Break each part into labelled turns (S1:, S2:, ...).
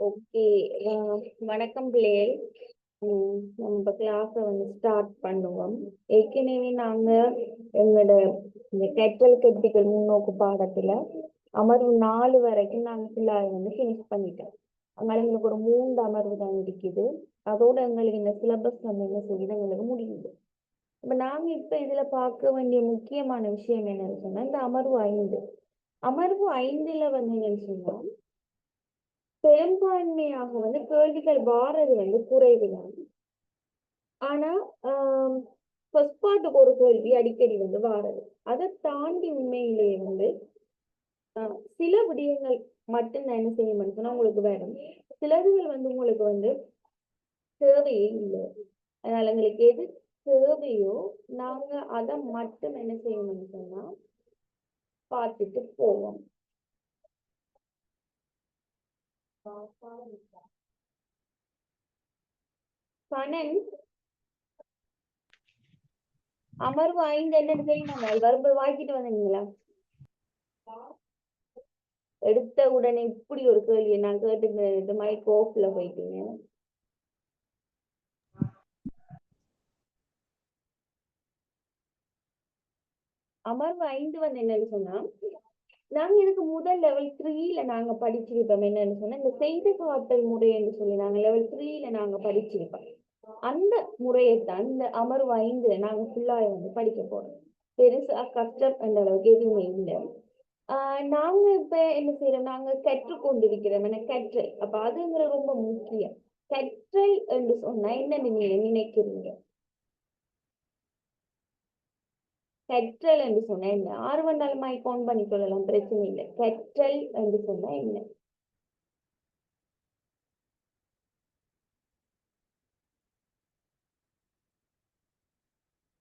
S1: Okay. வணக்கம் பிள்ளைகள். நம்ம இப்போ கிளாஸை ஸ்டார்ட் பண்ணுவோம். ஏற்கனவே நாங்க எங்களோட இந்த கற்றல் கற்பித்தல் முன்னோக்கு பாடத்துல அமர்வு 4 வரைக்கும் நாங்க ஃபுல்லாக ஃபினிஷ் பண்ணிட்டோம். அதனால எங்களுக்கு ஒரு 3 அமர்வு தான் இருக்குது. அதோட எங்களுக்கு இந்த சிலபஸ் என்ன செய்யுது எங்களுக்கு முடியுது. இப்ப நாங்க இப்ப இதுல பார்க்க வேண்டிய முக்கியமான விஷயம் என்னன்னு சொன்னா இந்த அமர்வு 5. அமர்வு 5ல என்னன்னு சொன்னா பெரும்பான்மையாக கேள்விகள் வாரது குறைவுதான். ஆனா ஃபர்ஸ்ட் பார்ட்டுக்கு ஒரு கேள்வி அடிக்கடி வாரது. அதை தாண்டி உண்மையிலேயே சில விடயங்கள் மட்டும் நான் என்ன செய்ய சொன்னா உங்களுக்கு வேணும். சிலதுகள் உங்களுக்கு தேவையே இல்லை. அதனால எங்களுக்கு எது தேவையோ நாங்க அதை மட்டும் என்ன செய்யணும்னு சொன்னா பார்த்துட்டு போவோம். கணன் அமர்வு 5 என்னன்னு தெரியுமா? வரும்போது வாங்கிட்டு வந்தீங்களா? எடுத்த உடனே இப்படி ஒரு கேள்வியை நான் கேட்டு மைக் ஆஃப்ல போயிட்டீங்க. அமர்வு 5 என்னன்னு சொன்னா நாங்க இதுக்கு முதல் லெவல் 3ல நாங்க படிச்சிருப்போம். என்னன்னு சொன்னா இந்த செய்தி காட்டல் முறை என்று சொல்லி நாங்க லெவல் 3ல நாங்க படிச்சிருப்போம். அந்த முறையைத்தான் இந்த அமர்வு 5ல நாங்க ஃபுல்லா படிக்க போறோம். பெருசா கஷ்டம் என்ற அளவுக்கு எதுவுமே இல்லை. நாங்க இப்ப என்ன செய்யறோம், நாங்க கற்றுக்கொண்டிருக்கிறோம். கற்றல் அப்ப அதுங்கிற ரொம்ப முக்கியம். கற்றல் என்று சொன்னா என்ன நீங்க நினைக்கிறீங்க? கற்றல் என்று சொன்னா என்ன? ஆர்வண்டாலும் மைக் பண்ணி சொல்லலாம், பிரச்சனை இல்லை. கற்றல் என்று சொன்னா என்ன?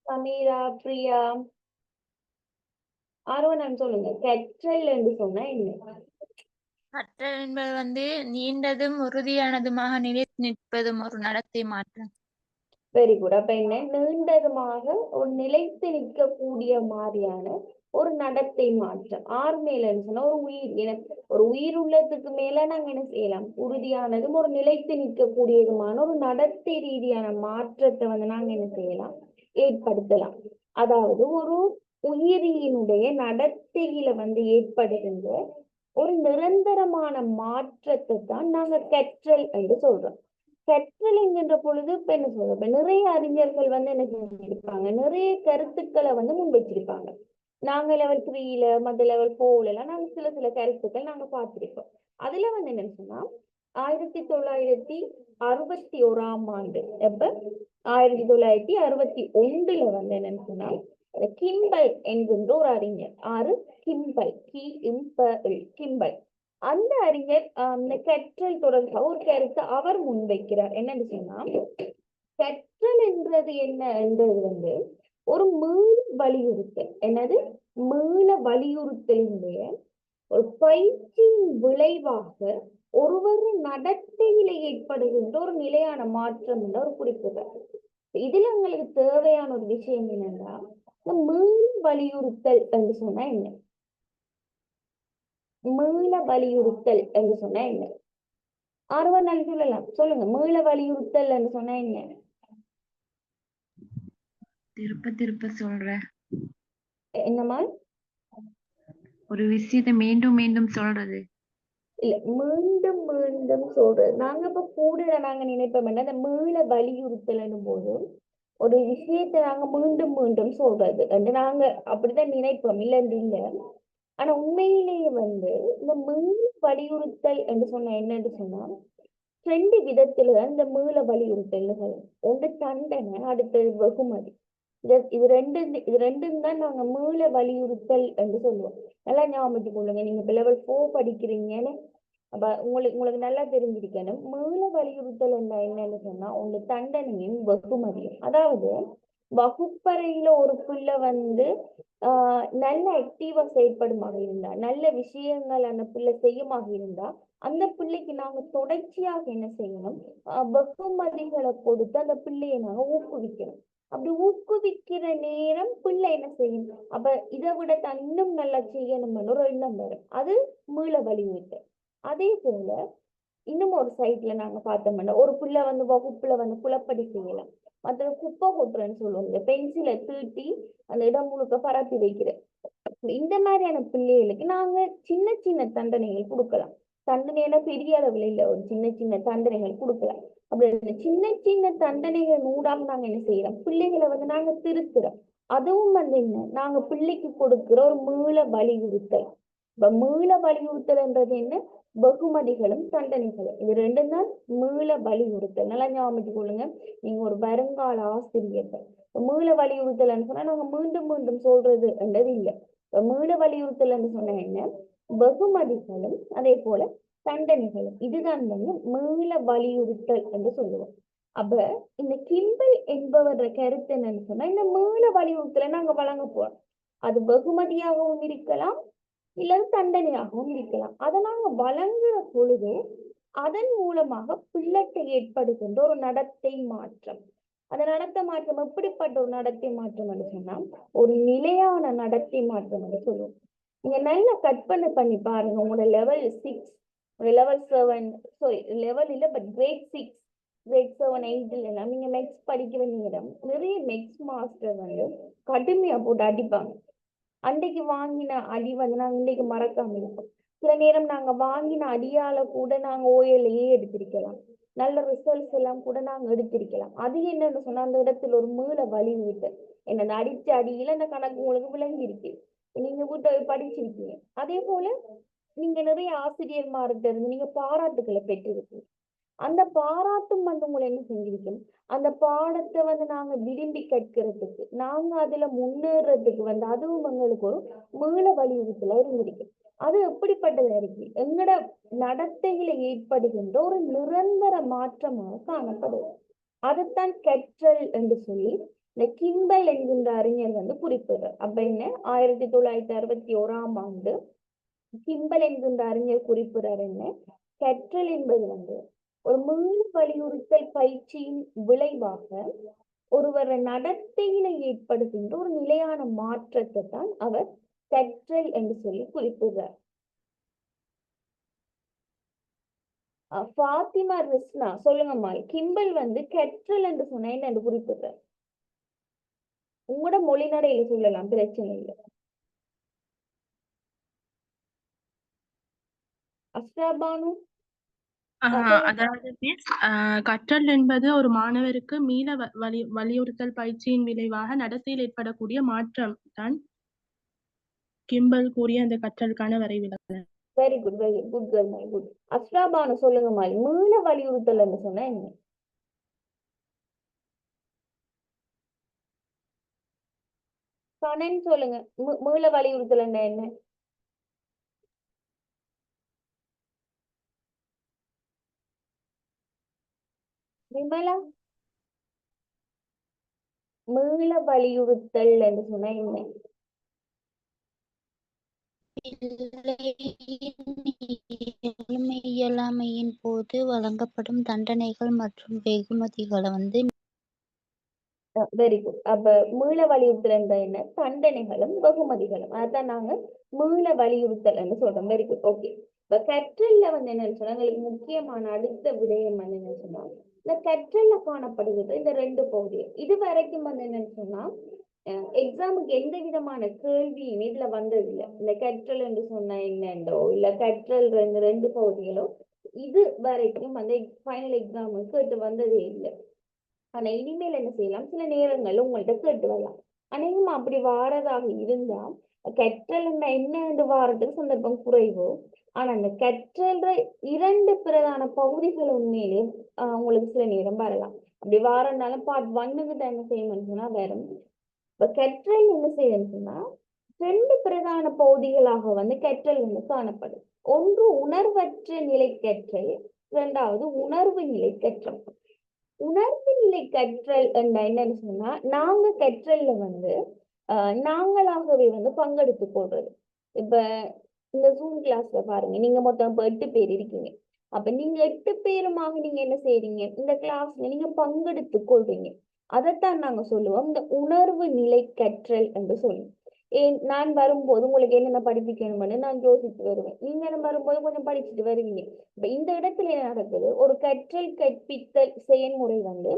S1: சமீரா, பிரியா, ஆர்வம் சொல்லுங்க. கற்றல் என்று சொன்னா என்ன?
S2: கற்றல் என்பது நீண்டதும் உறுதியானதுமாக நிலைத்து நிற்பதும் ஒரு நடத்தை மாற்றம்.
S1: Very good. அப்ப என்ன? நீண்டதுமாக ஒரு நிலைத்து நிற்கக்கூடிய மாதிரியான ஒரு நடத்தை மாற்றம். ஆறு மேலன்னு சொன்னா ஒரு உயிர் ஒரு உயிர் உள்ளதுக்கு மேல நாங்க என்ன செய்யலாம்? உறுதியானதும் ஒரு நிலைத்து நிற்கக்கூடியதுமான ஒரு நடத்தை ரீதியான மாற்றத்தை நாங்க என்ன செய்யலாம்? ஏற்படுத்தலாம். அதாவது ஒரு உயிரியினுடைய நடத்தையில ஏற்படுகின்ற ஒரு நிரந்தரமான மாற்றத்தை தான் நாங்க கற்றல் என்று சொல்றோம். கற்றல் என்கின்ற பொழுது இப்ப என்ன சொல்றோம், நிறைய அறிஞர்கள் என்ன செஞ்சிருப்பாங்க, நிறைய கருத்துக்களை முன்வைச்சிருப்பாங்க. நாங்க லெவல் 3ல மற்ற லெவல் 4ல எல்லாம் நாங்க சில சில கருத்துக்கள் நாங்க பார்த்திருப்போம். அதுல என்ன சொன்னா 1961ஆம் ஆண்டு எப்ப 1961ல என்னன்னு சொன்னா கிம்பல் என்கின்ற ஒரு அறிஞர். கிம்பல், கிம்பல் அந்த அறிஞர் இந்த கற்றல் தொடர்பாக ஒரு கருத்தை அவர் முன்வைக்கிறார். என்னன்னு சொன்னா கற்றல் என்றது என்ன என்றது ஒரு மீள வலியுறுத்தல். என்னது? மீள வலியுறுத்தலினுடைய ஒரு பயிற்சியின் விளைவாக ஒருவர் நடத்தையில ஏற்படுகின்ற ஒரு நிலையான மாற்றம் என்று அவர் குறிப்பிட்டார். இதுல உங்களுக்கு தேவையான ஒரு விஷயம் என்னன்னா இந்த மீள வலியுறுத்தல் என்று சொன்னா என்ன? மீள வலியுறுத்தல் என்று சொன்னா என்ன? ஆர்வம் சொல்லலாம், சொல்லுங்க. மீள வலியுறுத்தல் என்று சொன்னா என்ன?
S2: திருப்ப திருப்ப சொல்ற
S1: என்னமா?
S2: ஒரு விஷயத்தை மீண்டும் மீண்டும் சொல்றது
S1: இல்ல, மீண்டும் மீண்டும் சொல்றது. நாங்க இப்ப கூட நாங்க நினைப்போம் என்ன, அந்த மீள வலியுறுத்தல் போது ஒரு விஷயத்தை நாங்க மீண்டும் மீண்டும் சொல்றது என்று நாங்க அப்படித்தான் நினைப்போம். இல்லைன்னு இல்லை. ஆனா உண்மையிலேயே இந்த மீள வலியுறுத்தல் என்று சொன்ன என்னன்னு சொன்னா 2 விதத்துலதான் இந்த மீள வலியுறுத்தல். ஒன்று தண்டனை, அடுத்தது வெகுமதி. இது ரெண்டும் தான் நாங்க மீள வலியுறுத்தல் என்று சொல்லுவோம். நல்லா ஞாபகம் கொள்ளுங்க. நீங்க இப்ப லெவல் 4 படிக்கிறீங்கன்னு அப்ப உங்களுக்கு நல்லா தெரிஞ்சிருக்கணும். மீள வலியுறுத்தல் என்னன்னு சொன்னா ஒன்று தண்டனையும் வெகுமதியும். அதாவது வகுப்பறையில ஒரு பிள்ளை நல்ல ஆக்டிவா செயல்படுமாக இருந்தா, நல்ல விஷயங்கள் அந்த பிள்ளை செய்யுமாக இருந்தா அந்த பிள்ளைக்கு நாங்க தொடர்ச்சியாக என்ன செய்யணும்? வெகுமதிகளை கொடுத்து அந்த பிள்ளையை நாங்க ஊக்குவிக்கணும். அப்படி ஊக்குவிக்கிற நேரம் பிள்ளை என்ன செய்யும்? அப்ப இதை விட தான் இன்னும் நல்லா செய்யணும்னு ஒரு எண்ணம் வரும். அது மீள வலியுறுத்தல். அதே போல இன்னும் ஒரு சைட்ல நாங்க பார்த்தோம்னா ஒரு பிள்ளை வந்து வகுப்புல வந்து குழப்படி செய்யலாம், மற்ற குப்பை கொட்டுறேன்னு சொல்லுவோம், இந்த பென்சிலை தீட்டி அந்த இடம் முழுக்க பரப்பி வைக்கிற இந்த மாதிரியான பிள்ளைகளுக்கு நாங்க சின்ன சின்ன தண்டனைகள் கொடுக்கலாம். தண்டனையில பெரிய அளவுல இல்ல, ஒரு சின்ன சின்ன தண்டனைகள் கொடுக்கலாம். அப்படி இந்த சின்ன சின்ன தண்டனைகள் மூடாம நாங்க என்ன செய்யறோம், பிள்ளைகளை வந்து நாங்க திருத்துறோம். அதுவும் வந்து என்ன, நாங்க பிள்ளைக்கு கொடுக்கிற ஒரு மீள வலியுறுத்தல். இப்ப மீள வலியுறுத்தல்ன்றது என்ன, வெகுமதிகளும் தண்டனைகளும் இது ரெண்டும் தான் மீள வலியுறுத்தல். நல்லா ஞாபகம் கொள்ளுங்க, நீங்க ஒரு வருங்கால ஆசிரியர்கள். மீள வலியுறுத்தல்னு சொன்னா நாங்க மீண்டும் மீண்டும் சொல்றது என்றது இல்லை. மீள வலியுறுத்தல்னு சொன்ன என்ன, வெகுமதிகளும் அதே போல தண்டனைகளும் இதுதான் வந்து மீள வலியுறுத்தல் என்று சொல்லுவோம். அப்ப இந்த கிம்பல் என்பவர கருத்து என்னன்னு சொன்னா, இந்த மீள வலியுறுத்தலை நாங்க வழங்க போறோம். அது வெகுமதியாகவும் இருக்கலாம், இல்லது தண்டனையாகவும் இருக்கலாம். அதை நாங்க வழங்குற பொழுது அதன் மூலமாக பிள்ளைக்கு ஏற்படுகின்ற ஒரு நடத்தை மாற்றம். அந்த நடத்தை மாற்றம் எப்படிப்பட்ட ஒரு நடத்தை மாற்றம் என்று சொன்னா, ஒரு நிலையான நடத்தை மாற்றம் என்று சொல்லுவோம். நீங்க நல்லா கற்பனை பண்ணி பாருங்க, உங்களோட லெவல் 6, லெவல் 7, சாரி லெவல் இல்ல பட் கிரேட் 6, கிரேட் 7, 8 எல்லாம் நீங்க மெக்ஸ் படிக்கிற நேரம் நிறைய மெக்ஸ் மாஸ்டர் வந்து கடுமையா போட்டு அடிப்பாங்க. அன்றைக்கு வாங்கின அடி வந்து நாங்க இன்னைக்கு மறக்காம இருப்போம். சில நேரம் நாங்க வாங்கின அடியால கூட நாங்க ஓயலையே எடுத்திருக்கலாம், நல்ல ரிசல்ட்ஸ் எல்லாம் கூட நாங்க எடுத்திருக்கலாம். அது என்னன்னு சொன்னா, அந்த இடத்துல ஒரு மீள வலி விட்டு என்ன அடிச்ச அடியில அந்த கணக்கு உங்களுக்கு விளங்கி இருக்கு, நீங்க வீட்டை படிச்சிருக்கீங்க. அதே போல நீங்க நிறைய ஆசிரியர்மார்கிட்ட இருந்து நீங்க பாராட்டுகளை பெற்றிருக்கீங்க. அந்த பாராட்டும் வந்து உங்களை என்ன செஞ்சிருக்கும், அந்த பாடத்தை வந்து நாங்க விரும்பி கற்கிறதுக்கு, நாங்க அதுல முன்னேறதுக்கு வந்து அதுவும் எங்களுக்கு ஒரு மீள வலியுறுத்தலா இருந்திருக்கு. அது எப்படிப்பட்டதா இருக்கு, எங்கட நடத்தையில ஏற்படுகின்ற ஒரு நிரந்தர மாற்றமாக காணப்படுது. அதைத்தான் கற்றல் என்று சொல்லி இந்த கிம்பல் என்கின்ற அறிஞர் வந்து குறிப்பிடுறார். அப்ப என்ன, 1961ஆம் ஆண்டு கிம்பல் என்கின்ற அறிஞர் குறிப்பிடுறார் என்ன, கற்றல் என்பது வந்து ஒரு மீள் வலியுறுத்தல் பயிற்சியின் விளைவாக ஒருவர் நடத்தையில ஏற்படுகின்ற ஒரு நிலையான மாற்றத்தை தான் அவர் கற்றல் என்று சொல்லி குறிப்பிடுறார். ஃபாத்திமா ரிஸ்னா சொல்லுங்கம்மா, கிம்பல் வந்து கற்றல் என்று சொன்ன என்ன என்று குறிப்பிடுறார்? உங்களோட மொழிநடையில சொல்லலாம், பிரச்சனை இல்லை. அஸ்ராபானு
S3: அதாவது மிஸ், கற்றல் என்பது ஒரு மாணவருக்கு மீள வலியுறுத்தல் பயிற்சியின் விளைவாக நடத்தையில் ஏற்படக்கூடிய மாற்றம் தான் கிம்பல் கூறிய அந்த கற்றலுக்கான வரைவிலக்கணம்.
S1: Very good, very good girl, my good. Asrabanu சொல்லுங்கம்மா, மீள வலியுறுத்தல் என்று சொன்னா என்ன? கணன் சொல்லுங்க, மீள வலியுறுத்தல் என்ன? விமலா, மீள வலியுறுத்தல் என்று சொன்னா என்ன?
S4: இயலாமையின் போது வழங்கப்படும் தண்டனைகள் மற்றும் வெகுமதிகளை வந்து
S1: வெரி குட். அப்ப மீள வலியுறுத்தல் என்ற என்ன, தண்டனைகளும் வெகுமதிகளும், அதான் நாங்க மீள வலியுறுத்தல் என்று சொல்றோம். Very good, okay. இப்ப கற்றல்ல வந்து என்னன்னு சொன்னா, எங்களுக்கு முக்கியமான அடுத்த விடயம் என்னன்னு சொன்னா, இந்த கற்றல்ல காணப்படுகிறது இந்த ரெண்டு பகுதி. இது வரைக்கும் வந்து என்னன்னு சொன்னா, எக்ஸாமுக்கு எந்த விதமான கேள்வியும் இதுல வந்தது இல்லை. இந்த கற்றல் என்று சொன்னா என்னன்றோ இல்ல கற்றல் ரெண்டு பகுதிகளோ இது வரைக்கும் வந்து ஃபைனல் எக்ஸாமுக்கு கேட்டு வந்ததே இல்லை. ஆனா இனிமேல் என்ன செய்யலாம், சில நேரங்கள்ல உங்கள்ட்ட கேட்டு வரலாம். அநேகமா அப்படி வாரதாக இருந்தா கற்றல் என்ன என்று வாரத்துக்கு சந்தர்ப்பம் குறைவோ, ஆனா அந்த கற்றல்ற இரண்டு பிரதான பகுதிகள் உண்மையிலே உங்களுக்கு சில நேரம் வரலாம். அப்படி வாரனாலும் பார்ட் 1க்கு தான் என்ன செய்யணும்னு சொன்னா வரும். இப்ப கற்றல் என்ன செய்யணும்னு சொன்னா, ரெண்டு பிரதான பகுதிகளாக வந்து கற்றல் வந்து காணப்படும். ஒன்று உணர்வற்ற நிலை கற்றல், இரண்டாவது உணர்வு நிலை கற்றல். உணர்வு நிலை கற்றல் என்னன்னு சொன்னா, நாங்க கற்றல்ல வந்து நாங்களாகவே வந்து பங்கெடுத்து கொள்றது. இப்ப இந்த ஜூம் கிளாஸ்ல பாருங்க, நீங்க மொத்தம் இப்ப 8 பேர் இருக்கீங்க. அப்ப நீங்க 8 பேருமாக நீங்க என்ன செய்றீங்க, இந்த கிளாஸ்ல நீங்க பங்கெடுத்து கொள்றீங்க. அதைத்தான் நாங்க சொல்லுவோம் இந்த உணர்வு நிலை கற்றல் என்று சொல்லுவோம். நான் வரும்போது உங்களுக்கு என்னென்ன படிப்பிக்கணும்னு நான் யோசிச்சு வருவேன், நீங்க என்ன வரும்போது கொஞ்சம் படிச்சுட்டு வருவீங்க. இப்ப இந்த இடத்துல என்ன நடக்குது, ஒரு கற்றல் கற்பித்தல் செயல்முறை வந்து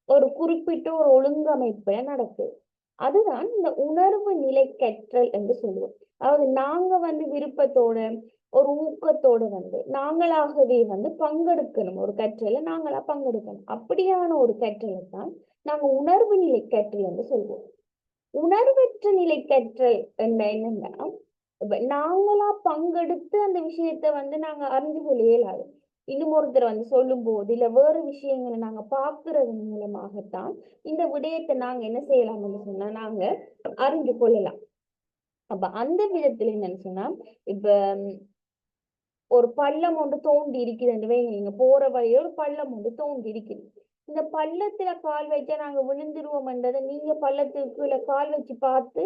S1: ஒரு குறிப்பிட்ட ஒரு ஒழுங்கமைப்புல நடக்குது. அதுதான் இந்த உணர்வு நிலை கற்றல் என்று சொல்லுவோம். அதாவது நாங்க வந்து விருப்பத்தோட ஒரு ஊக்கத்தோட வந்து நாங்களாகவே வந்து பங்கெடுக்கணும், ஒரு கற்றல நாங்களா பங்கெடுக்கணும். அப்படியான ஒரு கற்றலை தான் நாங்க உணர்வு நிலை கற்றல் என்று சொல்லுவோம். உணர்வற்ற நிலை கற்றல் என்னன்னா, இப்ப நாங்களா பங்கெடுத்து அந்த விஷயத்த வந்து நாங்க அறிஞ்சு கொள்ள இயலாது. இன்னும் ஒருத்தர் வந்து சொல்லும் போது இல்ல வேறு விஷயங்களை நாங்க பார்க்கறது மூலமாகத்தான் இந்த விடயத்தை நாங்க என்ன செய்யலாம்னு சொன்னா நாங்க அறிஞ்சு கொள்ளலாம். அப்ப அந்த விதத்துல என்னன்னு சொன்னா, இப்ப ஒரு பள்ளம் ஒன்று தோண்டி இருக்குது வைங்க, நீங்க போற வழியில ஒரு பள்ளம் ஒன்று தோண்டி இருக்குது. இந்த பள்ளத்துல கால் வச்சா நாங்க விழுந்துருவோம்ன்றதை நீங்க பள்ளத்துக்குள்ள கால் வச்சு பார்த்து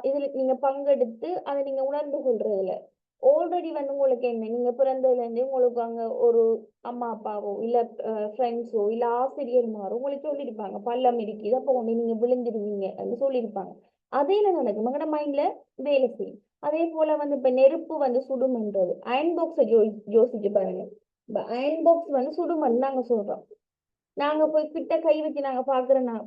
S1: இதுல நீங்க பங்கெடுத்து அதை நீங்க உணர்ந்து கொள்றதுல ஆல்ரெடி வந்து உங்களுக்கு என்ன, நீங்க பிறந்ததுல இருந்து உங்களுக்கு அங்க ஒரு அம்மா அப்பாவோ இல்ல ஃப்ரெண்ட்ஸோ இல்ல ஆசிரியர்மாரோ உங்களுக்கு சொல்லியிருப்பாங்க பள்ளம் இருக்குது அப்போ ஒண்ணு நீங்க விழுந்துருவீங்க அப்படின்னு சொல்லியிருப்பாங்க. அதே என்ன நடக்கும் எங்கட மைண்ட்ல வேலை செய்யும். அதே போல வந்து இப்ப நெருப்பு வந்து சுடுமன்றது அயன் பாக்ஸை யோசிச்சு பாருங்க. இப்ப அயன் பாக்ஸ் வந்து சுடுமன்னு நாங்க சொல்றோம். நாங்க போய் கிட்ட கை வச்சு நாங்க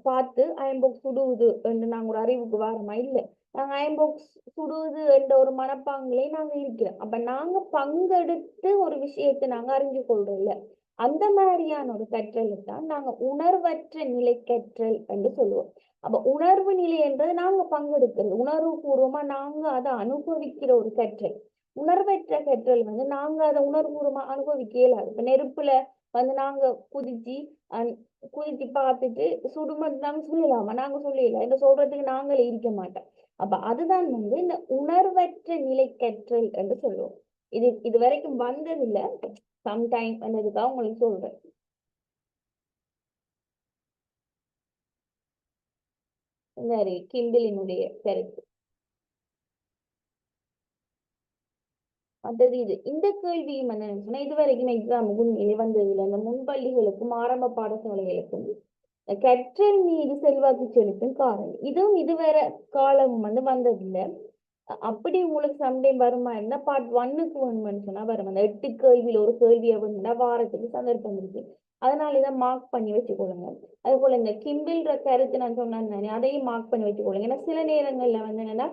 S1: பார்த்து அயன் பாக்ஸ் சுடுவது என்று நாங்க ஒரு அறிவுக்கு வாரமா இல்ல. நாங்க அயன் பாக்ஸ் சுடுவது என்ற ஒரு மனப்பாங்கிலே நாங்க இருக்கிறோம். அப்ப நாங்க பங்கெடுத்து ஒரு விஷயத்தை நாங்க அறிஞ்சு கொள்றோம் இல்ல, அந்த மாதிரியான ஒரு கற்றலை தான் நாங்க உணர்வற்ற நிலை கற்றல் என்று சொல்லுவோம். அப்ப உணர்வு நிலை என்றது நாங்க பங்கெடுக்கிறது, உணர்வு பூர்வமா நாங்க அதை அனுபவிக்கிற ஒரு கற்றல். உணர்வற்ற கற்றல் வந்து நாங்க அதை உணர்வுபூர்வமா அனுபவிக்க இயலாது. இப்ப நெருப்புல வந்து நாங்க குதிச்சு குதிச்சு பார்த்துட்டு சுடுமண் நாங்க சொல்லலாமா, நாங்க சொல்லல இந்த சொல்றதுக்கு நாங்களே இருக்க மாட்டோம். அப்ப அதுதான் வந்து இந்த உணர்வற்ற நிலை கற்றல் என்று சொல்லுவோம். இது வரைக்கும் வந்ததில்ல, சம்டைம் வந்ததுக்காக உங்களுக்கு சொல்றேன். சரி, கிம்பிலினுடைய கருத்து அடுத்தது இது. இந்த கேள்வியும் என்னன்னு சொன்னா, இதுவரைக்கும் எக்ஸாமுக்கு உண்மையிலே வந்ததில்லை. இந்த முன்பள்ளிகளுக்கும் ஆரம்ப பாடசாலைகளுக்கும் கற்றல் மீது செல்வாக்கு செலுத்தும் காரணி, இதுவும் இதுவரை காலம் வந்து வந்ததில்லை. அப்படி உங்களுக்கு சம்டைம் வருமா இருந்தா பார்ட் 1க்கு வேணும்னு சொன்னா வரும். அந்த 8 கேள்வியில ஒரு கேள்வியை வேணும்னா வாரத்துக்கு சந்தர்ப்பம் இருக்கு. அதனால இதை மார்க் பண்ணி வச்சுக்கொள்ளுங்க. அது போல இந்த கிம்பில்ற கருத்து நான் சொன்னேன், அதையும் மார்க் பண்ணி வச்சுக்கொள்ளுங்க. ஏன்னா சில நேரங்கள்ல வந்து என்னன்னா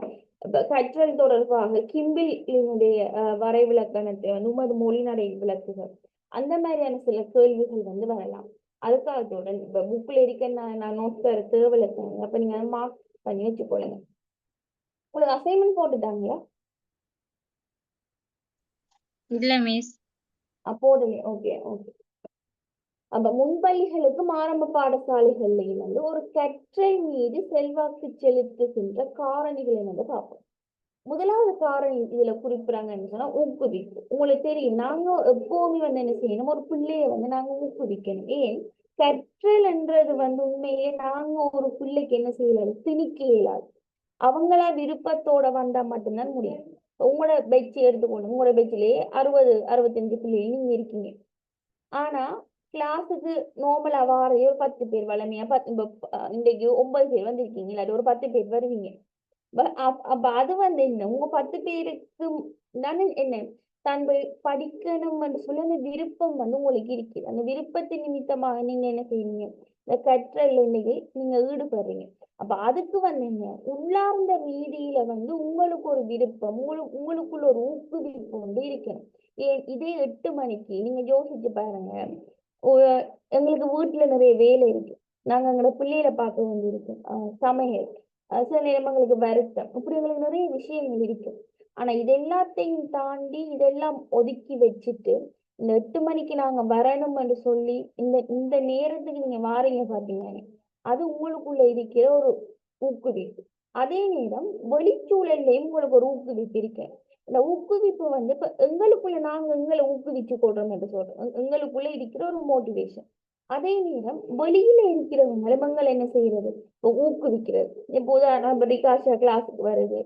S1: கற்றல் தொடர்பாக கிம்பிலினுடைய வரைவிலக்கணத்தை வந்து உமது மொழிநடை விளக்குகள் அந்த மாதிரியான சில கேள்விகள் வந்து வரலாம். அதுக்காக இப்ப புக்ல இருக்க நான் நோட்ஸ் தர தேவையில்லை. அப்ப நீங்க அதை மார்க் பண்ணி வச்சுக்கொள்ளுங்க. உங்களுக்கு அசைன்மெண்ட் போட்டுட்டாங்களா?
S2: இல்ல மிஸ்.
S1: போடல. Okay okay. அப்ப முன்பள்ளிகளுக்கும் ஆரம்ப பாடசாலைகள்லையும் வந்து ஒரு கற்றல் மீது செல்வாக்கு செலுத்துகின்ற காரணிகளை வந்து பார்ப்போம். முதலாவது காரணி இதுல குறிப்பிடுறாங்கன்னு சொன்னா ஊக்குவிப்பு. உங்களுக்கு தெரியும், நாங்க எப்பவுமே வந்து என்ன செய்யணும், ஒரு பிள்ளைய வந்து நாங்க ஊக்குவிக்கணும். ஏன், கற்றல் என்றது வந்து உண்மையிலே நாங்க ஒரு பிள்ளைக்கு என்ன செய்யலாது, திணிக்க இயலாது. அவங்களா விருப்பத்தோட வந்தா மட்டும்தான் முடியும். உங்களோட பெட்ச் எடுத்துக்கொண்டு உங்களோட பெட்சிலேயே 60-65 பிள்ளைகள் நீங்க இருக்கீங்க. ஆனா கிளாஸுக்கு நார்மலா வார ஒரு 10 பேர் வளமையா இன்றைக்கு 9 பேர் வந்திருக்கீங்க, இல்லாட்டி ஒரு 10 பேர் வருவீங்க. அப்ப அது வந்து என்ன, உங்க 10 பேருக்கு தானே என்ன தான் படிக்கணும் என்று சொல்லி அந்த விருப்பம் வந்து உங்களுக்கு இருக்குது. அந்த விருப்பத்தின் நிமித்தமாக நீங்க என்ன செய்வீங்க, இந்த கற்றல் இன்னைக்கு நீங்க ஈடுபடுறீங்க. அப்ப அதுக்கு வந்து என்ன, உள்ளார்ந்த ரீதியில வந்து உங்களுக்கு ஒரு விருப்பம், உங்களுக்குள்ள ஒரு ஊக்குவிப்பு வந்து இருக்கணும். ஏன் இதே 8 மணிக்கு நீங்க யோசிச்சு பாருங்க, எங்களுக்கு வீட்டுல நிறைய வேலை இருக்கு, நாங்க எங்களோட பிள்ளைகளை பார்க்க வேண்டியிருக்கு, சமையல், சில நேரம் எங்களுக்கு வருத்தம், இப்படி எங்களுக்கு நிறைய விஷயங்கள் இருக்கு. ஆனா இது எல்லாத்தையும் தாண்டி இதெல்லாம் ஒதுக்கி வச்சுட்டு இந்த 8 மணிக்கு நாங்க வரணும் என்று சொல்லி இந்த இந்த நேரத்துக்கு நீங்க வாரீங்க பாத்தீங்கன்னா, அது உங்களுக்குள்ள இருக்கிற ஒரு ஊக்குவிப்பு. அதே நேரம் வெளிச்சூழல்லையும் உங்களுக்கு ஒரு ஊக்குவிப்பு இருக்கு. இந்த ஊக்குவிப்பு வந்து இப்ப எங்களுக்குள்ள நாங்க எங்களை ஊக்குவிச்சு கொள்றோம் என்று சொல்றோம், எங்களுக்குள்ள இருக்கிற ஒரு மோட்டிவேஷன். அதே நேரம் வெளியில இருக்கிறவங்க எங்களை என்ன செய்யறது, ஊக்குவிக்கிறது. இப்போ உதாரணம் ரிகாஷா கிளாஸுக்கு வருது,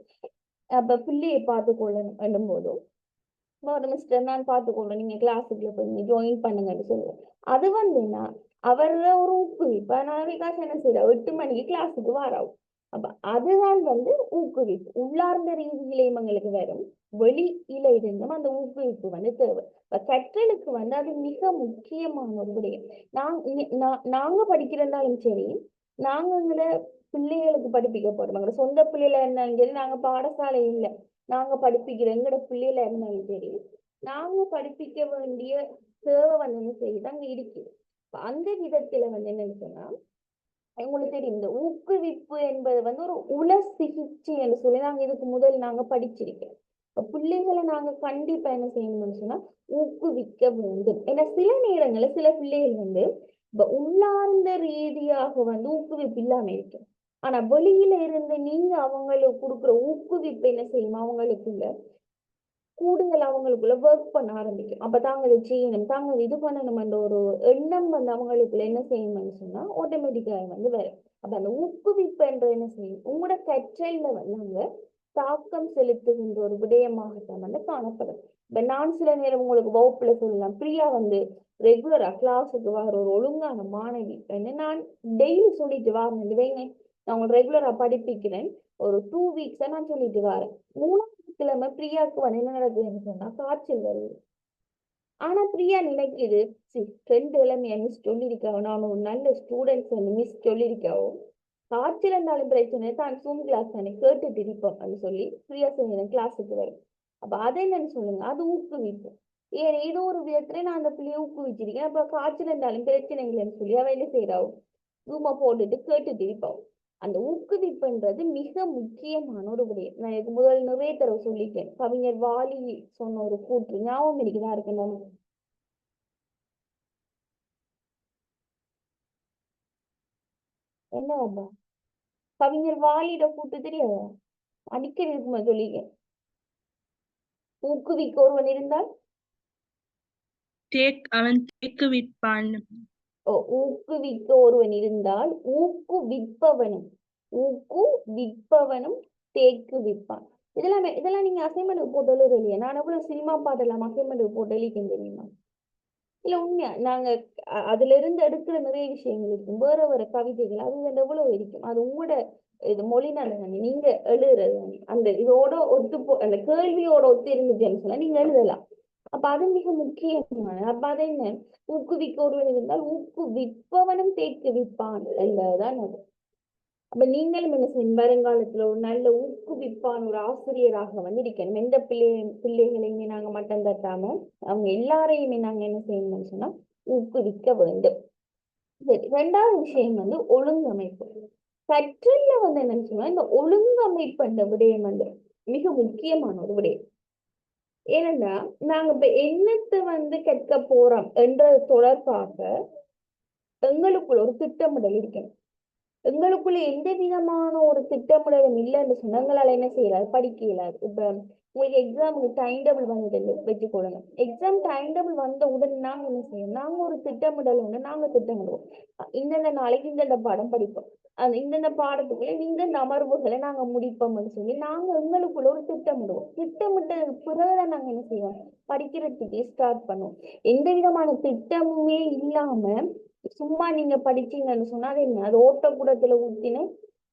S1: அப்ப பிள்ளையை பார்த்து கொள்ளணும் என்னும் போதும் மிஸ்டர் நான் பார்த்துக்கொள்றேன், நீங்க கிளாஸுக்குள்ள போய் நீங்க ஜாயின் பண்ணுங்கன்னு சொல்லுவேன். அது வந்துன்னா அவர ஒரு ஊக்குவிப்பு. நான் ரிகாஷ் என்ன செய்யறா, 8 மணிக்கு கிளாஸுக்கு வாராவும், அப்ப அதுதான் வந்து ஊக்குவிப்பு. உள்ளார்ந்த ரீதியிலையும் எங்களுக்கு வரும், வெளியில இருந்தும் அந்த ஊக்குவிப்பு வந்து தேவை. இப்ப கற்றலுக்கு வந்து அது மிக முக்கியமான ஒரு விடயம். நாங்க படிக்கிறதாலும் சரி, நாங்க எங்களை பிள்ளைகளுக்கு படிப்பிக்க போறோம். எங்களோட சொந்த பிள்ளைகளா இருந்தாலும் சரி, நாங்க பாடசாலை இல்லை, நாங்க படிப்பிக்கிற எங்களோட பிள்ளைகளா இருந்தாலும் சரி, நாங்க படிப்பிக்க வேண்டிய தேவை வந்து என்ன செய்யுது அங்க இருக்குது. அந்த விதத்துல வந்து என்னன்னு சொன்னா, உங்களுக்கு தெரியும் இந்த ஊக்குவிப்பு என்பது வந்து ஒரு உள சிகிச்சை என்று சொல்லி இதுக்கு முதல் நாங்க படிச்சிருக்கோம். பிள்ளைகளை நாங்க கண்டிப்பா என்ன செய்யணும்னு சொன்னா ஊக்குவிக்க வேண்டும். ஏன்னா சில நேரங்கள்ல சில பிள்ளைகள் வந்து உள்ளார்ந்த ரீதியாக வந்து ஊக்குவிப்பு இல்லாம இருக்கு. ஆனா வெளியில இருந்து நீங்க அவங்களுக்கு கொடுக்குற ஊக்குவிப்பு என்ன செய்யும், அவங்களுக்குள்ள கூடுதல் அவங்களுக்குள்ள ஒர்க் பண்ண ஆரம்பிக்கும். அப்ப தாங்க இதை செய்யணும், தாங்க இது பண்ணணும் என்ற ஒரு எண்ணம் வந்து அவங்களுக்குள்ள என்ன செய்யணும்னு சொன்னா ஆட்டோமேட்டிக்கா வந்து வரும். அப்ப அந்த ஊக்குவிப்பு என்ற என்ன செய்யும், உங்களோட கற்றல்ல வந்து அங்க தாக்கம் செலுத்துகின்ற ஒரு விடயமாகத்தான் வந்து காணப்படும். இப்ப நான் சில நேரம் உங்களுக்கு வகுப்புல சொல்லலாம், பிரியா வந்து ரெகுலரா கிளாஸுக்கு வர ஒரு ஒழுங்கான மாணவி நான் டெய்லி சொல்லிட்டு வரேன் வைங்க, நான் உங்களுக்கு ரெகுலரா படிப்பிக்கிறேன், ஒரு 2 வீக்ஸா நான் சொல்லிட்டு வரேன். 3ஆவது கிழமை பிரியாவுக்கு வந்து என்ன நடக்குதுன்னு சொன்னா காய்ச்சல் வருது. ஆனா பிரியா நினைக்குது, 2 கிழமையா மிஸ் சொல்லியிருக்காவோ, நான் ஒரு நல்ல ஸ்டூடெண்ட்ஸ் மிஸ் சொல்லியிருக்காவோ, காய்ச்சல் இருந்தாலும் பிரச்சனை தான், ஜூம் கிளாஸ் தானே கேட்டுட்டு இருப்போம் அப்படின்னு சொல்லி பிரியா சொன்ன கிளாஸுக்கு வரும். அப்ப அதை என்னன்னு சொல்லுங்க, அது ஊக்குவிப்பு. ஏன் ஏதோ ஒரு விதத்துல நான் அந்த பிள்ளைய ஊக்குவிச்சிருக்கேன். அப்ப காய்ச்சல் இருந்தாலும் பிரச்சனை இல்லைன்னு சொல்லி அவ என்ன செய்யறாவோ, ரூமை போட்டுட்டு கேட்டுட்டு இருப்போம். அந்த ஊக்குவிப்புன்றது மிக முக்கியமான ஒரு விடயம். நான் இதுக்கு முதல் நிறைய தடவை சொல்லிட்டேன். கவிஞர் வாலி சொன்ன ஒரு கூற்று ஞாபகம் இருக்குதான் இருக்கு. என்ன கவிஞர் வாலியோட கூட்டு தெரியாதா? அடிக்கடி இருக்குமா சொல்லிக்க, ஊக்குவிக்க ஒருவன் இருந்தால்
S3: அவன் தேக்குவிப்பான்.
S1: ஊக்குவிக்க ஒருவன் இருந்தால் ஊக்குவிப்பவனும் தேக்குவிப்பான். இதெல்லாம் நீங்க அசைன்மெண்ட் போட்டு எழுதுறது இல்லையா? நான் எவ்வளவு சினிமா பாடலாம் அசைன்மெண்ட் போட்டு எழுதிக்க தெரியுமா? இல்ல உண்மையா நாங்க அதுல இருந்து எடுக்கிற நிறைய விஷயங்கள் இருக்கும், வேற வேற கவிதைகள், அது எவ்வளவு இருக்கும். அது உங்களோட இது மொழினால தானே நீங்க எழுதுறது தானே, அந்த இதோட அந்த கேள்வியோட ஒத்து இருந்துச்சுன்னு சொன்னா நீங்க எழுதலாம். அப்ப அது மிக முக்கியமான. அப்ப அதை என்ன, ஊக்குவிக்க ஒருவன் இருந்தால் ஊக்குவிப்பவனும் தேக்குவிப்பான் என்பதுதான் அது. அப்ப நீங்களும் என்ன செய்யும், வருங்காலத்துல ஒரு நல்ல ஊக்குவிப்பான ஒரு ஆசிரியராக வந்து இருக்கணும். எந்த பிள்ளைகளையுமே நாங்க மட்டும் தட்டாம அவங்க எல்லாரையுமே நாங்க என்ன செய்யணும்னு சொன்னா ஊக்குவிக்க வேண்டும். சரி, 2வது விஷயம் வந்து ஒழுங்கமைப்பு. கற்றல்ல வந்து என்னன்னு சொன்னா இந்த ஒழுங்கமைப்பு என்ற விடயம் வந்து மிக முக்கியமான ஒரு விடயம். ஏனென்றா நாங்க இப்ப என்னத்தை வந்து கற்க போறோம் என்றது தொடர்பாக எங்களுக்குள்ள ஒரு திட்டமிடல் இருக்கணும். எங்களுக்குள்ள எந்த விதமான ஒரு திட்டமிடலும் இல்லைன்னு சொன்னா எங்களால என்ன செய்யலாது, படிக்க இயலாது. இப்ப உங்களுக்கு எக்ஸாமுக்கு டைம் டேபிள் வந்து வச்சுக்கொள்ளுங்க. எக்ஸாம் டைம் டேபிள் வந்த உடனே நாங்க என்ன செய்யணும், நாங்க ஒரு திட்டமிடல் ஒண்ணு நாங்க திட்டமிடுவோம். இந்தந்த நாளைக்கு இந்தந்த பாடம் படிப்போம், அந்த இந்தந்த பாடத்துக்குள்ள இந்த அமர்வுகளை நாங்க முடிப்போம்னு சொல்லி நாங்க எங்களுக்குள்ள ஒரு திட்டமிடுவோம். திட்டமிட்டதுக்கு பிறகுதான் நாங்க என்ன செய்வோம், படிக்கிறதுக்கே ஸ்டார்ட் பண்ணுவோம். எந்த விதமான திட்டமுமே இல்லாம சும்மா நீங்க படிச்சீங்கன்னு சொன்னா அது என்ன, அது ஓட்டக்கூடத்துல ஊத்தின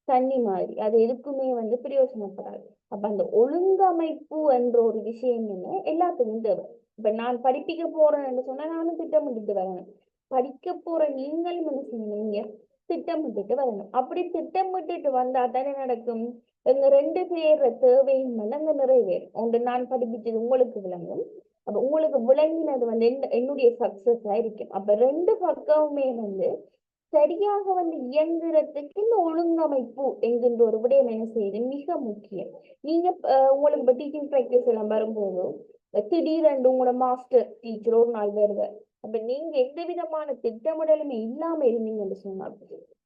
S1: தண்ணி மாதிரி, அது எதுக்குமே வந்து பிரயோசனப்படாது. அப்ப அந்த ஒழுங்கமைப்பு என்ற ஒரு விஷயம் என்ன எல்லாத்துக்கும் தேவை. இப்ப நான் படிப்பிக்க போறேன்னு சொன்னா நானும் திட்டமிட்டுட்டு வரணும். படிக்க போற நீங்களும் என்ன செய்யணும், நீங்க திட்டமிட்டுட்டு வரணும். அப்படி திட்டமிட்டுட்டு வந்தா தானே நடக்கும், எங்க 2 பேர தேவையும் வந்து அங்க நிறைவேறும். ஒன்று நான் படிப்பிச்சது உங்களுக்கு விளங்கும், அப்ப உங்களுக்கு விளங்கினது வந்து என்னுடைய சக்சஸ் ஆயிருக்கும். அப்ப 2 பக்கமுமே வந்து சரியாக வந்து இயங்குறதுக்கு இந்த ஒழுங்கமைப்பு என்கின்ற ஒரு விடயம் என்ன செய்யுது மிக முக்கியம். நீங்க உங்களுக்கு இப்ப டீச்சிங் ப்ராக்டிஸ் எல்லாம் வரும்போது திடீரென்று உங்களோட மாஸ்டர் டீச்சர் ஒரு நாள் வருவார். அப்ப நீங்க எந்த விதமான திட்டமிடலுமே இல்லாம இருந்தீங்கன்னு சொன்னாங்க,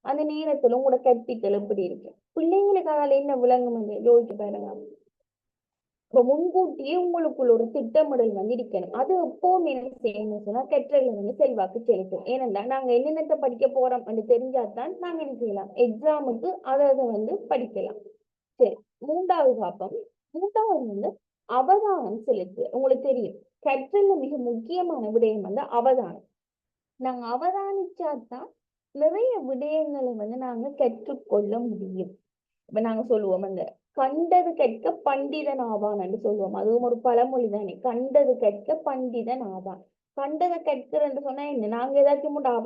S1: அந்த நேரத்துல உங்களோட கற்பித்தல் எப்படி இருக்கு, பிள்ளைங்களுக்கு அதனால என்ன விளங்கும் யோசிச்சு பாருங்க. இப்ப முன்கூட்டியே உங்களுக்குள்ள ஒரு திட்டமிடல் வந்து இருக்கணும். அது எப்பவும் என்ன செய்யணும்னு சொன்னா கற்றல வந்து செல்வாக்கு செலுத்தும். ஏனென்றா நாங்க என்னென்னத்தை படிக்க போறோம் என்று தெரிஞ்சாதான் நாங்க என்ன செய்யலாம், எக்ஸாமுக்கு அதை வந்து படிக்கலாம். சரி, 3வது பார்ப்போம். 3வது வந்து அவதானம் செலுத்து. உங்களுக்கு தெரியும் கற்றல்ல மிக முக்கியமான விடயம் வந்து அவதானம். நாங்க அவதானிச்சாதான் நிறைய விடயங்களை வந்து நாங்க கற்றுக்கொள்ள முடியும். இப்ப நாங்க சொல்லுவோம் அந்த கண்டது கற்க பண்டிதன் ஆவான் என்று சொல்லுவோம். அதுவும் ஒரு பழமொழி தானே, கண்டது கற்க பண்டிதன் ஆவான். கண்டதை கற்கிறன்னு சொன்னா என்ன, நாங்க ஏதாச்சும் மட்டும்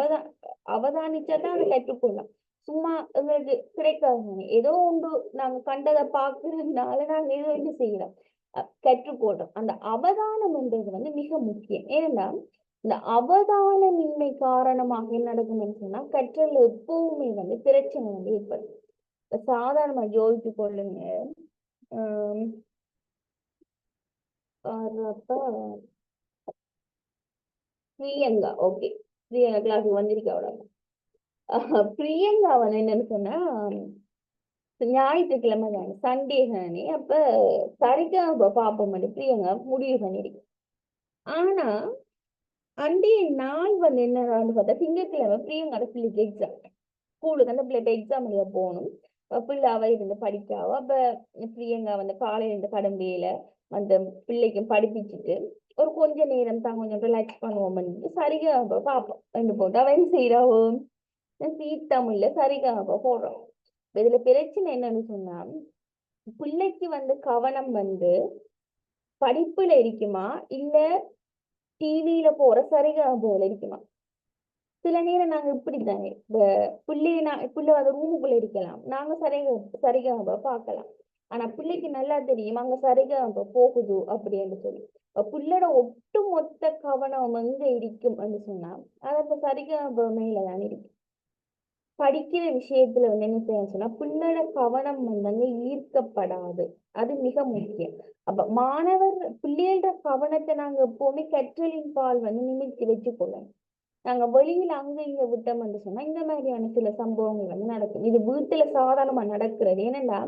S1: அவதானிச்சா தான் அதை கற்றுக்கொள்ளலாம். சும்மா எங்களுக்கு கிடைக்காது. ஏதோ ஒன்று நாங்க கண்டதை பார்க்கறதுனால நாங்க ஏதோ என்ன செய்யலாம், கற்றுக்கொள்றோம். அந்த அவதானம் என்றது வந்து மிக முக்கியம். ஏன்னா இந்த அவதானமின்மை காரணமாக என்ன நடக்கும்னு சொன்னா கற்றல் எப்பவுமே வந்து பிரச்சனை வந்து ஏற்படும். சாதாரணமா யோசிச்சு கொள்ளுங்க. ஆஹ் அப்ப பிரியங்கா, ஓகே, பிரியங்கா கிளாஸுக்கு வந்திருக்கா அவ்வளோ. பிரியங்கா வந்து என்னன்னு சொன்னா ஞாயிற்றுக்கிழமை தானே, சண்டே தானே, அப்ப சரிகமப பாப்போம் பிரியங்கா முடிவு பண்ணிருக்கு. ஆனா அன்றைய நாள் வந்து என்னன்னு பார்த்தா திங்கட்கிழமை பிரியங்காட பிள்ளைக்கு எக்ஸாம். ஸ்கூலுக்கு அந்த பிள்ளைகிட்ட எக்ஸாம் எழுத போகணும். பிள்ளை அவ இருந்து படிக்காவோ. அப்ப பிரியங்கா வந்து காலையில இருந்து கடம்பையில அந்த பிள்ளைக்கும் படிப்பிச்சுட்டு ஒரு கொஞ்ச நேரம் தான் கொஞ்சம் ரிலாக்ஸ் பண்ணுவோம் சரிகா பாப்போம் ரெண்டு போட்டு அவ என்ன செய்யறாவோ சீட் தமிழ்ல சரிகா போடுறோம். இதுல பிரச்சனை என்னன்னு சொன்னா பிள்ளைக்கு வந்து கவனம் வந்து படிப்புல இருக்குமா இல்ல டிவியில போற சரிகா போல இருக்குமா. சில நேரம் நாங்க இப்படித்தானே பிள்ளை வந்து ரூமுக்குள்ள இருக்கலாம், நாங்க சரிகா பார்க்கலாம். ஆனா பிள்ளைக்கு நல்லா தெரியும் அங்க சரிகா போகுது அப்படின்னு சொல்லி. பிள்ளையோட ஒட்டுமொத்த கவனம் எங்க இருக்கும் சொன்னா அது அப்ப சரிகா மேலதான் இருக்கு. படிக்கிற விஷயத்துல வந்து என்ன செய்யணும் சொன்னா பிள்ளையோட கவனம் வந்து அங்க ஈர்க்கப்படாது. அது மிக முக்கியம். அப்ப மாணவர் பிள்ளைகளோட கவனத்தை நாங்க எப்பவுமே கற்றலின் பால் வந்து நிமித்தி வச்சுக்கொள்ளணும். நாங்க வெளியில அங்க இங்க விட்டோம்னு சொன்னா இந்த மாதிரியான சில சம்பவங்கள் வந்து நடக்கும். இது வீட்டுல சாதாரணமா நடக்கிறது. ஏன்னா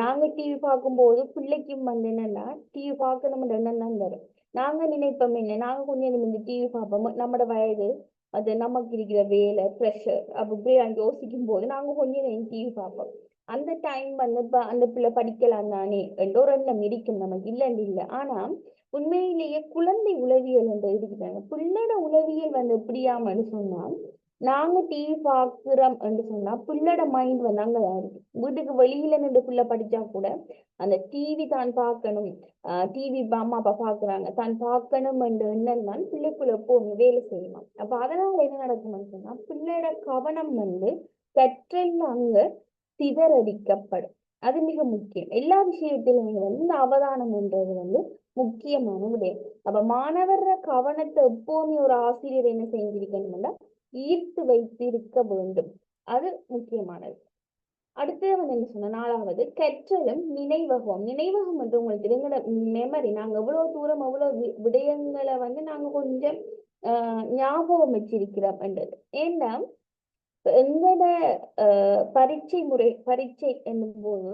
S1: நாங்க டிவி பார்க்கும்போது பிள்ளைக்கும் வந்து என்னன்னா டிவி பார்க்கணும்ன்ற எண்ணம் தான் வரும். நாங்க நினைப்போம் என்ன, நாங்க கொஞ்சம் இந்த டிவி பார்ப்போம், நம்மட வயது அது நமக்கு இருக்கிற வேலை ப்ரெஷர் அப்படி அங்க யோசிக்கும் போது நாங்க கொஞ்சம் டிவி பார்ப்போம். அந்த டைம் வந்து அந்த பிள்ளை படிக்கலாம் தானே என்ற ஒரு எண்ணம் இருக்கும் நமக்கு, இல்லைன்னு இல்லை. ஆனா உண்மையிலேயே குழந்தை உளவியல் என்று இருக்கிறாங்க. பிள்ளைட உளவியல் வந்து எப்படியாமன்னு சொன்னா நாங்க டிவி பாக்குறோம் என்று சொன்னா பிள்ளைட மைண்ட் வந்து அங்கதான் இருக்கு. வீட்டுக்கு வெளியில நின்று பிள்ளை படிச்சா கூட அந்த டிவி தான் பார்க்கணும், டிவி அம்மா அப்பா பாக்குறாங்க தான் பார்க்கணும் என்ற எண்ணம் தான் பிள்ளைக்குள்ள எப்போதும் வேலை செய்யணும். அப்ப அதனால என்ன நடக்கும்னு சொன்னா பிள்ளையோட கவனம் வந்து கற்றல் அங்க சிதறடிக்கப்படும். அது மிக முக்கியம். எல்லா விஷயத்திலுமே வந்து இந்த அவதானம்ன்றது வந்து முக்கியமான விடயம். அப்ப மாணவர கவனத்தை எப்பவுமே ஒரு ஆசிரியர் என்ன செஞ்சிருக்கணும்னா ஈர்த்து வைத்திருக்க வேண்டும். அது முக்கியமானது. அடுத்தது வந்து என்ன சொன்ன நாலாவது கற்றலும் நினைவகம். நினைவகம் வந்து உங்களுக்கு எங்களோட மெமரி, நாங்க எவ்வளவு தூரம் எவ்வளவு விடயங்களை வந்து நாங்க கொஞ்சம் ஞாபகம் வச்சிருக்கிறோம் என்றது. ஏன்னா எங்களோட பரீட்சை என்னும் போது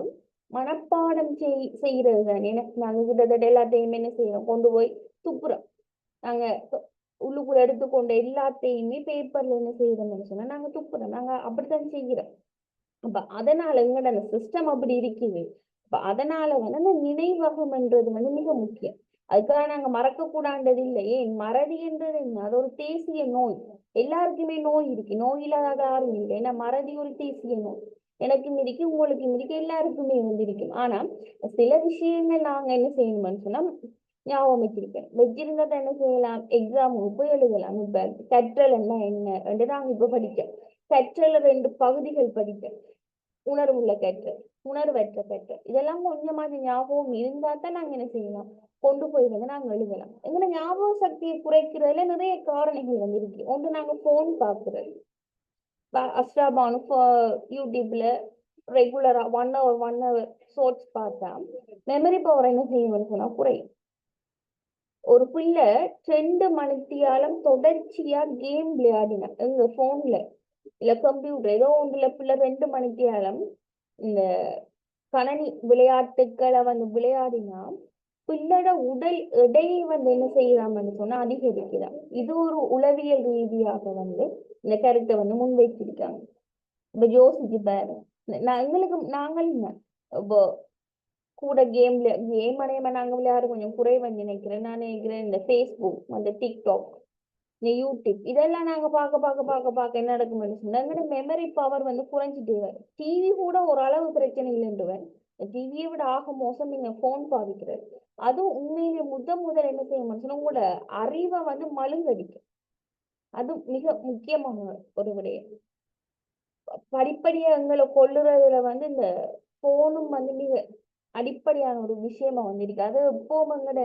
S1: மனப்பாடம் செய்யறது தானே. எனக்கு நாங்க கிட்டத்தட்ட எல்லாத்தையுமே என்ன செய்யறோம், கொண்டு போய் துப்புறோம். நாங்க உள்ளுக்குள்ள எடுத்துக்கொண்ட எல்லாத்தையுமே பேப்பர்ல என்ன செய்யறோம்னு சொன்னா நாங்க துப்புறோம். நாங்க அப்படித்தான் செய்கிறோம். அப்ப அதனால எங்களோட அந்த சிஸ்டம் அப்படி இருக்குது. அப்ப அதனால வந்து அந்த நினைவகம் என்றது வந்து மிக முக்கியம். அதுக்காக நாங்க மறக்க கூடாண்டது இல்லை. ஏன் மறதி என்றது என்ன, அது ஒரு தேசிய நோய். எல்லாருக்குமே நோய் இருக்கு, நோய் இல்லாத யாரும் இல்லை. ஏன்னா மறதி ஒரு தேசிய நோய். எனக்கும் இருக்கு, உங்களுக்கும் இருக்கு, எல்லாருக்குமே வந்து இருக்கும். ஆனா சில விஷயங்கள் நாங்க என்ன செய்யணும்னு சொன்னா ஞாபகம் வச்சிருந்ததை என்ன செய்யலாம், எக்ஸாம் போய் எழுதலாம். இப்ப கற்றல் என்ன என்று நாங்க இப்ப படிக்க கற்றல 2 பகுதிகள் படிக்க, உணர்வுள்ள கற்றல், உணர்வற்ற கற்றல். இதெல்லாம் கொஞ்சமாவது ஞாபகம் இருந்தா தான் நாங்க என்ன செய்யலாம், கொண்டு போய் வந்து நாங்க எழுதலாம். எங்களை ஞாபக சக்தியை குறைக்கிறதுல நிறைய காரணிகள் வந்து இருக்கு. ஒன்று நாங்க போன் பாக்குறது, அஸ்ட்ராபானு யூடியூப்ல ரெகுலரா 1 hour ஷோர்ட்ஸ் பார்த்தா மெமரி பவர் என்ன செய்யணும்னு சொன்னா குறையும். ஒரு பிள்ளை 2 மணித்தியாலம் தொடர்ச்சியா கேம் விளையாடினா எங்க போன்ல இல்ல கம்ப்யூட்டர் ஏதோ ஒன்றுல பிள்ளை 2 மணித்தியாலம் இந்த கணனி விளையாட்டுக்களை வந்து விளையாடினா பிள்ளோட உடல் எடையை வந்து என்ன செய்யலாம்னு சொன்னா அதிகரிக்கிறான். இது ஒரு உளவியல் ரீதியாக வந்து இந்த கருத்தை வந்து முன்வைச்சிருக்காங்க. இப்ப யோசிச்சு பாரு, நாங்கள் இப்போ கூட கேம் அடையாம நாங்க விளையாட கொஞ்சம் குறைவன்னு நினைக்கிறேன். நான் நினைக்கிறேன் இந்த ஃபேஸ்புக் அந்த டிக்டாக் இந்த யூடியூப் இதெல்லாம் நாங்க பார்க்க என்ன நடக்கும்னு சொன்னா எங்களோட மெமரி பவர் வந்து குறைஞ்சிட்டே வரும். டிவி கூட ஒரு அளவு பிரச்சனை இல்லைன்றுவேன். டிவியை விட ஆக மோசம் நீங்க போன் பாவிக்கிறது. அதுவும் உண்மையிலே முதல் என்ன செய்யணும்னு சொன்னா உங்களோட அறிவை வந்து மழுங்கடிக்கும். அது மிக முக்கியமான ஒரு விடயம். படிப்படியா எங்களை கொள்ளுறதுல வந்து இந்த போனும் வந்து மிக அடிப்படையான ஒரு விஷயமா வந்துருக்கு. அது எப்பவும் எங்களோட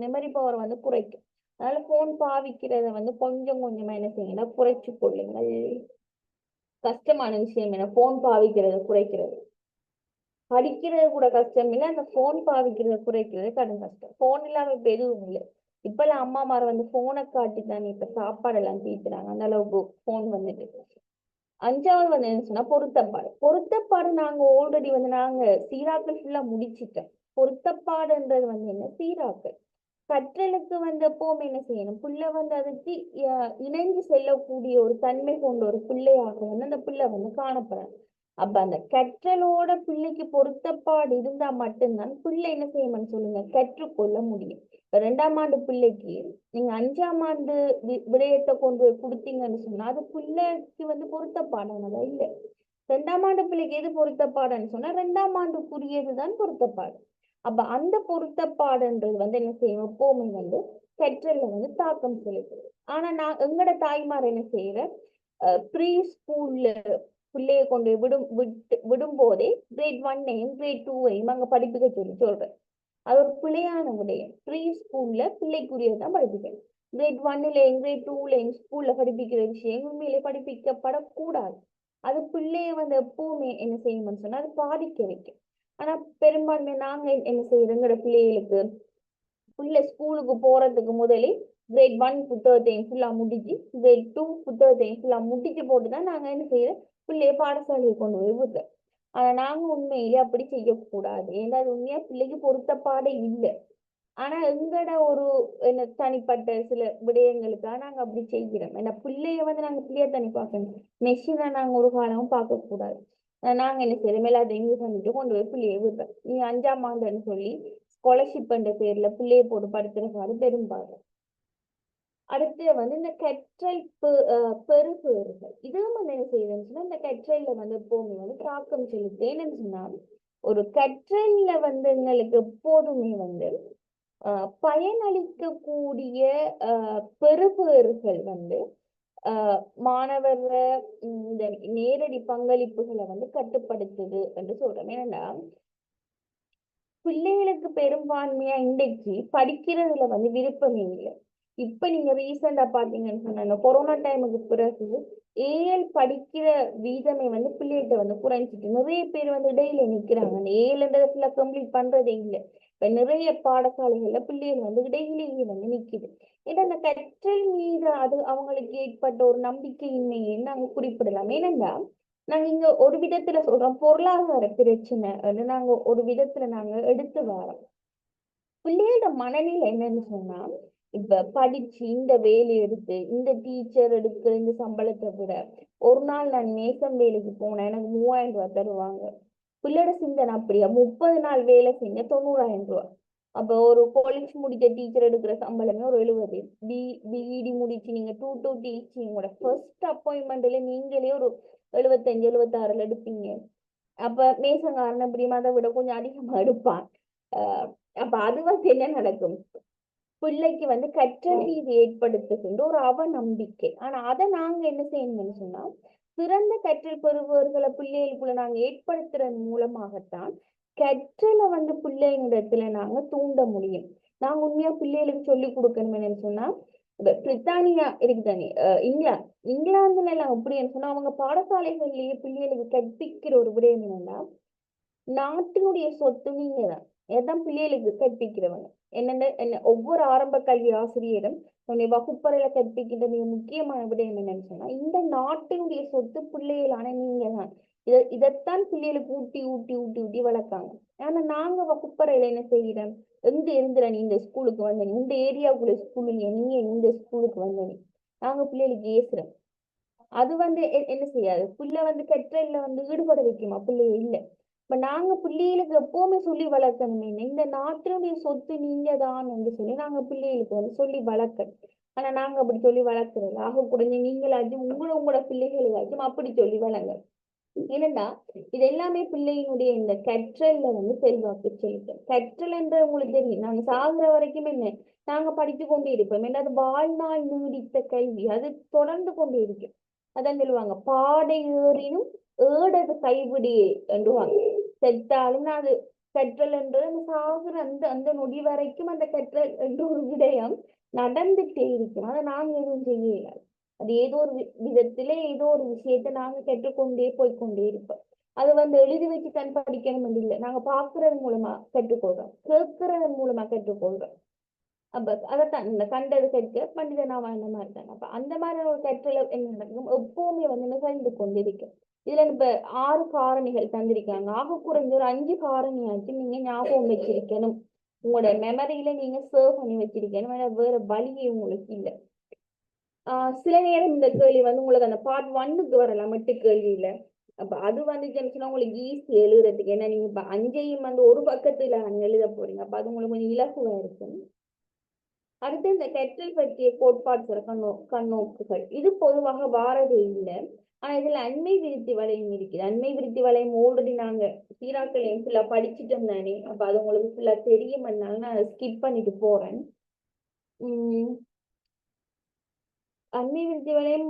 S1: மெமரி பவர் வந்து குறைக்கும். அதனால போன் பாவிக்கிறத வந்து கொஞ்சமா என்ன செய்யுங்கன்னா குறைச்சு கொள்ளுங்கள். கஷ்டமான விஷயம் என்ன போன் பாவிக்கிறத குறைக்கிறது. படிக்கிறது கூட கஷ்டம் இல்லை, அந்த போன் பாவிக்கிறத குறைக்கிறது கடும் கஷ்டம். போன் இல்லாம இப்ப எதுவும் இல்லை. இப்பெல்லாம் அம்மாமார் வந்து போனை காட்டி தானே இப்ப சாப்பாடெல்லாம் தீட்டுறாங்க. அந்த அளவுக்கு போன் வந்துட்டு. 5வது வந்து என்ன சொன்னா பொருத்தப்பாடு நாங்க ஆல்ரெடி வந்து நாங்க சீராக்கள் ஃபுல்லா முடிச்சிட்டோம். பொருத்தப்பாடுன்றது வந்து என்ன சீராக்கள் கற்றலுக்கு வந்து எப்பவுமே என்ன செய்யணும் புள்ள வந்து அதுக்கு இணைஞ்சு செல்லக்கூடிய ஒரு தன்மை கொண்ட ஒரு பிள்ளையாக வந்து அந்த பிள்ளை வந்து காணப்படும். அப்ப அந்த கற்றலோட பிள்ளைக்கு பொருத்தப்பாடு இருந்தா மட்டும்தான் பிள்ளை என்ன செய்யணும்னு சொல்லுங்க கற்றுக்கொள்ள முடியும். இப்ப 2ஆம் ஆண்டு பிள்ளைக்கு நீங்க 5ஆம் ஆண்டு விடயத்தை கொண்டு போய் கொடுத்தீங்கன்னு சொன்னா அது பிள்ளைக்கு வந்து பொருத்தப்பாடானதா இல்லை. 2ஆம் ஆண்டு பிள்ளைக்கு எது பொருத்தப்பாடுன்னு சொன்னா 2ஆம் ஆண்டுக்குரியதுதான் பொருத்தப்பாடு. அப்ப அந்த பொருத்தப்பாடுன்றது வந்து என்ன செய்யும் எப்பவுமே வந்து கற்றல்ல வந்து தாக்கம் செலுத்துது. ஆனா நான் எங்கட தாய்மார் என்ன செய்யற ப்ரீ ஸ்கூல்ல பிள்ளைய கொண்டு விடும் போதே கிரேட் 1ஐயும் கிரேட் 2ஐயும் அங்க படிப்புக்க சொல்றேன். அது ஒரு பிழையான விடயம். ப்ரீ ஸ்கூல்ல பிள்ளைக்குரியதான் படிப்பிக்கணும். கிரேட் 1லையும் கிரேட் 2லையும் ஸ்கூல்ல படிப்பிக்கிற விஷயம் உண்மையிலே படிப்பிக்கப்படக்கூடாது. அது பிள்ளைய வந்து எப்பவுமே என்ன செய்யணும்னு சொன்னா அது பாதிக்க வைக்கும். ஆனா பெரும்பான்மை நாங்க என்ன செய்யறோம் எங்களோட பிள்ளைகளுக்கு பிள்ளை ஸ்கூலுக்கு போறதுக்கு முதலே கிரேட் 1 புத்தகத்தையும் ஃபுல்லா முடிச்சு கிரேட் 2 புத்தகத்தையும் ஃபுல்லா முடிச்சு போட்டுதான் நாங்க என்ன செய்யறோம் பிள்ளைய பாடசாலையை கொண்டு போய் விடுறோம். ஆனா நாங்க உண்மையிலே அப்படி செய்யக்கூடாது. ஏன்னா அது உண்மையா பிள்ளைக்கு பொருத்தப்பாடே இல்லை. ஆனா எங்கட ஒரு என்ன தனிப்பட்ட சில விடயங்களுக்காக நாங்க அப்படி செய்கிறோம். ஏன்னா பிள்ளைய வந்து நாங்க பிள்ளைய தனி பார்க்கணும். மெஷினை நாங்க ஒரு காலமும் பார்க்க கூடாது. நாங்க என்ன செய்யறோம் எல்லாத்தையும் யூஸ் பண்ணிட்டு கொண்டு போய் பிள்ளைய விடுறோம். நீ 5ஆம் ஆண்டுன்னு சொல்லி ஸ்காலர்ஷிப் என்ற பேர்ல பிள்ளைய போட்டு படுத்துறவாறு பெரும்பாலும். அடுத்து வந்து இந்த கற்றல் பெறுபேறுகள் இதுவும் வந்து என்ன செய்யுதுன்னு சொன்னா இந்த கற்றல்ல வந்து எப்போதுமே வந்து தாக்கம் செலுத்து. என்னன்னு சொன்னா ஒரு கற்றல்ல வந்து எங்களுக்கு எப்போதுமே வந்து பயனளிக்கக்கூடிய பெறுபேறுகள் வந்து மாணவர இந்த நேரடி பங்களிப்புகளை வந்து கட்டுப்படுத்துது என்று சொல்றோம். ஏன்னா பிள்ளைகளுக்கு பெரும்பான்மையா இன்றைக்கு படிக்கிறதுல வந்து விருப்பமே இல்லை. இப்ப நீங்க ரீசெண்டா பாத்தீங்கன்னு சொன்ன கொரோனா டைமுக்கு பிறகு ஏஎல் படிக்கிற வீதமே வந்து பிள்ளைகிட்ட வந்து குறைஞ்சிட்டு நிறைய பேர் வந்து இடையில நிக்கிறாங்க. அந்த ஏஎல்ன்றதை ஃபுல்லா கம்ப்ளீட் பண்றதே இல்லை. இப்ப நிறைய பாடசாலைகள்ல பிள்ளைகள் வந்து இடையிலேயே வந்து நிக்குது. ஏன்னா அந்த கற்றல் மீது அது அவங்களுக்கு ஏற்பட்ட ஒரு நம்பிக்கையின்மையை நாங்க குறிப்பிடலாம். ஏனென்றா நாங்க இங்க ஒரு விதத்துல சொல்றோம் பொருளாதார பிரச்சனை நாங்க ஒரு விதத்துல நாங்க எடுத்து வரோம். பிள்ளையோட மனநிலை என்னன்னு சொன்னா இப்ப படிச்சு இந்த வேலை எடுத்து இந்த டீச்சர் எடுத்து இந்த சம்பளத்தை விட ஒரு நாள் நான் நேசம் வேலைக்கு போனேன் எனக்கு 3000 ரூபாய் தருவாங்க. பிள்ளையோட சிந்தனை அப்படியா 30 நாள் வேலை செஞ்ச 90,000 ரூபாய். அப்ப ஒரு காலேஜ் முடிச்ச டீச்சர் எடுக்கிற சம்பளமே ஒரு 70. பிஇடி முடிச்சு நீங்க 2 டீச்சிங்கோட ஃபர்ஸ்ட் அப்பாயின்மெண்ட்ல நீங்களே ஒரு 75 76 எடுப்பீங்க. அப்ப மேசங்காரன் அப்படியும் அதை விட கொஞ்சம் அதிகமா எடுப்பான். அப்ப அது வந்து என்ன நடக்கும் பிள்ளைக்கு வந்து கற்றல் மீது ஏற்படுத்துகின்ற ஒரு அவநம்பிக்கை. ஆனா அதை நாங்க என்ன செய்யணும்னு சொன்னா சிறந்த கற்றல் பெறுபவர்களை பிள்ளைகளுக்குள்ள நாங்க ஏற்படுத்துறது மூலமாகத்தான் கற்றலை வந்து பிள்ளைகளிடத்துல நாங்க தூண்ட முடியும். நாங்க உண்மையா பிள்ளைகளுக்கு சொல்லி கொடுக்கணும் என்னன்னு சொன்னா பிரித்தானியா இருக்குதானே இங்கிலாந்துல எல்லாம் எப்படின்னு சொன்னா அவங்க பாடசாலைகள்லயே பிள்ளைகளுக்கு கற்பிக்கிற ஒரு விடயம் என்னன்னா நாட்டினுடைய சொத்து நீங்க தான். எதான் பிள்ளைகளுக்கு கற்பிக்கிறவங்க என்ன ஒவ்வொரு ஆரம்ப கல்வி ஆசிரியரும் தன்னுடைய வகுப்பறையில கற்பிக்கின்ற மிக முக்கியமான விடயம் என்னன்னு சொன்னா இந்த நாட்டினுடைய சொத்து பிள்ளைகளான நீங்க தான். இதைத்தான் பிள்ளைகளுக்கு ஊட்டி ஊட்டி ஊட்டி ஊட்டி வளர்க்காங்க. ஆனா நாங்க வகுப்பறையில என்ன செய்கிறோம் எங்க இருந்துற நீ இந்த ஸ்கூலுக்கு வந்த நீ இந்த ஏரியாவுக்குள்ள ஸ்கூலு நீங்க இந்த ஸ்கூலுக்கு வந்த நீ நாங்க பிள்ளைகளுக்கு ஏசுறோம். அது வந்து என்ன செய்யாது பிள்ளை வந்து கற்றல்ல வந்து ஈடுபட வைக்குமா பிள்ளைய இல்லை. இப்ப நாங்க பிள்ளைகளுக்கு எப்பவுமே சொல்லி வளர்க்கணுமே இந்த நாட்டினுடைய சொத்து நீங்க தான் என்று சொல்லி நாங்க பிள்ளைகளுக்கு வந்து சொல்லி வளர்க்கணும். ஆனா நாங்க அப்படி சொல்லி வளர்க்கறது ஆக குறைஞ்ச நீங்களாச்சும் உங்களோட பிள்ளைகளுக்காச்சும் அப்படி சொல்லி வளங்க. ஏனென்றா இது எல்லாமே பிள்ளையினுடைய இந்த கற்றல்ல வந்து செல்வாக்கு செலுத்தும். கற்றல் என்ற உங்களுக்கு தெரியும், நாங்க சாகுற வரைக்கும் என்ன நாங்க படித்து கொண்டே இருப்போம். ஏன்னா அது வாழ்நாள் நீடித்த கல்வி, அது தொடர்ந்து கொண்டே இருக்கும். அதான் சொல்லுவாங்க, பாடை ஏறினும் ஏடது கைவிடி என்றுவாங்க. செத்தாலும் நான் அது கற்றல் என்றது அந்த சாகுற அந்த அந்த நொடி வரைக்கும் அந்த கற்றல் என்ற ஒரு விடயம் நடந்துட்டே இருக்கும். அதை நாங்க எதுவும் செய்ய இயலாது. அது ஏதோ ஒரு விதத்திலே ஏதோ ஒரு விஷயத்தை நாங்க கற்றுக்கொண்டே போய்க்கொண்டே இருப்போம். அது வந்து எழுதி வச்சு தான் படிக்கணும் இல்லை, நாங்க பாக்குறது மூலமா கற்றுக்கொள்றோம், கேட்கறதன் மூலமா கற்றுக்கொள்றோம். அப்ப அதைத்தான் இந்த கண்டது கற்க பண்டிதனா வாழ்ந்த மாதிரி தான். அப்ப அந்த மாதிரி ஒரு கற்றல என்ன நடக்கும், எப்பவுமே வந்து நிகழ்ந்து கொண்டிருக்கும். இதுல இப்ப 6 காரணிகள் தந்திருக்காங்க. ஆக குறைஞ்ச ஒரு 5 காரணியாச்சும் நீங்க ஞாபகம் வச்சிருக்கணும், உங்களோட மெமரியில நீங்க சேவ் பண்ணி வச்சிருக்கணும். வேற வழியே உங்களுக்கு இல்லை. சில நேரம் இந்த கேள்வி வந்து உங்களுக்கு அந்த பார்ட் 1க்கு வரலாம், மட்டு கேள்வியில. அப்ப அது வந்துச்சுன்னு சொன்னா உங்களுக்கு ஈஸி எழுதுறதுக்கு. ஏன்னா நீங்க இப்ப 5ஐயும் வந்து ஒரு பக்கத்துல எழுத போறீங்க. அப்ப அது உங்களுக்கு கொஞ்சம் இலகுவா இருக்கும். அடுத்து இந்த கற்றல் பற்றிய கோட்பாடு கண்ணோக்குகள், இது பொதுவாக வாரதே இல்லை. ஆனா இதுல அண்மை விருத்தி வளையம் இருக்குது. அண்மை விருத்தி வளையம் ஆல்ரெடி நாங்க சீராக்களையும் ஃபுல்லா படிச்சுட்டோம் தானே. அப்ப அது உங்களுக்கு ஃபுல்லா தெரியும்னால நான் அதை ஸ்கிப் பண்ணிட்டு போறேன். அண்மை விருத்தி வளையம்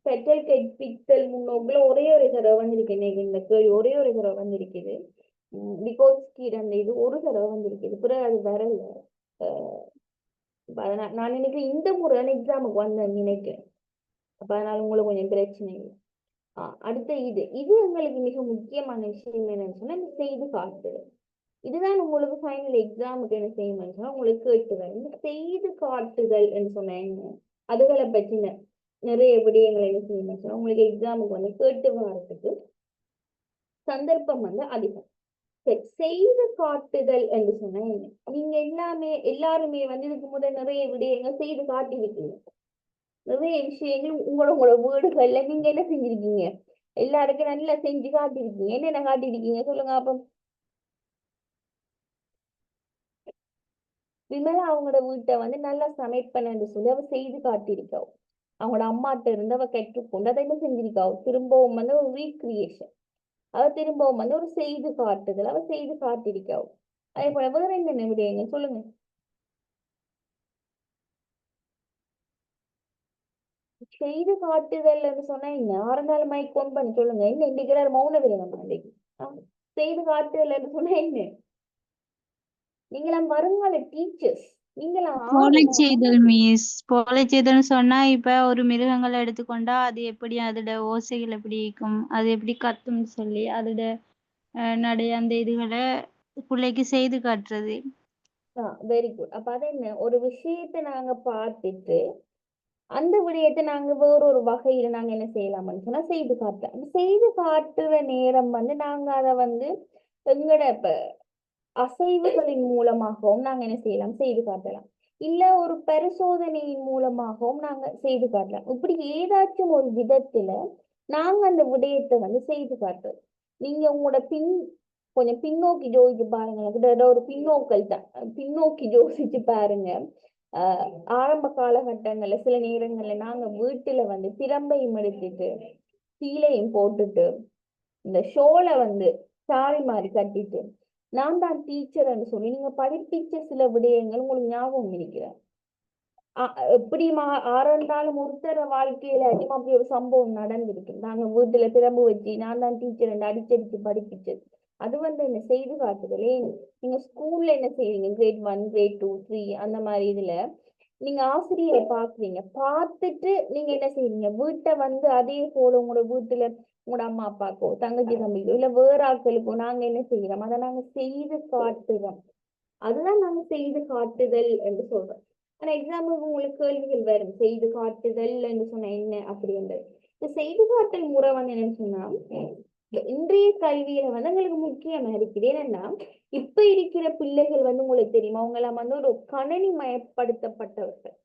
S1: கற்றல் கற்பித்தல் முன்னோக்குல ஒரே ஒரு தடவை வந்திருக்கு. இன்னைக்கு இந்த கேள்வி ஒரே ஒரு தடவை வந்திருக்குது. விகோட்ஸ்கி அந்த இது ஒரு தடவை வந்திருக்குது, பிறகு அது வரல. நான் நினைக்கிறேன் இந்த முறை எக்ஸாமுக்கு வந்தேன் நினைக்கிறேன். அப்ப அதனால உங்களுக்கு கொஞ்சம் பிரச்சனை இல்லை. அடுத்த இது எங்களுக்கு மிக முக்கியமான விஷயம் என்னன்னு சொன்னா, இந்த செய்து காட்டுதல். இதுதான் உங்களுக்கு ஃபைனல் எக்ஸாமுக்கு என்ன செய்யணும்னு சொன்னா உங்களுக்கு கேட்டுவேன். இந்த செய்து காட்டுதல் என்று சொன்ன என்ன, அதுகளை பற்றின நிறைய விடயங்களை என்ன செய்யணும்னு சொன்னா உங்களுக்கு எக்ஸாமுக்கு வந்து கேட்டு வரதுக்கு சந்தர்ப்பம் வந்து அதிகம். சரி, செய்து காட்டுதல் என்று சொன்னா என்ன, நீங்க எல்லாருமே வந்து இதுக்கு முதல் நிறைய விடயங்கள் செய்து காட்டியிருக்கீங்க. நிறைய விஷயங்கள் உங்களோட வீடுகள்ல நீங்க என்ன செஞ்சிருக்கீங்க, எல்லாருக்கும் நல்லா செஞ்சு காட்டியிருக்கீங்க. என்னென்ன காட்டியிருக்கீங்க சொல்லுங்க அப்ப. விமலா அவங்களோட வீட்டை வந்து நல்லா சமைப்பேன்னு சொல்லி அவ செய்து காட்டியிருக்காள். அவங்களோட அம்மாட்ட இருந்து அவ கற்றுக்கொண்டு அதை என்ன செஞ்சிருக்காள், திரும்பவும் வந்து ஒரு ரீக்ரியேஷன், அவ திரும்பவும் வந்து ஒரு செய்து காட்டுதல் அவ செய்து காட்டியிருக்காள். அதே போல வேற என்னென்ன விடயங்க சொல்லுங்க. செய்து காட்டுதல் சொன்னா என்ன, ஆறுநாள் மைக் ஒன் பண்ணி சொல்லுங்க. என்ன இன்னைக்கு மௌன விரதம் அன்னைக்கு. செய்து காட்டுதல் சொன்னா என்ன, நீங்களாம் வருங்கால டீச்சர்ஸ், நீங்களாம்
S2: போலை செய்தல் மிஸ். போலை செய்தல்னு சொன்னா இப்ப ஒரு மிருகங்களை எடுத்துக்கொண்டா அது எப்படி அதோட ஓசைகள் எப்படி இருக்கும், அது எப்படி கத்தும்னு சொல்லி அதோட நடை அந்த இதுகளை பிள்ளைக்கு செய்து காட்டுறது.
S1: Very good. அப்ப அது என்ன, ஒரு விஷயத்தை நாங்க பார்த்துட்டு அந்த விடயத்தை நாங்க வேறொரு வகையில நாங்க என்ன செய்யலாம்னு சொன்னா செய்து காட்டலாம். செய்து காட்டுற நேரம் வந்து நாங்க அதை வந்து எங்கட இப்ப அசைவுகளின் மூலமாகவும் நாங்க என்ன செய்யலாம், செய்து காட்டலாம். இல்ல ஒரு பரிசோதனையின் மூலமாகவும் நாங்க செய்து காட்டலாம். இப்படி ஏதாச்சும் ஒரு விதத்துல நாங்க அந்த விடயத்தை வந்து செய்து காட்டுறோம். நீங்க உங்களோட கொஞ்சம் பின்னோக்கி யோசிச்சு பாருங்க. கிட்ட ஒரு பின்னோக்கல் தான், பின்னோக்கி யோசிச்சு பாருங்க. ஆரம்ப காலகட்டங்கள்ல சில நேரங்கள்ல நாங்க வீட்டுல வந்து பிரம்பையும் எடுத்துட்டு சீலையும் போட்டுட்டு இந்த ஷோல வந்து சாரி மாதிரி கட்டிட்டு நான் தான் டீச்சர்ன்னு சொல்லி நீங்க படிப்பிச்ச சில விடயங்கள் உங்களுக்கு ஞாபகம் இருக்கிறேன். எப்படி ஆரண்டாலும் ஒருத்தர வாழ்க்கையில அதிகமா அப்படி ஒரு சம்பவம் நடந்திருக்கு. நாங்க வீட்டுல பிரம்பு வச்சு நான் தான் டீச்சர் அடிச்சடிச்சு படிப்பிச்சது. அது வந்து என்ன செய்து காட்டுதலே. நீங்க ஸ்கூல்ல என்ன செய்வீங்க, கிரேட் 1 கிரேட் 2 3 அந்த மாதிரி இதுல நீங்க ஆசிரியரை பாக்குறீங்க, பார்த்துட்டு நீங்க என்ன செய்வீங்க, வீட்டை வந்து அதே போல உங்களோட வீட்டுல உங்களோட அம்மா அப்பாக்கோ தங்கச்சி தம்பிக்கோ இல்ல வேற ஆட்களுக்கோ நாங்க என்ன செய்யறோம், அதை நாங்க செய்து காட்டுறோம். அதுதான் நாங்க செய்து காட்டுதல் என்று சொல்றோம். ஆனா எக்ஸாம்பிளுக்கு உங்களுக்கு கேள்விகள் வரும், செய்து காட்டுதல் என்று சொன்ன என்ன அப்படின்றது. இந்த செய்து காட்டல் முறை வந்து என்னன்னு சொன்னா இன்றைய கல்வியில வந்து எங்களுக்கு முக்கியமா இருக்குது. ஏன்னா இப்ப இருக்கிற பிள்ளைகள் வந்து உங்களுக்கு தெரியுமா, அவங்க எல்லாம் வந்து ஒரு கணனி மயப்படுத்தப்பட்டவர்கள்.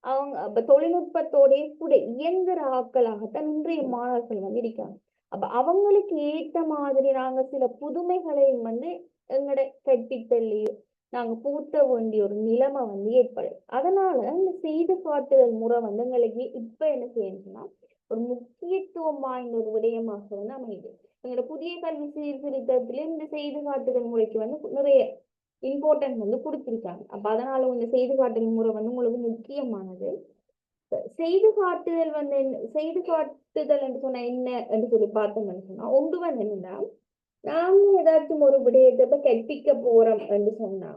S1: அவங்க அப்ப தொழில்நுட்பத்தோட கூட இயந்திர ஆட்களாகத்தான் இன்றைய மாணவர்கள் வந்து இருக்காங்க. அப்ப அவங்களுக்கு ஏற்ற மாதிரி நாங்க சில புதுமைகளையும் வந்து எங்களோட கற்பித்தல்லையோ நாங்க பூட்ட வேண்டிய ஒரு நிலைமை வந்து ஏற்படும். அதனால இந்த செய்து காட்டுதல் முறை வந்து எங்களுக்கு இப்ப என்ன செய்யணும்னா ஒரு முக்கியத்துவம் வாய்ந்த ஒரு விடயமாக வந்து அமையுது. எங்களோட புதிய கல்வி சீர்திருத்தத்திலே இந்த செய்து காட்டுதல் முறைக்கு வந்து நிறைய இம்பார்ட்டன்ஸ் வந்து கொடுத்திருக்காங்க. அப்ப அதனால இந்த செய்து காட்டுதல் முறை வந்து உங்களுக்கு முக்கியமானது. செய்து காட்டுதல் வந்து செய்து காட்டுதல் என்று சொன்னா என்ன என்று சொல்லி பார்த்தோம்னு சொன்னா ஒன்று வந்து என்னன்னா நாங்க ஏதாச்சும் ஒரு விடயத்தை கற்பிக்க போறோம் என்று சொன்னா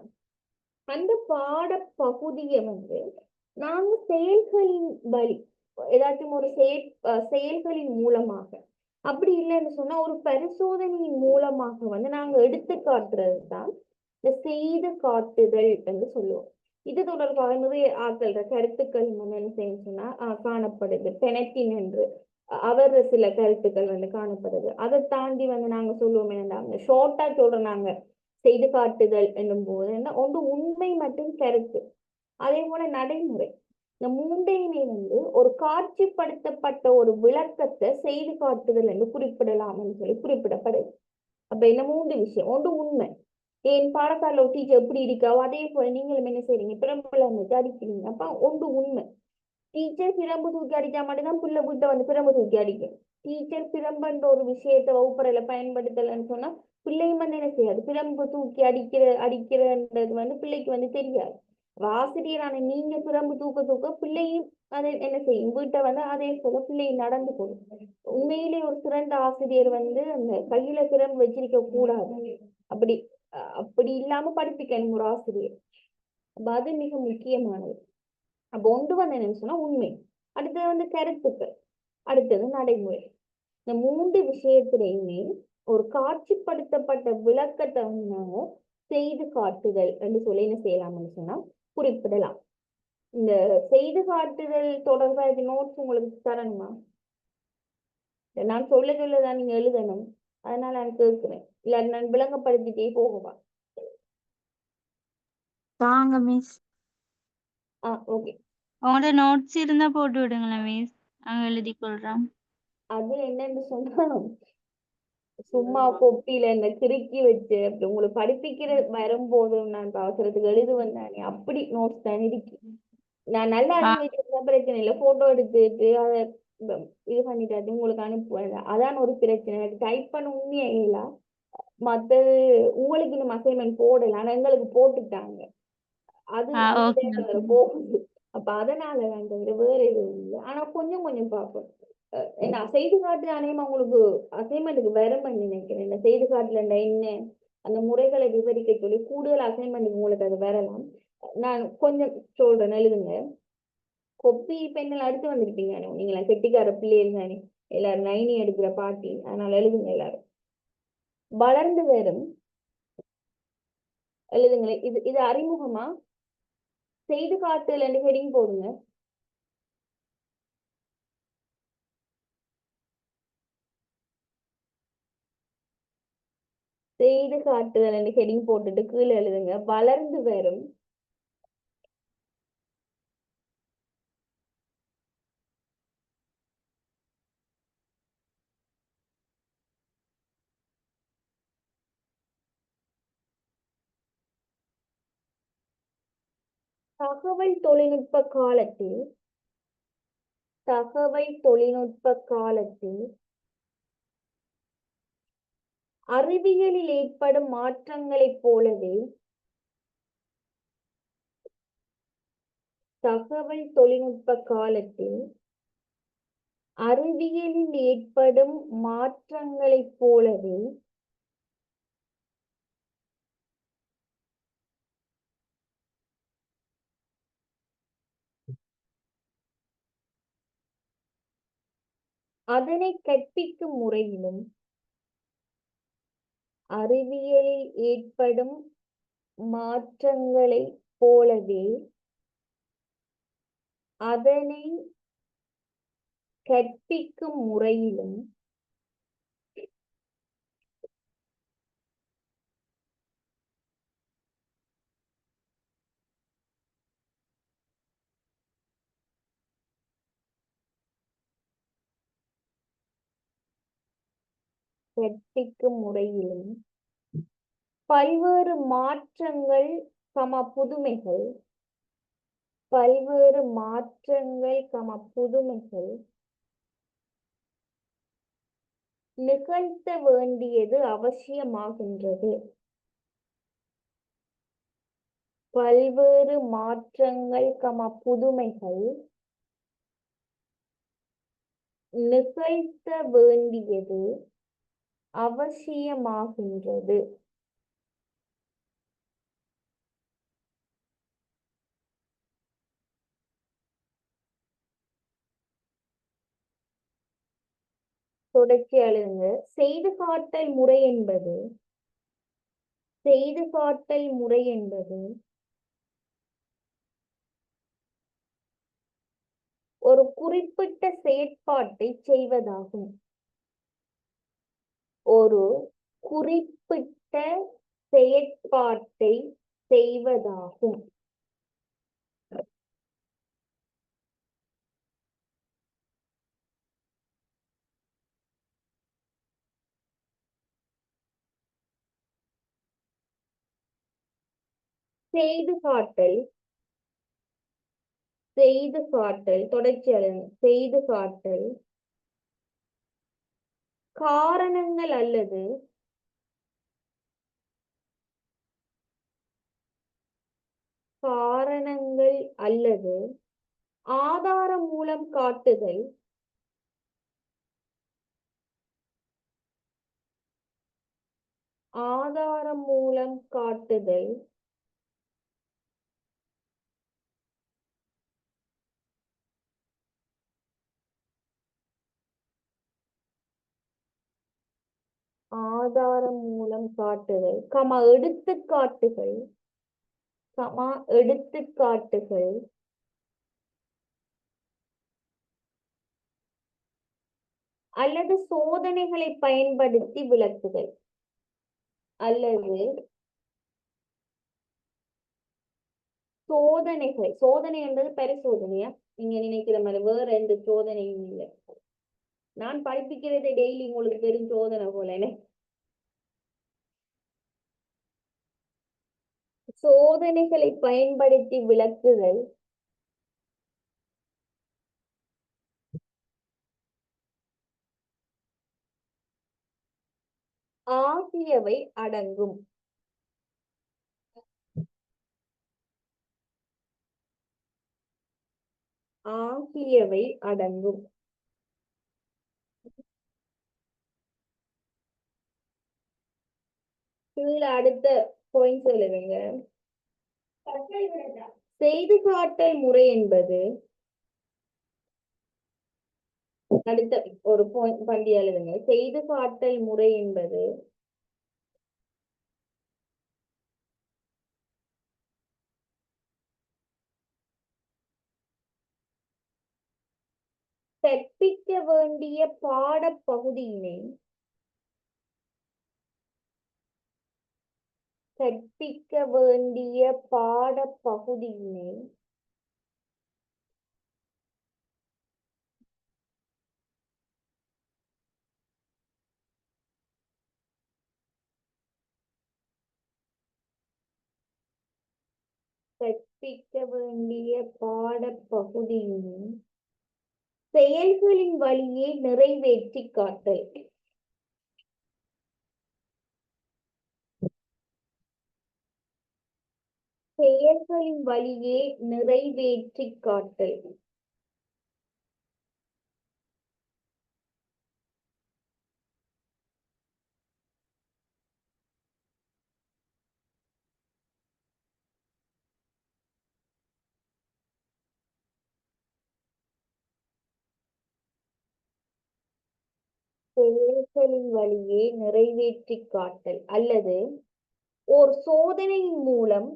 S1: அந்த பாட பகுதியை வந்து நாங்க செயல்களின் வழி ஏதாச்சும் ஒரு செயல்களின் மூலமாக அப்படி இல்லைன்னு சொன்னா ஒரு பரிசோதனையின் மூலமாக வந்து நாங்க எடுத்து காட்டுறது தான் இந்த செய்து காட்டுதல் என்று சொல்லுவோம். இது தொடர்பாக நிறைய ஆட்கள கருத்துக்கள் வந்து என்ன செய்யணும் சொன்னா காணப்படுது. பெனட்டின் என்று அவர் சில கருத்துக்கள் வந்து காணப்படுது. அதை தாண்டி வந்து நாங்க சொல்லுவோம் என்னன்னா ஷார்ட்டா சொல்றோம் நாங்க செய்து காட்டுதல் என்னும் போது என்ன ஒன்று உண்மை மற்றும் கருத்து, அதே போல நடைமுறை. இந்த மூன்றையுமே வந்து ஒரு காட்சிப்படுத்தப்பட்ட ஒரு விளக்கத்தை செய்து காட்டுதல் என்று குறிப்பிடலாம் என்று சொல்லி குறிப்பிடப்படுது. அப்ப என்ன மூன்று விஷயம். ஒன்று உண்மை, என் பாடசாலை டீச்சர் எப்படி இருக்காவோ அதே போல நீங்களும் என்ன செய்றீங்க பிரம்புல அடிக்கிறீங்க. அப்ப ஒன்று உண்மை. டீச்சர் பிரம்பு தூக்கி அடிச்சா மட்டும்தான் பிள்ளை வீட்டை வந்து பிரம்பு தூக்கி அடிக்கும். டீச்சர் பிரம்புன்ற ஒரு விஷயத்தை வகுப்பறையில பயன்படுத்தலைன்னு சொன்னா பிள்ளையும் வந்து என்ன செய்யாது, பிரம்பு தூக்கி அடிக்கிறன்றது வந்து பிள்ளைக்கு வந்து தெரியாது. ஆசிரியரான நீங்க பிரம்பு தூக்க பிள்ளையும் அதை என்ன செய்யும், வீட்டை வந்து அதே போல பிள்ளையும் நடந்து போகும். உண்மையிலே ஒரு சிறந்த ஆசிரியர் வந்து அந்த கையில பிரம்பு வச்சிருக்க கூடாது. அப்படி அப்படி இல்லாம படிப்பிக்கணும் ஒரு ஆசிரியர். அப்ப அது மிக முக்கியமானது. அப்ப ஒன்று வந்து என்னன்னு சொன்னா உண்மை, அடுத்தது வந்து கருத்துக்கள், அடுத்தது நடைமுறை. இந்த மூன்று விஷயத்திலையுமே ஒரு காட்சிப்படுத்தப்பட்ட விளக்கத்தை வந்து நாங்க செய்து காட்டுதல் என்று சொல்லி என்ன செய்யலாம்னு சொன்னா குறிப்பிடலாம். இந்த செய்து காட்டுதல் தொடர்பாக நோட்ஸ் உங்களுக்கு தரணுமா? நான் சொல்லதான் நீங்க எழுதணும். அதனால நான் கேட்கிறேன், இல்ல நான் விளங்கப்படுத்திட்டே போகவா?
S2: தாங்க மிஸ்.
S1: ஓகே.
S2: உங்களோட நோட்ஸ் இருந்தா போட்டு விடுங்களேன் மிஸ், நாங்க எழுதி கொள்றோம்.
S1: அது என்னன்னு சொன்னா சும்மா கொப்பியில இந்த கிறுக்கி வச்சு அப்படி உங்களுக்கு படிப்பிக்கிற வரும்போது நான் அவசரத்துக்கு எழுதுவேன் தானே, அப்படி நோட்ஸ் தான் இருக்கு. நான் நல்லா அறிஞ்சு வச்சிருந்தா பிரச்சனை இல்லை, போட்டோ எடுத்துட்டு அதை இது பண்ணிட்டாட்டு உங்களுக்கு அனுப்புவேன். அதான் ஒரு பிரச்சனை, எனக்கு டைப் பண்ண உண்மையா இல்லை. மற்றது உங்களுக்கு இன்னும் அசைன்மெண்ட் போடல, ஆனா எங்களுக்கு போட்டுட்டாங்க. அது
S2: ஓகே
S1: அந்த போகுது. அப்ப அதனால வேண்டாம், வேற எதுவும் இல்லை. ஆனா கொஞ்சம் கொஞ்சம் பார்ப்போம். என்ன செய்து காட்டு அநேகமா உங்களுக்கு அசைன்மெண்ட்டுக்கு வரும்னு நினைக்கிறேன். இந்த செய்து காட்டுல என்ன அந்த முறைகளை விவரிக்க சொல்லி கூடுதல் அசைன்மெண்ட்டுக்கு உங்களுக்கு அது வரலாம். நான் கொஞ்சம் சொல்றேன், எழுதுங்க. கொப்பி பெண்கள் அடுத்து வந்திருப்பீங்க, நீங்களா கெட்டிக்கார பிள்ளைகள் தானே, எல்லாரும் 90 எடுக்கிற பாட்டி, அதனால எழுதுங்க எல்லாரும். வளர்ந்து வரும் எழுதுங்களேன். இது அறிமுகமா? செய்து காட்டுல ஹெடிங் போடுங்க. செய்து காட்டுதல் ஹெடிங் போட்டுட்டு கீழே எழுதுங்க வளர்ந்து வரும் தகவல் தொழில்நுட்ப காலத்தில் அறிவியலில் ஏற்படும் மாற்றங்களைப் போலவே தகவல் தொழில்நுட்ப காலத்தில் அறிவியலில் ஏற்படும் மாற்றங்களைப் போலவே அதனை கற்பிக்கும் முறையிலும் அறிவியலில் ஏற்படும் மாற்றங்களைப் போலவே அதனை கற்பிக்கும் முறையிலும் பல்வேறு மாற்றங்கள் புதுமைகள், பல்வேறு மாற்றங்கள், புதுமைகள் நிகழ்த்த வேண்டியது அவசியமாகின்றது. பல்வேறு மாற்றங்கள், புதுமைகள் நிகழ்த்த வேண்டியது அவசியமாகின்றது. தொடர்ச்சி எழுதுங்க. செய்து காட்டல் முறை என்பது ஒரு குறிப்பிட்ட செயற்பாட்டை செய்வதாகும். ஒரு குறிப்பிட்ட செயற்பாட்டை செய்வதாகும். செய்து காட்டல் தொடர்ச்சி எழுதுங்க. செய்து காட்டல் காரணங்கள் அல்லது ஆதாரம் மூலம் காட்டுதல் எடுத்துக்காட்டுகள் அல்லது சோதனைகளை பயன்படுத்தி விளக்குதல். சோதனை என்பது பரிசோதனையா? நீங்க நினைக்கிற மாதிரி வேற எந்த சோதனையும் இல்லை. நான் படிப்பிக்கிறதை டெய்லி உங்களுக்கு பெரும் சோதனை போல. சோதனைகளை பயன்படுத்தி விளக்குதல் ஆகியவை அடங்கும். கீழே அடுத்த பாயிண்ட் எழுதுங்க. செய்து காட்டல் முறை என்பது அடுத்த ஒரு பண்டி எழுதுங்க. செய்து காட்டல் முறை என்பது கற்பிக்க வேண்டிய பாடப்பகுதியினை செயல்களின் வழியே நிறைவேற்றி காட்டல். அல்லது ஓர் சோதனையின் மூலம்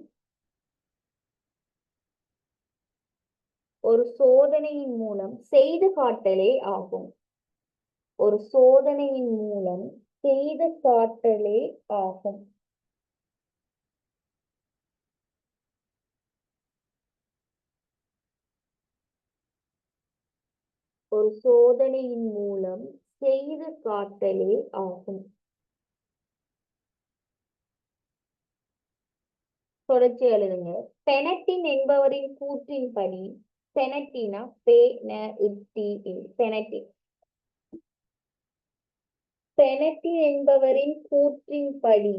S1: செய்து காட்டலே ஆகும். தொடர்ச்சி எழுதுங்க. பெனட்டின் என்பவரின் கூற்றின்படி, பெனட்டினா பெனட்டின் பெனட்டின் என்பவரின் கூற்றின்படி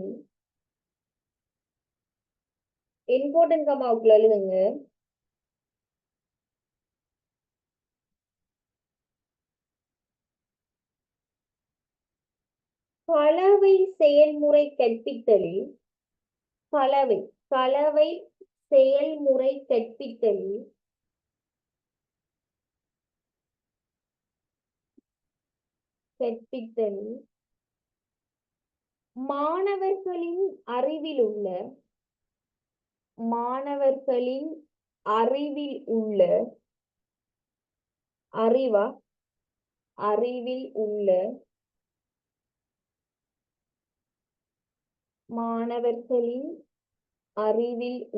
S1: இம்பார்ட்டன்ட் கமாவுக்குள்ள எழுதுங்க. கலவை செயல்முறை கற்பித்தலில் கலவை செயல்முறை கற்பித்தலில் மாணவர்களின் அறிவில்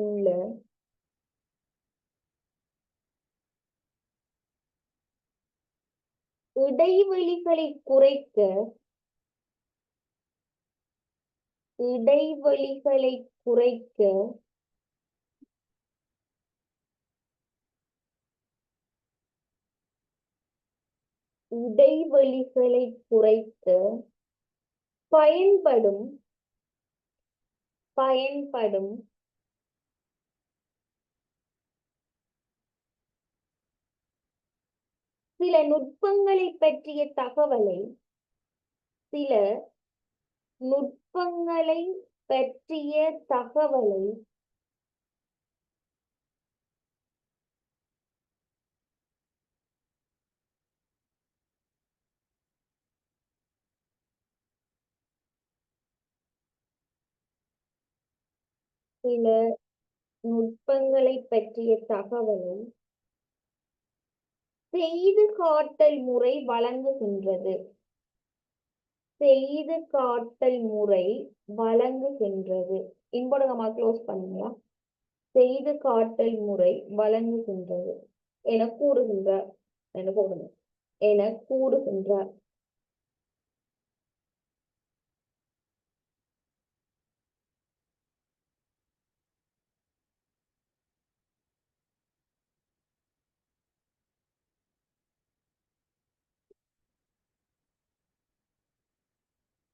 S1: உள்ள இடைவெளிகளை குறைக்க பயன்படும் சில நுட்பங்களை பற்றிய தகவலை செய்து காட்டல் முறை வழங்குகின்றது. இன்போட க்ளோஸ் பண்ணுங்களா? செய்து காட்டல் முறை வழங்குகின்றது என கூறுகின்றார். என்ன போடுங்க? என கூறுகின்றார்.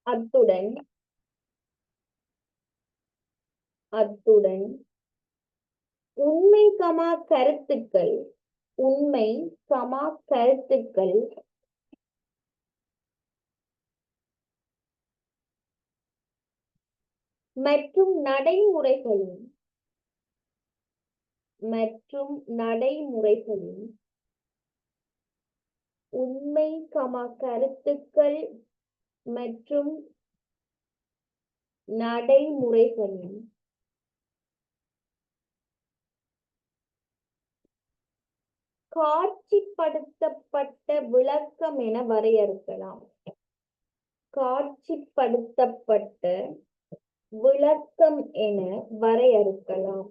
S1: அத்துடன் உண்மை கருத்துக்கள் மற்றும் நடைமுறைகளின் காட்சிப்படுத்தப்பட்ட விளக்கம் என வரையறுக்கலாம்.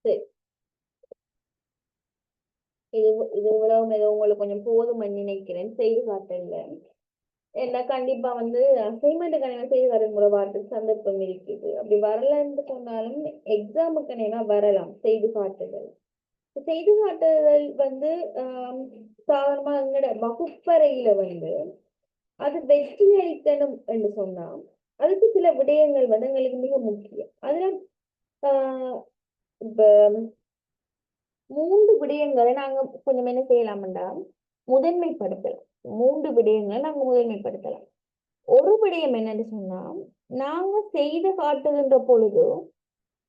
S1: சரி, இது இவ்வளவு ஏதோ உங்களுக்கு கொஞ்சம் போதும்னு நினைக்கிறேன். செய்து காட்டல என்ன கண்டிப்பா அசைன்மெண்ட் செய்து காட்ட முறை வாரத்துக்கு சந்தர்ப்பம் இருக்குது. அப்படி வரலன்னு சொன்னாலும் எக்ஸாமுக்கு வரலாம். செய்து காட்டுதல் சாதாரணமா எங்கட வகுப்பறையில அது வெற்றி அளிக்கணும் என்று சொன்னா அதுக்கு சில விடயங்கள் எங்களுக்கு மிக முக்கியம். அதுல இப்ப 3 விடயங்களை நாங்க கொஞ்சம் என்ன செய்யலாம்டா முதன்மைப்படுத்தலாம். 3 விடயங்களை நாங்க முதன்மைப்படுத்தலாம். ஒரு விடயம் என்னன்னு சொன்னா, நாங்க செய்து காட்டுகின்ற பொழுது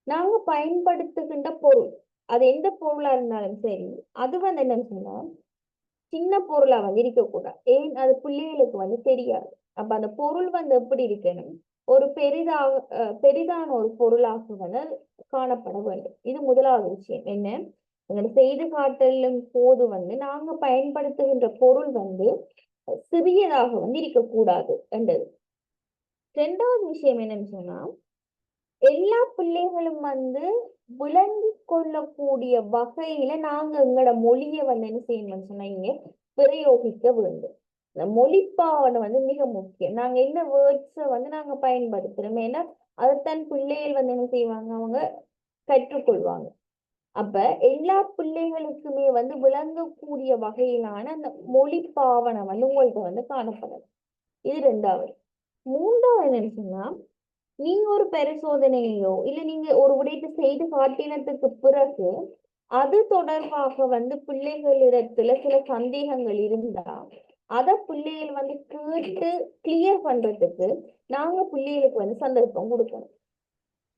S1: நாங்க பயன்படுத்துகின்ற பொருள், அது எந்த பொருளா இருந்தாலும் சரி, அது என்னன்னு சொன்னா சின்ன பொருளா இருக்கக்கூடாது. ஏன் அது பிள்ளைகளுக்கு தெரியாது. அப்ப அந்த பொருள் எப்படி இருக்கணும், ஒரு பெரிதான ஒரு பொருளாக காணப்பட வேண்டும். இது முதலாவது விஷயம். என்ன, செய்து காட்டலும் போது நாங்க பயன்படுத்துகின்ற பொருள் சிறியதாக இருக்கக்கூடாது என்றது. 2வது விஷயம் என்னன்னு சொன்னா, எல்லா பிள்ளைகளும் விளங்கி கொள்ளக்கூடிய வகையில நாங்க எங்களோட மொழியை என்ன செய்யணும்னு சொன்னா இங்க பிரயோகிக்க வேண்டும். இந்த மொழிப்பாவனை வந்து மிக முக்கியம். நாங்க என்ன வேர்ட்ஸை வந்து நாங்க பயன்படுத்துறோம், ஏன்னா அதைத்தான் பிள்ளைகள் வந்து என்ன செய்வாங்க, அவங்க கற்றுக்கொள்வாங்க. அப்ப எல்லா பிள்ளைகளுக்குமே வந்து விளங்கக்கூடிய வகையிலான அந்த மொழிப்பாவனை வந்து உங்கள்கிட்ட வந்து காணப்படலாம். இது 2வது. 3வது என்னன்னு சொன்னா, நீங்க ஒரு பரிசோதனையோ இல்ல நீங்க ஒரு விடயத்தை செய்து காட்டினதுக்கு பிறகு அது தொடர்பாக வந்து பிள்ளைகளிடத்துல சில சந்தேகங்கள் இருந்தா அத பிள்ளைகள் வந்து கேட்டு கிளியர் பண்றதுக்கு நாங்க பிள்ளைகளுக்கு வந்து சந்தர்ப்பம் கொடுக்கணும்.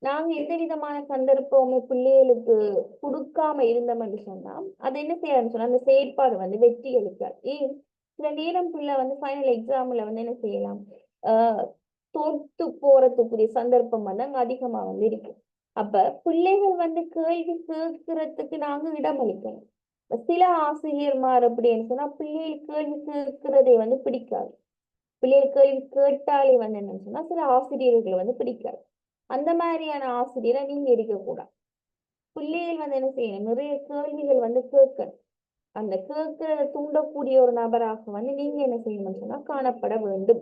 S1: நாங்க எந்த விதமான சந்தர்ப்பமுமே பிள்ளைகளுக்கு கொடுக்காம இருந்தோம்னு சொன்னா அது என்ன செய்யணும்னு சொன்னா அந்த செயற்பாடு வந்து வெற்றி அளிக்காது. ஏன், சில நேரம் பிள்ளை வந்து ஃபைனல் எக்ஸாம்ல வந்து என்ன செய்யலாம், ஆஹ் தோத்து போறதுக்குரிய சந்தர்ப்பம் வந்து அங்க அதிகமா வந்து இருக்கு. அப்ப பிள்ளைகள் வந்து கேள்வி கேட்கறதுக்கு நாங்க இடம் அளிக்கணும். சில ஆசிரியர்மார் அப்படின்னு சொன்னா பிள்ளைகள் கேள்வி கேட்கிறதே வந்து பிடிக்காது. பிள்ளைகள் கேள்வி கேட்டாலே வந்து என்னன்னு சொன்னா சில ஆசிரியர்களை வந்து பிடிக்காது. அந்த மாதிரியான ஆசிரியரை நீங்க இருக்கக்கூடாது. பிள்ளைகள் வந்து என்ன செய்யணும், நிறைய கேள்விகள் வந்து கேட்கணும். அந்த கேட்கிறத தூண்டக்கூடிய ஒரு நபராக வந்து நீங்க என்ன செய்யணும்னு சொன்னா காணப்பட வேண்டும்.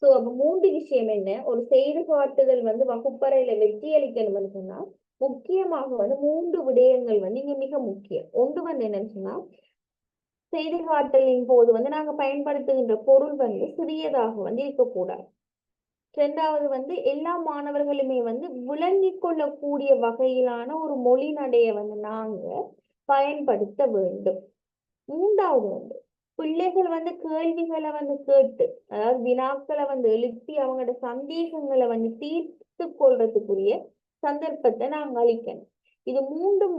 S1: சோ அப்ப 3 விஷயம் என்ன, ஒரு செய்து காட்டுதல் வந்து வகுப்பறையில வெற்றி அளிக்கணும்னு சொன்னா முக்கியமாக வந்து 3 விடயங்கள் வந்து இங்க மிக முக்கியம். ஒன்று வந்து என்னன்னு சொன்னா, செய்தி காட்டலின் போது வந்து நாங்க பயன்படுத்துகின்ற பொருள் வந்து சிறியதாக வந்து இருக்கக்கூடாது. 2வது வந்து எல்லா மாணவர்களுமே வந்து விளங்கிக் கொள்ளக்கூடிய வகையிலான ஒரு மொழி நடையை வந்து நாங்க பயன்படுத்த வேண்டும். 3வது வந்து பிள்ளைகள் வந்து கேள்விகளை வந்து கேட்டு, அதாவது வினாக்களை வந்து எழுப்பி அவங்களோட சந்தேகங்களை வந்து தீர்த்து கொள்றதுக்குரிய சந்தர்ப்பத்தை நாங்க அளிக்கணும். இது 3ம்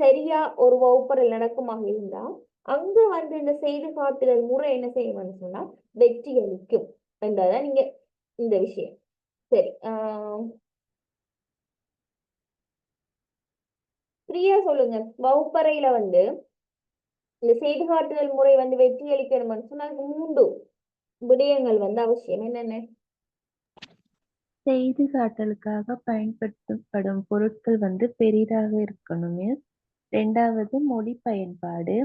S1: சரியா ஒரு வகுப்பறையில் நடக்குமாக இருந்தா அங்க வந்து இந்த செய்து காட்டுதல் முறை என்ன செய்யணும்னு சொன்னா வெற்றி அளிக்கும் என்றதான் நீங்க இந்த விஷயம். சரி, பிரியா சொல்லுங்க, வகுப்பறையில வந்து இந்த செய்து காட்டுதல் முறை வந்து வெற்றி அளிக்கணும்னு சொன்னா அதுக்கு 3 விடயங்கள் வந்து அவசியம். என்னென்ன?
S5: செய்தி காட்டலுக்காக பயன்படுத்தப்படும் பொருட்கள் வந்து பெரிதாக இருக்கணுமே. 2வது மொழி பயன்பாடு.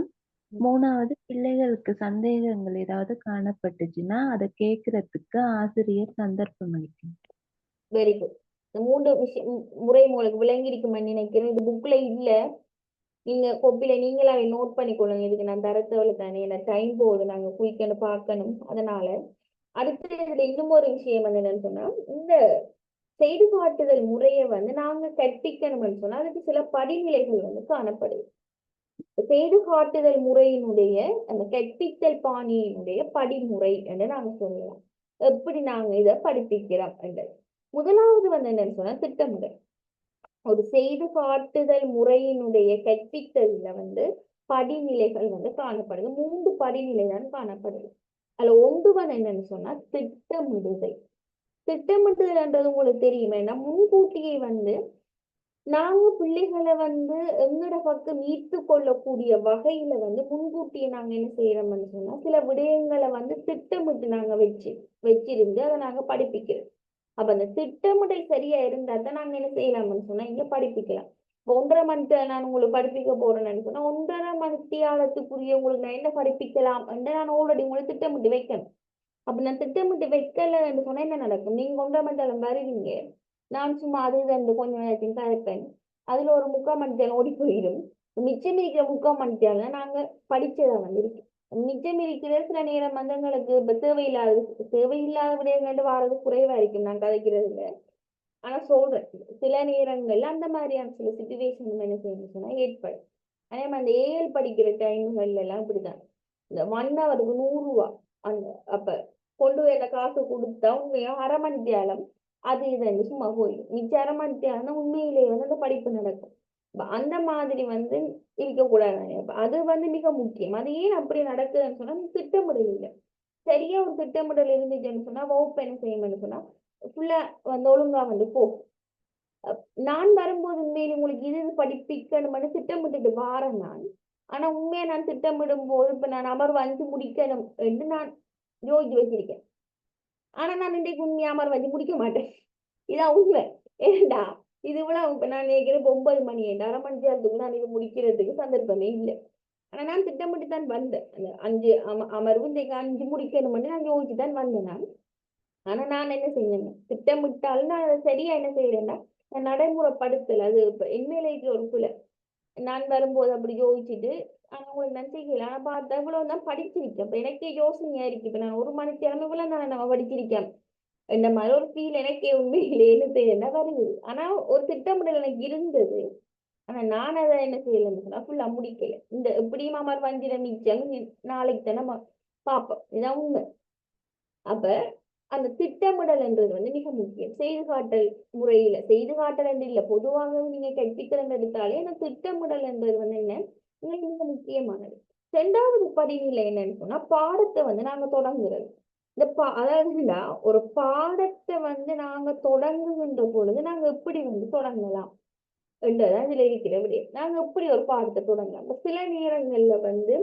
S5: 3வது பிள்ளைகளுக்கு சந்தேகங்கள் ஏதாவது காணப்பட்டுச்சுன்னா அதை கேட்கறதுக்கு ஆசிரியர் சந்தர்ப்பம் அளிக்கணும்.
S1: Very good. இந்த 3 விஷயம் முறை உங்களுக்கு விளங்கி இருக்குமென்னு நினைக்கிறேன். இது புக்ல இல்ல, நீங்க கொப்பில நீங்களாவே நோட் பண்ணிக்கொள்ளுங்க. இதுக்கு நான் தரத்தவளை தானே, எனக்கு டைம் போகுது, நாங்க குயிக்கன்னு பார்க்கணும். அதனால அடுத்து இதுல இன்னும் ஒரு விஷயம் வந்து என்னன்னு சொன்னா, இந்த செய்து காட்டுதல் முறையை வந்து நாங்க கற்பிக்கணும்னு சொன்னா அதுக்கு சில படிநிலைகள் வந்து காணப்படுது. செய்து காட்டுதல் முறையினுடைய அந்த கற்பித்தல் பாணியினுடைய படிமுறை என்று நாங்க சொல்லலாம். எப்படி நாங்க இதை படிப்பிக்கிறோம் என்றது. முதலாவது வந்து என்னன்னு சொன்னா திட்டமிடல். ஒரு செய்து காட்டுதல் முறையினுடைய கற்பித்தல்ல வந்து படிநிலைகள் வந்து காணப்படுது. 3 படிநிலை தான் காணப்படுது. அதுல ஒன்று வந்து என்னன்னு சொன்னா திட்டமிடுதல். திட்டமிடுதல்ன்றது உங்களுக்கு தெரியுமா, ஏன்னா முன்கூட்டியே வந்து நாங்க பிள்ளைகளை வந்து எங்கட பக்கம் ஈர்த்து கொள்ளக்கூடிய வகையில வந்து முன்கூட்டியே நாங்க என்ன செய்யறோம்னு சொன்னா சில விடயங்களை வந்து திட்டமிட்டு நாங்க வச்சிருந்து அதை நாங்க படிப்பிக்கிறோம். அப்ப அந்த திட்டமிடல் சரியா இருந்தா தான் நாங்க என்ன செய்யலாம்னு சொன்னா இங்க படிப்பிக்கலாம். இப்போ 1.5 மணி நான் உங்களுக்கு படிப்பிக்க போறேன்னு சொன்னா 1.5 மணித்தியாலத்துக்குரிய உங்களுக்கு நான் என்ன படிப்பிக்கலாம் என்று நான் ஆல்ரெடி உங்களை திட்டமிட்டு வைக்கணும். அப்ப நான் திட்டமிட்டு வைக்கலன்னு சொன்னா என்ன நடக்கும், நீங்க 1.5 மணி வருவீங்க, நான் சும்மா அது ரெண்டு கொஞ்சம் நேரத்தையும் கதைப்பேன், அதுல ஒரு 3/4 மணி ஓடி போயிடும். மிச்சம் இருக்கிற 3/4 மணி நாங்க படிச்சதை வந்து இருக்கு. மிச்சம் இருக்கிற சில நேரம் வந்து எங்களுக்கு இப்ப தேவையில்லாத விடயங்கள் வாரது குறைவா இருக்கும் நான் கதைக்கிறதுல. ஆனா சொல்றேன், சில நேரங்கள்ல அந்த மாதிரியான சில சுச்சுவேஷன் என்ன செய்யணும் சொன்னா ஏற்படும். அதே மாதிரி அந்த ஏஎல் படிக்கிற டைம்கள்ல எல்லாம் இப்படிதான், இந்த 1 ஹவருக்கு 100 ரூபா அந்த அப்ப கொண்டு போய் அந்த காசு கொடுத்தா உண்மையா 1/2 மணி தியாலம் அது இது சும்மா போயிடும். மிச்ச 1/2 மணி தியாலம் உண்மையிலேயே வந்து அந்த படிப்பு நடக்கும். அந்த மாதிரி வந்து இருக்கக்கூடாது. அப்ப அது வந்து மிக முக்கியம். அது ஏன் அப்படி நடக்குதுன்னு சொன்னா திட்டமிடல் இல்லை. சரியா ஒரு திட்டமிடல் இருந்துச்சுன்னு சொன்னா வகுப்பு என்ன செய்யணும்னு சொன்னா ஃபுல்லா வந்து ஒழுங்கா வந்து போகும். நான் வரும்போது உண்மையில உங்களுக்கு இது படிப்பிக்கணும்னு திட்டமிட்டுட்டு வாரேன் நான். ஆனா உண்மையா நான் திட்டமிடும் போது இப்ப நான் அமர்வு 5 முடிக்கணும் என்று நான் யோசிச்சு வச்சிருக்கேன். ஆனா நான் இன்றைக்கு உண்மையா அமர்வு 5 முடிக்க மாட்டேன். இதான் உண்மை. ஏண்டா இது இவ்வளவு இப்ப நான் நினைக்கிறேன் 9 மணி 1/2 மணி நேரத்துக்கு நான் இது முடிக்கிறதுக்கு சந்தர்ப்பமே இல்லை. ஆனா நான் திட்டமிட்டு தான் வந்தேன். அந்த 5 அமர்வு இன்றைக்கு 5 முடிக்கணும்னு நான் யோசிச்சு தான் வந்தேன் நான். ஆனா நான் என்ன செஞ்சேன், திட்டமிட்டாலும் நான் அதை சரியா என்ன செய்யறேன்னா, நான் நடைமுறைப்படுத்தல. அது இப்ப என்மேல இருக்கிற ஒரு பிள்ளை. நான் வரும்போது அப்படி யோசிச்சுட்டு, ஆனா உங்களுக்கு நான் செய்யல. ஆனா பார்த்தா இவ்வளவுதான் படிச்சிருக்கேன். இப்ப எனக்கே யோசனையா இருக்கு. இப்ப நான் 1 மணித்தியாலம் இவ்வளவு தான் நம்ம படிச்சிருக்கேன். இந்த மாதிரி ஒரு ஃபீல் எனக்கே உண்மையிலே என்ன செய்யலன்னா வருது. ஆனா ஒரு திட்டமிடல் எனக்கு இருந்தது. ஆனா நான் அதை என்ன செய்யலைன்னு சொன்னா ஃபுல்லா முடிக்கல. இந்த எப்படியும் அமர் வஞ்சிர மிச்சம் நாளைக்கு தானே பார்ப்போம். இதான் உண்மை. அப்ப அந்த திட்டமிடல் என்றது வந்து மிக முக்கியம். செய்து காட்டல் முறையில செய்து காட்டல் என்று இல்லை, பொதுவாக நீங்க கற்பித்தல் எடுத்தாலே அந்த திட்டமிடல் என்றது வந்து என்ன உங்களுக்கு மிக முக்கியமானது. 2வது படிநிலை என்னன்னு சொன்னா பாடத்தை வந்து நாங்க தொடங்குறது. இந்த அதாவதுன்னா ஒரு பாடத்தை வந்து நாங்க தொடங்குகின்ற பொழுது நாங்க எப்படி வந்து தொடங்கலாம் என்றதான் இதுல இருக்கிற விடயம். நாங்க எப்படி ஒரு பாடத்தை தொடங்கலாம். இப்ப சில நேரங்கள்ல வந்து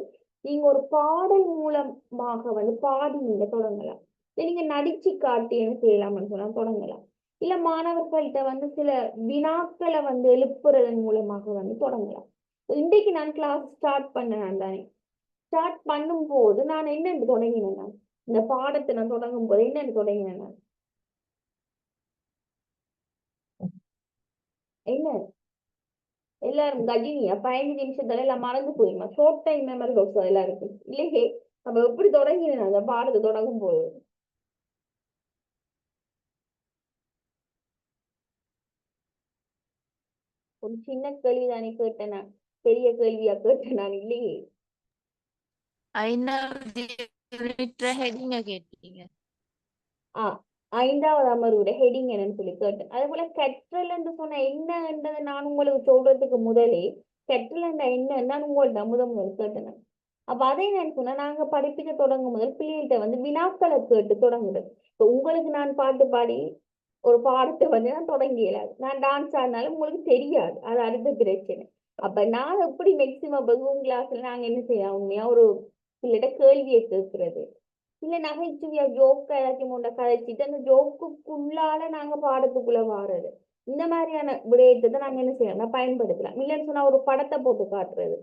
S1: நீங்க ஒரு பாடல் மூலமாக வந்து பாடி நீங்க தொடங்கலாம். இல்ல நீங்க நடிச்சு காட்டி என்ன செய்யலாம்னு சொன்னா தொடங்கலாம். இல்ல மாணவர்கள்ட்ட வந்து சில வினாக்களை வந்து எழுப்புறதன் மூலமாக வந்து தொடங்கலாம். இன்றைக்கு நான் கிளாஸ் ஸ்டார்ட் பண்ணேன் தானே. ஸ்டார்ட் பண்ணும்போது நான் என்னன்னு தொடங்கினேன் நான். இந்த பாடத்தை நான் தொடங்கும் போது என்னன்னு தொடங்கினேன் நான். என்ன எல்லாரும் கஜினியா 15 நிமிஷத்துல எல்லாம் மறந்து போயிருமா? ஷார்ட் டைம் மெமரி லாஸ் எல்லாருக்கும் இல்லையே. அப்ப எப்படி தொடங்கினேன் அந்த பாடத்தை தொடங்கும் போது? ஒரு சின்ன கேள்வி தானே கேட்டேன் நான். பெரிய கேள்வியா கேட்டேன் நான் இல்லையே.
S6: 5வது யூனிட்ல ஹெடிங்க கேட்டீங்க.
S1: 5வது அமர்வோட ஹெடிங் என்னன்னு சொல்லி கேட்டேன். அதே போல கற்றல் என்று சொன்ன என்னன்றதை நான் உங்களுக்கு சொல்றதுக்கு முதலே கற்றல் என்ற என்ன நான் உங்கள்ட்ட முதல் கேட்டேன். அப்ப அதை நான் சொன்னா நாங்க படிப்பிக்க தொடங்கும் முதல் பிள்ளைகள்கிட்ட வந்து வினாக்களை கேட்டு தொடங்குறது. இப்ப உங்களுக்கு நான் பாட்டு பாடி ஒரு பாடத்தை வந்து நான் தொடங்கி இயலாது. நான் டான்ஸ் ஆடினாலும் உங்களுக்கு தெரியாது. அது அடுத்த பிரச்சனை. அப்ப நான் எப்படி மேக்சிமம் ஜூம் கிளாஸ்ல நாங்க என்ன செய்யலாம், உண்மையா ஒரு பிள்ளைகிட்ட கேள்வியை கேட்கறது, இல்ல நகைச்சுவையா ஜோக்க ஏதாச்சும் ஒன்றை கதைச்சிட்டு அந்த ஜோக்குக்குள்ளால நாங்க பாடத்துக்குள்ள வாடுறது. இந்த மாதிரியான விடயத்தை தான் நாங்க என்ன செய்யலாம் பயன்படுத்தலாம். இல்லைன்னு சொன்னா ஒரு படத்தை போட்டு காட்டுறது,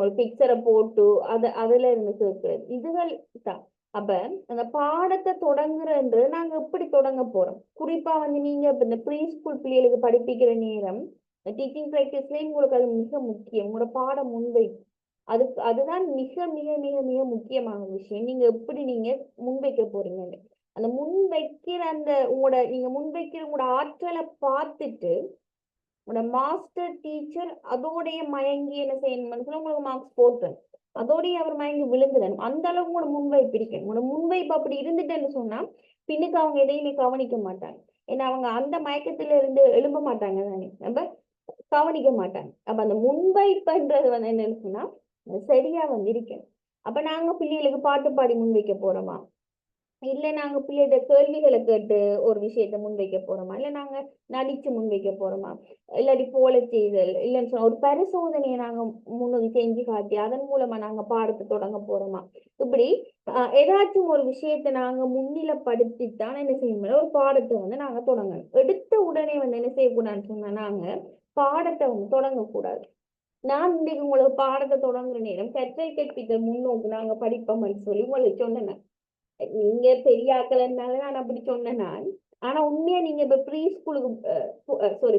S1: ஒரு பிக்சரை போட்டு அதுல இருந்து சேர்க்கிறது, இதுகள் தான். அப்ப அந்த பாடத்தை தொடங்குறன்றது நாங்க எப்படி தொடங்க போறோம். குறிப்பா வந்து நீங்க இப்ப இந்த ப்ரீ ஸ்கூல் பிள்ளைகளுக்கு படிப்பிக்கிற நேரம் டீச்சிங் பிராக்டிஸ்லயும் உங்களுக்கு அது மிக முக்கியம். உங்களோட பாட முன்வைப்பு அதுதான் மிக மிக மிக மிக முக்கியமான விஷயம். நீங்க எப்படி நீங்க முன்வைக்க போறீங்கன்னு அந்த முன்வைக்கிற அந்த நீங்க முன்வைக்கிற உங்களோட ஆற்றலை பார்த்துட்டு உங்களோட மாஸ்டர் டீச்சர் அதோடைய மயங்கி என்ன செய்யணும்னு சொல்லி உங்களுக்கு மார்க்ஸ் போட்டணும். அதோடய அவர் மயங்கி விழுந்துடணும். அந்த அளவுக்கு உங்களோட முன்வைப்பு இருக்கணும். உங்களோட முன்வைப்பு அப்படி இருந்துட்டேன்னு சொன்னா பின்னுக்கு அவங்க எதையுமே கவனிக்க மாட்டாங்க. ஏன்னா அவங்க அந்த மயக்கத்துல இருந்து எழும்ப மாட்டாங்க தானே, நம்ம கவனிக்க மாட்டாங்க. அப்ப அந்த முன்வைப்புன்றது வந்து என்னன்னு சொன்னா சரியா வந்து இருக்கணும். அப்ப நாங்க பிள்ளைகளுக்கு பாட்டு பாடி முன்வைக்க போறோமா, இல்ல நாங்க பிள்ளைகிட்ட கேள்விகளை கேட்டு ஒரு விஷயத்த முன்வைக்க போறோமா, இல்ல நாங்க நடிச்சு முன்வைக்க போறோமா, இல்லாட்டி போல செய்தல் இல்லைன்னு சொன்னா ஒரு பரிசோதனையை நாங்க முன்னுக்கு செஞ்சு காட்டி அதன் மூலமா நாங்க பாடத்தை தொடங்க போறோமா. இப்படி ஏதாச்சும் ஒரு விஷயத்த நாங்க முன்னிலைப்படுத்தித்தான் என்ன செய்யணும், ஒரு பாடத்தை வந்து நாங்க தொடங்கணும். எடுத்த உடனே வந்து என்ன செய்யக்கூடாதுன்னு சொன்னா நாங்க பாடத்தை வந்து தொடங்கக்கூடாது. நான் இன்னைக்கு உங்களுக்கு பாடத்தை தொடங்குற நேரம் கற்றல் கற்பித்தல் முன்னோக்கு நாங்க படிப்போம்னு சொல்லி உங்களுக்கு சொன்னேன். நீங்க பெரிய ஆக்கலன்னால நான் அப்படி சொன்னேன் நான். ஆனா உண்மையா நீங்க இப்ப ப்ரீ ஸ்கூலுக்கு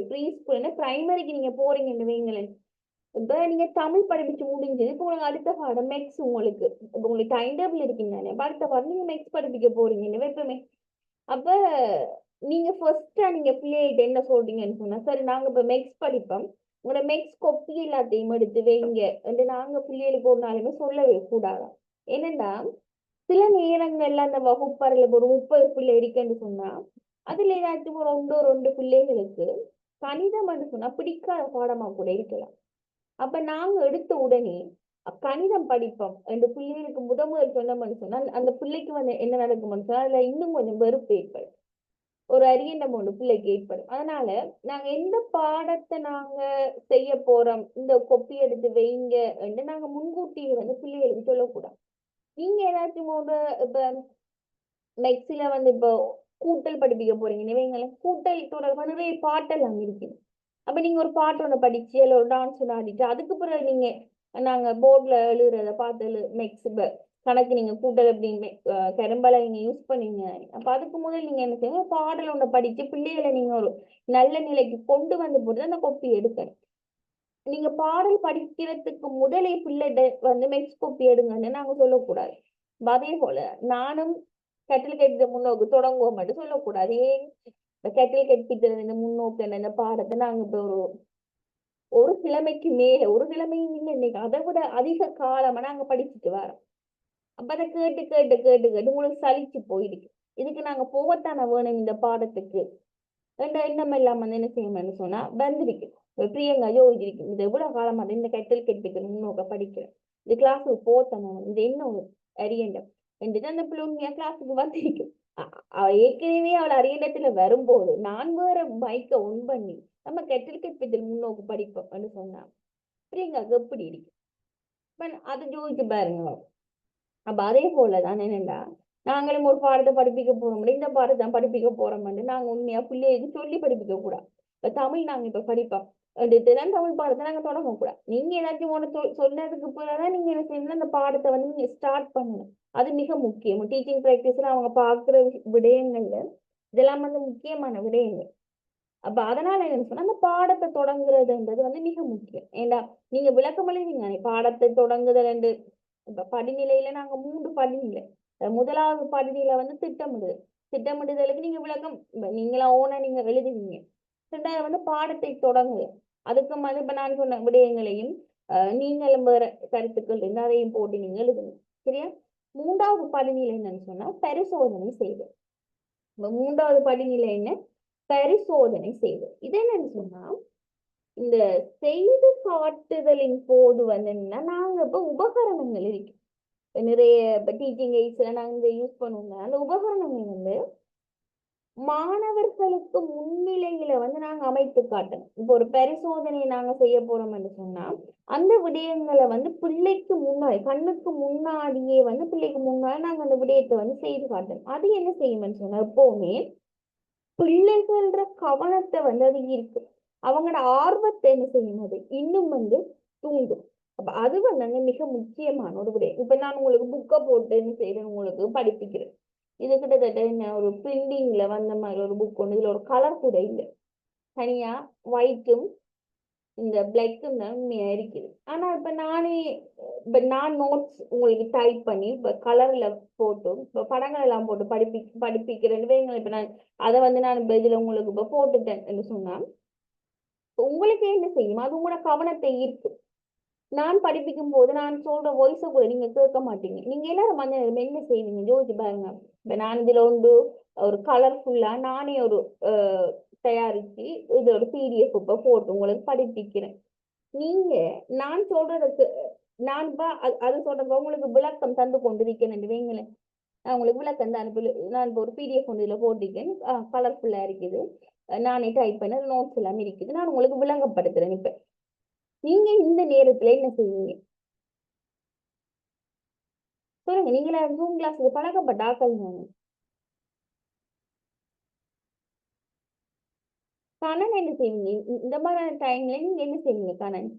S1: ப்ரீ ஸ்கூல் பிரைமரிக்கு நீங்க போறீங்கன்னு வைங்களேன். இப்ப நீங்க தமிழ் படிப்பிச்சு முடிஞ்சது. இப்ப உங்களுக்கு அடுத்த பாடம் மேக்ஸ். உங்களுக்கு இப்ப உங்களுக்கு டைம் டேபிள் இருக்கீங்க தானே, அடுத்த பாடம் நீங்க மேக்ஸ் படிப்பிக்க போறீங்கன்னு வைப்பமே. அப்ப நீங்க ஃபர்ஸ்டா நீங்க பிள்ளைகிட்ட என்ன சொல்றீங்கன்னு சொன்னா, சரி நாங்க இப்ப மேக்ஸ் படிப்போம், உங்களோட மேக்ஸ் கொப்பி எல்லாத்தையும் எடுத்து வைங்க என்று நாங்க பிள்ளைகளுக்கு ஒரு நாளுமே சொல்லவே கூடாது. ஏனென்றா சில நேரங்கள்ல அந்த வகுப்பறையில ஒரு 30 பிள்ளை இருக்குன்னு சொன்னா அதுல ஏதாச்சும் ஒரு 2 பிள்ளைகளுக்கு கணிதம் என்று சொன்னா பிடிக்காத பாடமா கூட இருக்கலாம். அப்ப நாங்க எடுத்த உடனே கணிதம் படிப்போம் என்று பிள்ளைகளுக்கு முதல் சொன்னோம்னு சொன்னா அந்த பிள்ளைக்கு வந்து என்ன நடக்கும்னு சொன்னா அதுல இன்னும் கொஞ்சம் வெறுப்பு ஏற்படும், ஒரு அரியண்டம் ஒன்று பிள்ளைக்கு ஏற்படும். அதனால நாங்க எந்த பாடத்தை நாங்க செய்ய போறோம் இந்த கொப்பி எடுத்து வைங்க என்று நாங்க முன்கூட்டியே வந்து பிள்ளைகளுக்கு சொல்லக்கூடாது. நீங்க ஏதாச்சும் ஒரு இப்ப மேக்ஸ்ல வந்து இப்போ கூட்டல் படிப்பிக்க போறீங்க வைங்களேன், கூட்டல் தொடர்பான நிறைய பாட்டெல்லாம் இருக்குது. அப்ப நீங்க ஒரு பாட்டு ஒண்ணு படிச்சு இல்ல ஒரு டான்ஸ் ஒன்று ஆடிட்டு அதுக்கு பிறகு நீங்க நாங்க போர்ட்ல எழுதுறத பார்த்து மேக்ஸ் கணக்கு நீங்க கூட்டல் அப்படின்னு கரும்பலை நீங்க யூஸ் பண்ணீங்க. அப்ப அதுக்கு முதல் நீங்க என்ன செய்யணும், பாடல் ஒன்றை படிச்சு பிள்ளைகளை நீங்க ஒரு நல்ல நிலைக்கு கொண்டு வந்து போட்டு அந்த கொப்பி எடுக்கணும். நீங்க பாடல் படிக்கிறதுக்கு முதலே பிள்ளைகிட்ட வந்து மேக்ஸ் கொப்பி எடுங்கன்னு நாங்க சொல்லக்கூடாது. அதே போல நானும் கட்டில் கட்டிட முன்னோக்கு தொடங்குவோம் மட்டும் சொல்லக்கூடாது. ஏன் கட்டில் கற்பித்தல் இந்த முன்னோக்கு இந்த பாடத்தை நாங்க இப்ப ஒரு கிழமைக்கு மேல, ஒரு கிழமையும் இல்லை இன்னைக்கு அதை விட அதிக காலமா நாங்க படிச்சுட்டு வரோம். அப்ப அதை கேட்டு கேட்டு கேட்டு கேட்டு உங்களுக்கு சலிச்சு போயிடுச்சு. இதுக்கு நாங்க போகத்தானே வேணும் இந்த பாடத்துக்கு ரெண்டு எண்ணம் எல்லாம் வந்து என்ன செய்யணும்னு சொன்னா வந்திருக்கு. பிரியங்கா யோசிச்சிருக்கு, இது எவ்வளவு காலமா இந்த கட்டல் கற்பித்தல் முன்னோக்க படிக்கிறேன், இது கிளாஸுக்கு போத்தானே, இது என்ன ஒரு அரியண்டம் என்று அந்த பிள்ளை உண்மையா கிளாஸுக்கு வந்திருக்கு. அவ ஏற்கனவே அவள் அரியண்டத்துல வரும்போது நான் வேற மைக்க ஒன் பண்ணி நம்ம கட்டல் கற்பித்தல் முன்னோக்கு படிப்போம்னு சொன்னா பிரியங்காக்கு எப்படி இருக்கு. அதை யோசிச்சு பாருங்க. அப்ப அதே போலதான் என்னண்டா நாங்களும் ஒரு பாடத்தை படிப்பிக்க போறோம், இந்த பாடத்தை தான் படிப்பிக்க போறோம். நாங்க உண்மையா பிள்ளைக்கு சொல்லி படிப்பிக்க கூடாது. இப்ப தமிழ் நாங்க இப்ப படிப்போம் தான் தமிழ் பாடத்தை நாங்க தொடங்க கூடாது. நீங்க ஏதாச்சும் ஒன்று சொன்னதுக்கு பிறகுதான் நீங்க என்ன செய்யணும், அந்த பாடத்தை வந்து நீங்க ஸ்டார்ட் பண்ணணும். அது மிக முக்கியம். டீச்சிங் பிராக்டிஸ்ல அவங்க பாக்குற விடயங்கள்ல இதெல்லாம் வந்து முக்கியமான விடயங்கள். அப்ப அதனால என்ன சொன்னா அந்த பாடத்தை தொடங்குறதுன்றது வந்து மிக முக்கியம். ஏண்டா நீங்க விளக்கம் எழுதிங்க பாடத்தை தொடங்குதல் என்று. இப்ப படிநிலையில நாங்க 3 படிநிலை. முதலாவது படிநிலை வந்து திட்டமிடுதல். திட்டமிடுதலுக்கு நீங்க விளக்கம் நீங்களா ஓன நீங்க எழுதுவீங்க. ரெண்டாவது வந்து பாடத்தை தொடங்குது. அதுக்கு வந்து இப்ப நான் சொன்ன விடயங்களையும் நீங்களும் வேற கருத்துக்கள் இருந்து அதையும் போட்டு நீங்க எழுதுங்க. சரியா? மூன்றாவது படிநிலை என்னன்னு சொன்னா பரிசோதனை செய்வது. மூன்றாவது படிநிலை என்ன? பரிசோதனை செய்வது. இது என்னன்னு சொன்னா இந்த செய்து காட்டுதலின் போது வந்து என்னன்னா நாங்க இப்ப உபகரணங்கள் இருக்கு நிறைய இப்ப டீச்சிங் எய்ட்ஸ்ல நாங்க யூஸ் பண்ணுவோங்க. அந்த உபகரணங்கள் வந்து மாணவர்களுக்கு முன்னிலையில வந்து நாங்க அமைத்து காட்டணும். இப்போ ஒரு பரிசோதனையை நாங்க செய்ய போறோம் என்று சொன்னா அந்த விடயங்களை வந்து பிள்ளைக்கு முன்னாடி கண்ணுக்கு முன்னாடியே வந்து பிள்ளைக்கு முன்னாடி நாங்க அந்த விடயத்தை வந்து செய்து காட்டணும். அது என்ன செய்யும்னு சொன்னா எப்பவுமே பிள்ளைகள கவனத்தை வந்து அது இருக்கு, அவங்களோட ஆர்வத்தை என்ன செய்யும், அது இன்னும் வந்து தூண்டும். அப்ப அது வந்து மிக முக்கியமான ஒரு விடயம். இப்ப நான் உங்களுக்கு புக்கை போட்டு என்ன செய்யறேன், உங்களுக்கு படிப்பிக்கிறேன். இது கிட்டத்தட்ட என்ன ஒரு பிரிண்டிங்ல வந்த மாதிரி ஒரு புக் ஒன்று. இதுல ஒரு கலர் கூட இல்லை, தனியா ஒயிட்டும் இந்த பிளாக்கும் தான் உண்மையா இருக்குது. ஆனா இப்ப நான் நோட்ஸ் உங்களுக்கு டைப் பண்ணி இப்ப கலர்ல போட்டு இப்ப படங்கள் எல்லாம் போட்டு படிப்பிக்கிறேன்னு வைங்களேன். இப்ப நான் அதை வந்து நான் இப்ப இதுல உங்களுக்கு இப்ப போட்டுட்டேன் என்று சொன்னா உங்களுக்கு என்ன செய்யும், அது உங்களோட கவனத்தை ஈர்க்கு. நான் படிப்பிக்கும் போது நான் சொல்ற வாய்ஸை கூட நீங்க கேட்க மாட்டீங்க. நீங்க எல்லாரும் வந்து என்ன செய்வீங்க யோசிச்சு பாருங்க. இப்ப நான் இதுல ஒரு கலர்ஃபுல்லா நானே ஒரு தயாரிச்சு இது ஒரு பிடிஎஃப் இப்ப போட்டு உங்களுக்கு படிப்பிக்கிறேன். நீங்க நான் சொல்றதுக்கு நான் அது சொல்றப்ப உங்களுக்கு விளக்கம் தந்து கொண்டிருக்கேன் வைங்களேன். நான் உங்களுக்கு விளக்கம் தான் நான் இப்போ ஒரு பிடிஎஃப் ஒன்று இதுல போட்டிருக்கேன், கலர்ஃபுல்லா இருக்குது, நானே டைப் பண்ண நோட்ஸ் எல்லாம் இருக்குது, நான் உங்களுக்கு விளங்கப்படுத்துறேன். இப்ப நீங்க இந்த நேரத்துல என்ன செய்வீங்க சொல்லுங்க. நீங்களா ஜூம் கிளாஸுக்கு பழக்கப்பட்ட ஆக்கள் தானே. கண்ணன் என்ன செய்வீங்க இந்த மாதிரியான டைம்ல, நீங்க என்ன செய்வீங்க கண்ணன்?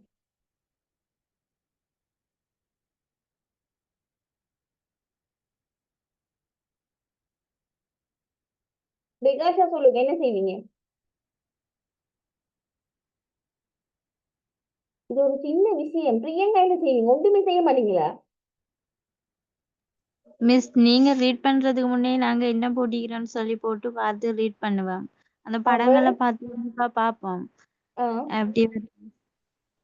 S1: விகாஷா சொல்லுங்க, என்ன செய்வீங்க? இது ஒரு சின்ன விஷயம். பிரியங்கா என்ன செய்வீங்க? ஒன்றுமே செய்ய மாட்டீங்களா?
S2: மிஸ் நீங்க ரீட் பண்றதுக்கு முன்னே நாங்க என்ன போட்டிக்கிறோம்னு சொல்லி போட்டு பார்த்து ரீட் பண்ணுவேன். அந்த படங்களை பார்த்து கண்டிப்பா பார்ப்போம்.
S1: ஆஹ்
S2: அப்படி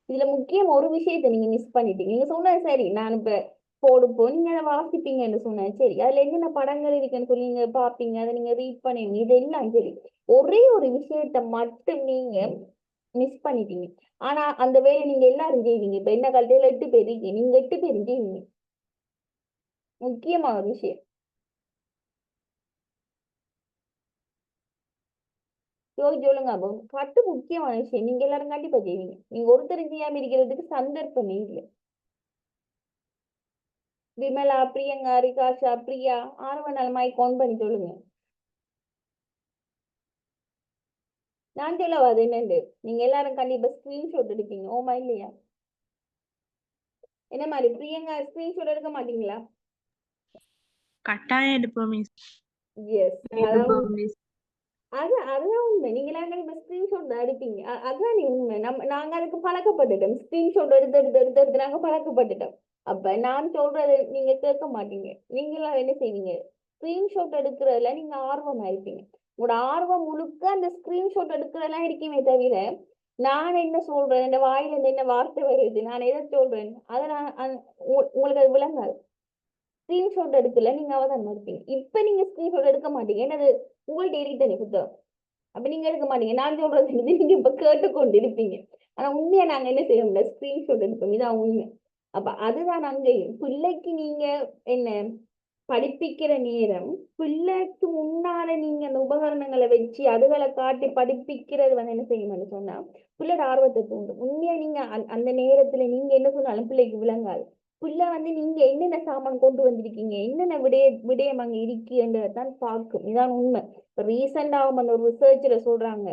S1: இதுல முக்கியம் ஒரு விஷயத்த நீங்க மிஸ் பண்ணிட்டீங்க. நீங்க சொன்னது சரி, நான் இப்ப போடுப்போம் நீங்க அதை வாசிப்பீங்கன்னு சொன்னேன் சரி. அதுல என்னென்ன படங்கள் இருக்குன்னு சொல்லி நீங்க பாப்பீங்க, அதை நீங்க ரீட் பண்ணுவீங்க, இதெல்லாம் சரி. ஒரே ஒரு விஷயத்த மட்டும் நீங்க மிஸ் பண்ணிட்டீங்க. ஆனா அந்த வேலை நீங்க எல்லாரும் செய்வீங்க. இப்ப என்ன காலத்துல 8 பேர் இருக்கீங்க, நீங்க 8 பேரும் செய்வீங்க. முக்கியமான ஒரு விஷயம் சொல்லுங்க. அப்போ கட்டு முக்கியமான விஷயம் நீங்க எல்லாரும் கண்டிப்பா செய்வீங்க. நீங்க ஒருத்தர் செய்யாம இருக்கிறதுக்கு சந்தர்ப்பமே இல்லை. விமலா, பிரியங்கா, ரிகாஷா, பிரியா, ஆர்வனால் மைக் ஆன் பண்ணி சொல்லுங்க. நான் சொல்லவா அது என்னண்டு? நீங்க எல்லாரும் கண்டிப்பா ஸ்கிரீன்ஷாட் எடுப்பீங்க, ஓமா இல்லையா? என்ன மாதிரி பிரியங்கா ஸ்கிரீன்ஷாட் எடுக்க மாட்டீங்களா?
S3: கட்டாயம் எடுப்போம் மிஸ்.
S1: எஸ், அதான்
S3: எடுப்போம் மிஸ்.
S1: அதுதான் உண்மை. நீங்களாங்க இப்ப ஸ்கிரீன்ஷாட் தான் எடுப்பீங்க. அதுதான் நீ உண்மை. நாங்க அதுக்கு பழக்கப்பட்டுட்டோம். ஸ்கிரீன்ஷாட் எடுத்து எடுத்து எடுத்து எடுத்து நாங்க பழக்கப்பட்டுட்டோம். அப்ப நான் சொல்றதை நீங்க கேட்க மாட்டீங்க. நீங்களாம் என்ன செய்வீங்க? ஸ்கிரீன்ஷாட் எடுக்கிறதுல நீங்க ஆர்வமா இருப்பீங்க. உங்களோட ஆர்வம் முழுக்க அந்த ஸ்கிரீன்ஷாட் எடுக்கிறதெல்லாம் இருக்குமே தவிர நான் என்ன சொல்றேன், இந்த வாயில இருந்து என்ன வார்த்தை வருது, நான் எதை சொல்றேன், அதை உங்களுக்கு அது விளங்காது. ஸ்கிரீன்ஷாட் எடுக்கல நீங்க அவதானமா இருப்பீங்க. இப்ப நீங்க ஸ்கிரீன்ஷாட் எடுக்க மாட்டீங்க. என்னது உங்கள்ட்ட எடிட்டனி புத்தகம். அப்ப நீங்க எடுக்க மாட்டீங்க. நான் சொல்றது நீங்க இப்ப கேட்டுக்கொண்டு இருப்பீங்க. ஆனா உண்மையா நாங்க என்ன செய்யணும்ல ஸ்கிரீன்ஷாட் எடுப்போம். இதான் உண்மை. அப்ப அதுதான் அங்கேயும் பிள்ளைக்கு நீங்க என்ன படிப்பிக்கிற நேரம், பிள்ளைக்கு முன்னால நீங்க அந்த உபகரணங்களை வச்சு அதுகளை காட்டி படிப்பிக்கிறது என்ன செய்யணும்னு சொன்னா பிள்ளையோட ஆர்வத்தை தூண்டும். உண்மையா நீங்க அந்த நேரத்துல நீங்க என்ன சொன்னாலும் பிள்ளைக்கு விளங்காது. பிள்ளை நீங்க என்னென்ன சாமான் கொண்டு வந்திருக்கீங்க, என்னென்ன விடயம் அங்க இருக்குன்றதான் பார்க்கும். இதான் உண்மை. ரீசெண்டாகவும் அந்த ஒரு ரிசர்ச்ல சொல்றாங்க,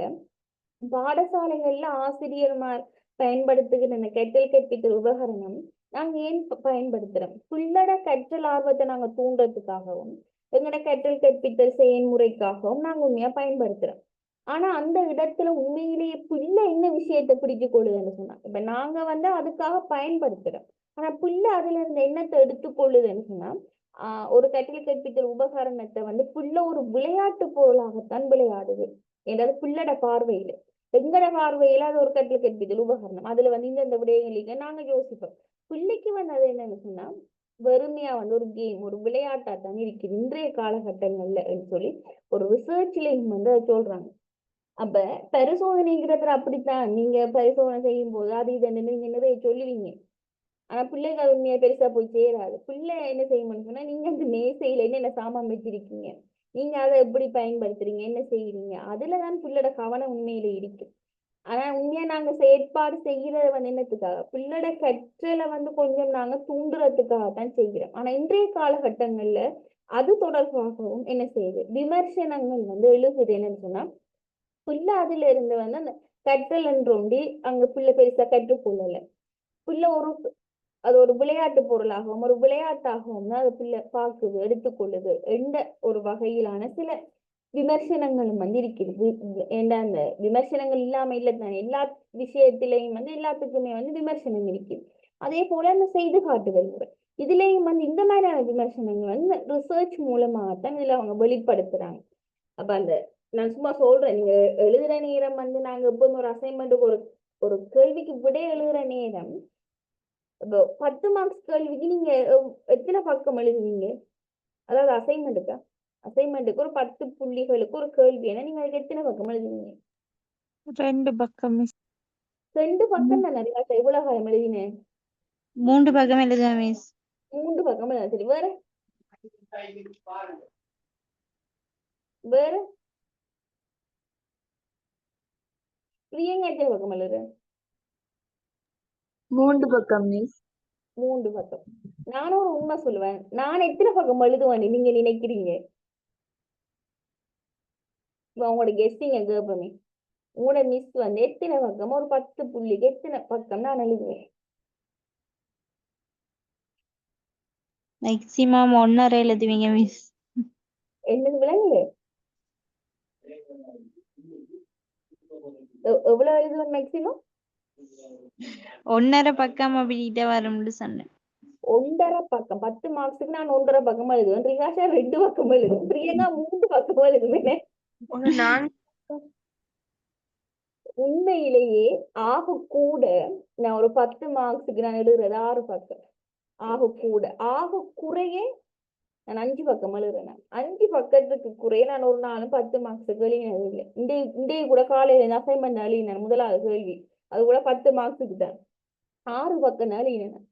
S1: பாடசாலைகள்ல ஆசிரியர்மார் பயன்படுத்துகிற இந்த கற்றல் கற்பித்தல் உபகரணம் நாங்க ஏன் பயன்படுத்துறோம்? பிள்ளோட கற்றல் ஆர்வத்தை நாங்க தூண்டுறதுக்காகவும் எங்களோட கற்றல் கற்பித்தல் செயல்முறைக்காகவும் நாங்க உண்மையா பயன்படுத்துறோம். ஆனா அந்த இடத்துல உண்மையிலேயே பிள்ளை என்ன விஷயத்தை பிடிச்சு கொள்ளுதுன்னு சொன்னா இப்ப நாங்க அதுக்காக பயன்படுத்துறோம். ஆனா பிள்ளை அதுல இருந்து என்னத்தை எடுத்துக்கொள்ளுதுன்னு சொன்னா ஒரு கற்றல் கற்பித்தல் உபகரணத்தை பிள்ளை ஒரு விளையாட்டு பொருளாகத்தான் விளையாடுது. ஏதாவது பிள்ளோட பார்வையில, எங்கட பார்வையில அது ஒரு கற்றல் கற்பித்தல் உபகரணம். அதுல இந்த விடயங்களுக்கு நாங்க யோசிப்போம். பிள்ளைக்கு அது என்னன்னு சொன்னா வெறுமையா ஒரு கேம், ஒரு விளையாட்டா தான் இருக்குது இன்றைய காலகட்டங்கள்ல சொல்லி ஒரு ரிசர்ச்லயும் அதை சொல்றாங்க. அப்ப பரிசோதனைங்கிறதுல அப்படித்தான். நீங்க பரிசோதனை செய்யும் போது அது இது நீங்க நிறைய சொல்லுவீங்க. ஆனா பிள்ளைக்கு அது உண்மையா பெருசா போய் சேராது. பிள்ளை என்ன செய்யணும்னு சொன்னா நீங்க அந்த மேசையில என்னென்ன சாமான் வச்சிருக்கீங்க, நீங்க அதை எப்படி பயன்படுத்துறீங்க, என்ன செய்யறீங்க, அதுலதான் பிள்ளையோட கவனம் உண்மையில இருக்கு. ஆனா உண்மையா நாங்க செயற்பாடு செய்யறது என்னத்துக்காக? பிள்ளோட கற்றலை கொஞ்சம் நாங்க தூண்டுறதுக்காகத்தான் செய்கிறோம். ஆனா இன்றைய காலகட்டங்கள்ல அது தொடர்பாகவும் என்ன செய்யுது, விமர்சனங்கள் எழுகுது. என்னன்னு சொன்னா பிள்ளை அதுல இருந்து அந்த கற்றல் என்றோண்டி அங்க பிள்ளை பெருசா கற்றுக்கொள்ளல. பிள்ளை அது ஒரு விளையாட்டு பொருளாகவும் ஒரு விளையாட்டாகவும் தான் அது பிள்ளை பார்க்குது, எடுத்துக்கொள்ளுது என்ற ஒரு வகையிலான சில விமர்சனங்களும் இருக்குது. ஏண்டா அந்த விமர்சனங்கள் இல்லாம இல்லைத்தானே, எல்லா விஷயத்திலையும் எல்லாத்துக்குமே விமர்சனம் இருக்குது. அதே போல அந்த செய்து காட்டுதல் முறை இதுலயும் இந்த மாதிரியான விமர்சனங்கள் ரிசர்ச் மூலமாகத்தான் இதுல அவங்க வெளிப்படுத்துறாங்க. அப்ப நான் சும்மா சொல்றேன், நீங்க எழுதுற நேரம் நாங்க எப்போதும் ஒரு அசைன்மெண்ட்டுக்கு ஒரு கேள்விக்கு விட எழுதுற நேரம் 10 மார்க்ஸ் கேள்விக்கு நீங்க எத்தனை பக்கம் எழுதுவீங்க? அதாவது அசைன்மெண்ட்டுக்கு ஒரு 10 புள்ளிகளுக்கு ஒரு கேள்வி நீங்க அதுக்கு எத்தனை பக்கம் எழுதுவீங்க?
S2: 2 பக்கம் மிஸ்.
S1: 2 பக்கம் தான் நிறைய. எவ்வளவு காலம் எழுதினேன்?
S2: 3 பக்கம் எழுதுவேன் மிஸ்.
S1: 3 பக்கம் எழுத. சரி, வேற வேற பிரியங்கா எத்தனை பக்கம் எழுதுற?
S5: 3 பக்கம் மிஸ்.
S1: 3 பக்கம். நானும் ஒரு உண்மை சொல்லுவேன், நான் எத்தனை பக்கம் எழுதுவேன் நீங்க நினைக்கிறீங்க? உங்களோட கெஸ்டிங்க கேட்போமே, உங்களோட மிஸ் எத்தனை பக்கம், ஒரு 10 புள்ளிக்கு எத்தனை பக்கம் நான் எழுதுவேன்?
S2: மேக்ஸிமம் 1.5 எழுதுவீங்க மிஸ்.
S1: என்னது விளங்குல? எவ்வளவு எழுதுவேன் மேக்ஸிமம்?
S2: 1.5 பக்கம் அப்படிக்கிட்ட வரும்னு சொன்னேன்.
S1: 1.5 பக்கம் 10 மார்க்ஸுக்கு நான் 1.5 பக்கம் எழுதுவேன். ரிகாஷா 2 பக்கம் எழுதுவேன். பிரியங்கா 3 பக்கம் எழுதுவேன். உண்மையிலேயே ஆக கூட நான் ஒரு 10 மார்க்ஸுக்கு நான் எழுதுறது 6 பக்கம். ஆக குறைய நான் 5 பக்கம் எழுதுறேன். 5 பக்கத்துக்கு குறைய நான் ஒரு நாளும் 10 மார்க்ஸுக்கு எழுதினது இல்லை. இன்றைய கூட காலையில அசைன்மெண்ட் எழுதினேன். முதலாவது கேள்வி அது கூட 10 மார்க்ஸுக்கு தான் 6 பக்கம் எழுதினேன்.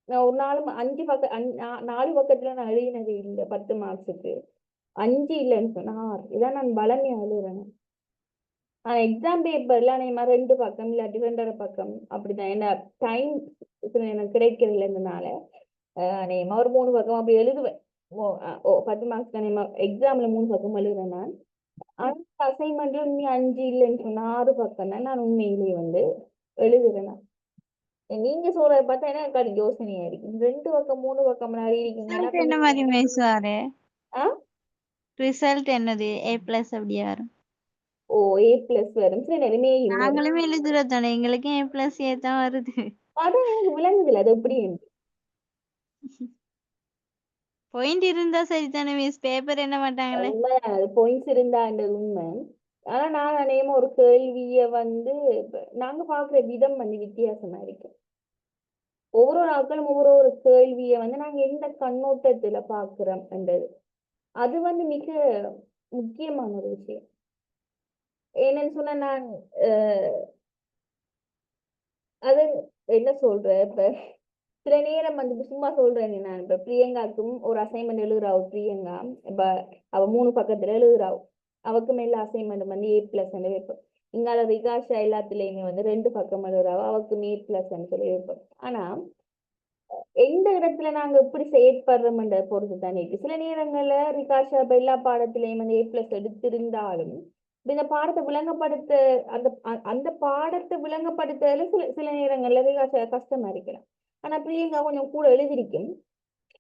S1: நான் ஒரு நாளும் 5 பக்கம் 4 பக்கத்துல நான் எழுதினது இல்லை 10 மார்க்ஸுக்கு. 5 இல்லைன்னு சொன்னா 6. இதான் நான் பலமையா எழுதுறேன். ஆனா எக்ஸாம் பேப்பர்ல நான் 2 பக்கம் இல்லாட்டி 2.5 பக்கம் அப்படிதான். என்ன டைம் எனக்கு கிடைக்கிறதுனால நேமா ஒரு 3 பக்கம் அப்படி எழுதுவேன். 10 மார்க்ஸ் எக்ஸாம்ல 3 பக்கம் எழுதுறேன் நான். ஆனா அசைன்மெண்ட்ல 5 இல்லைன்னு சொன்னா 6 பக்கம் தான் நான் உண்மையிலேயே எழுதுறேன். நீங்க சொல்றத பார்த்தா எனக்கு அது யோசனையா இருக்கு. 2 பக்கம் 3 பக்கம் நிறைய இருக்கீங்கன்னா
S2: ரிசல்ட்
S1: அப்ப
S2: என்ன
S1: நீங்க
S2: மாதிரி மிஸ் வாரு?
S1: ஆ
S2: ரிசல்ட் என்னது? A+ அப்படியே வரும்.
S1: ஓ A+ வரும். சில நேரம் A வரும்.
S2: நாங்களுமே எழுதுறதானே, எங்களுக்கும் A+A தான் வருது.
S1: அதான் எனக்கு விளங்குதில்ல அது எப்படி
S2: பாயிண்ட் இருந்தா சரிதானே மிஸ், பேப்பர் என்ன மாட்டாங்களே.
S1: உண்மைதான் அது பாயிண்ட்ஸ் இருந்தான்றது உண்மை. ஆனா நான் அநேகமா ஒரு கேள்விய வந்து நாங்க பாக்குற விதம் வந்து வித்தியாசமா இருக்கு. ஒவ்வொரு ஆட்களும் ஒவ்வொரு கேள்விய வந்து நாங்க எந்த கண்ணோட்டத்துல பாக்குறோம் என்றது அது வந்து மிக முக்கியமான ஒரு விஷயம். என்னன்னு சொன்னா நான் அது என்ன சொல்றேன் இப்ப சில நேரம் வந்து இப்ப சும்மா சொல்றேன் நான் இப்ப பிரியங்காக்கும் ஒரு அசைன்மெண்ட் எழுதுறாவு பிரியங்கா. இப்ப அவ 3 பக்கத்துல எழுதுறாவு. அவக்கு மேல அசைன்மெண்ட் வந்து A+ வைப்போம். இங்கால விகாஷா எல்லாத்துலயுமே வந்து 2 பக்கம் எழுதுறாவு. அவக்கு A+ சொல்லி வைப்போம். ஆனா எந்த இடத்துல நாங்க எப்படி செயற்படுறோம்ன்றத பொறுத்து தானே இருக்கு. சில நேரங்கள்ல விகாஷா இப்ப எல்லா பாடத்திலையும் வந்து A+ எடுத்திருந்தாலும் இந்த பாடத்தை விளங்கப்படுத்த அந்த பாடத்தை விளங்கப்படுத்துறதுல சில சில நேரங்கள்ல விகாஷா கஷ்டமா இருக்கலாம். ஆனா பிரியங்கா கொஞ்சம் கூட எழுதிருக்கும்.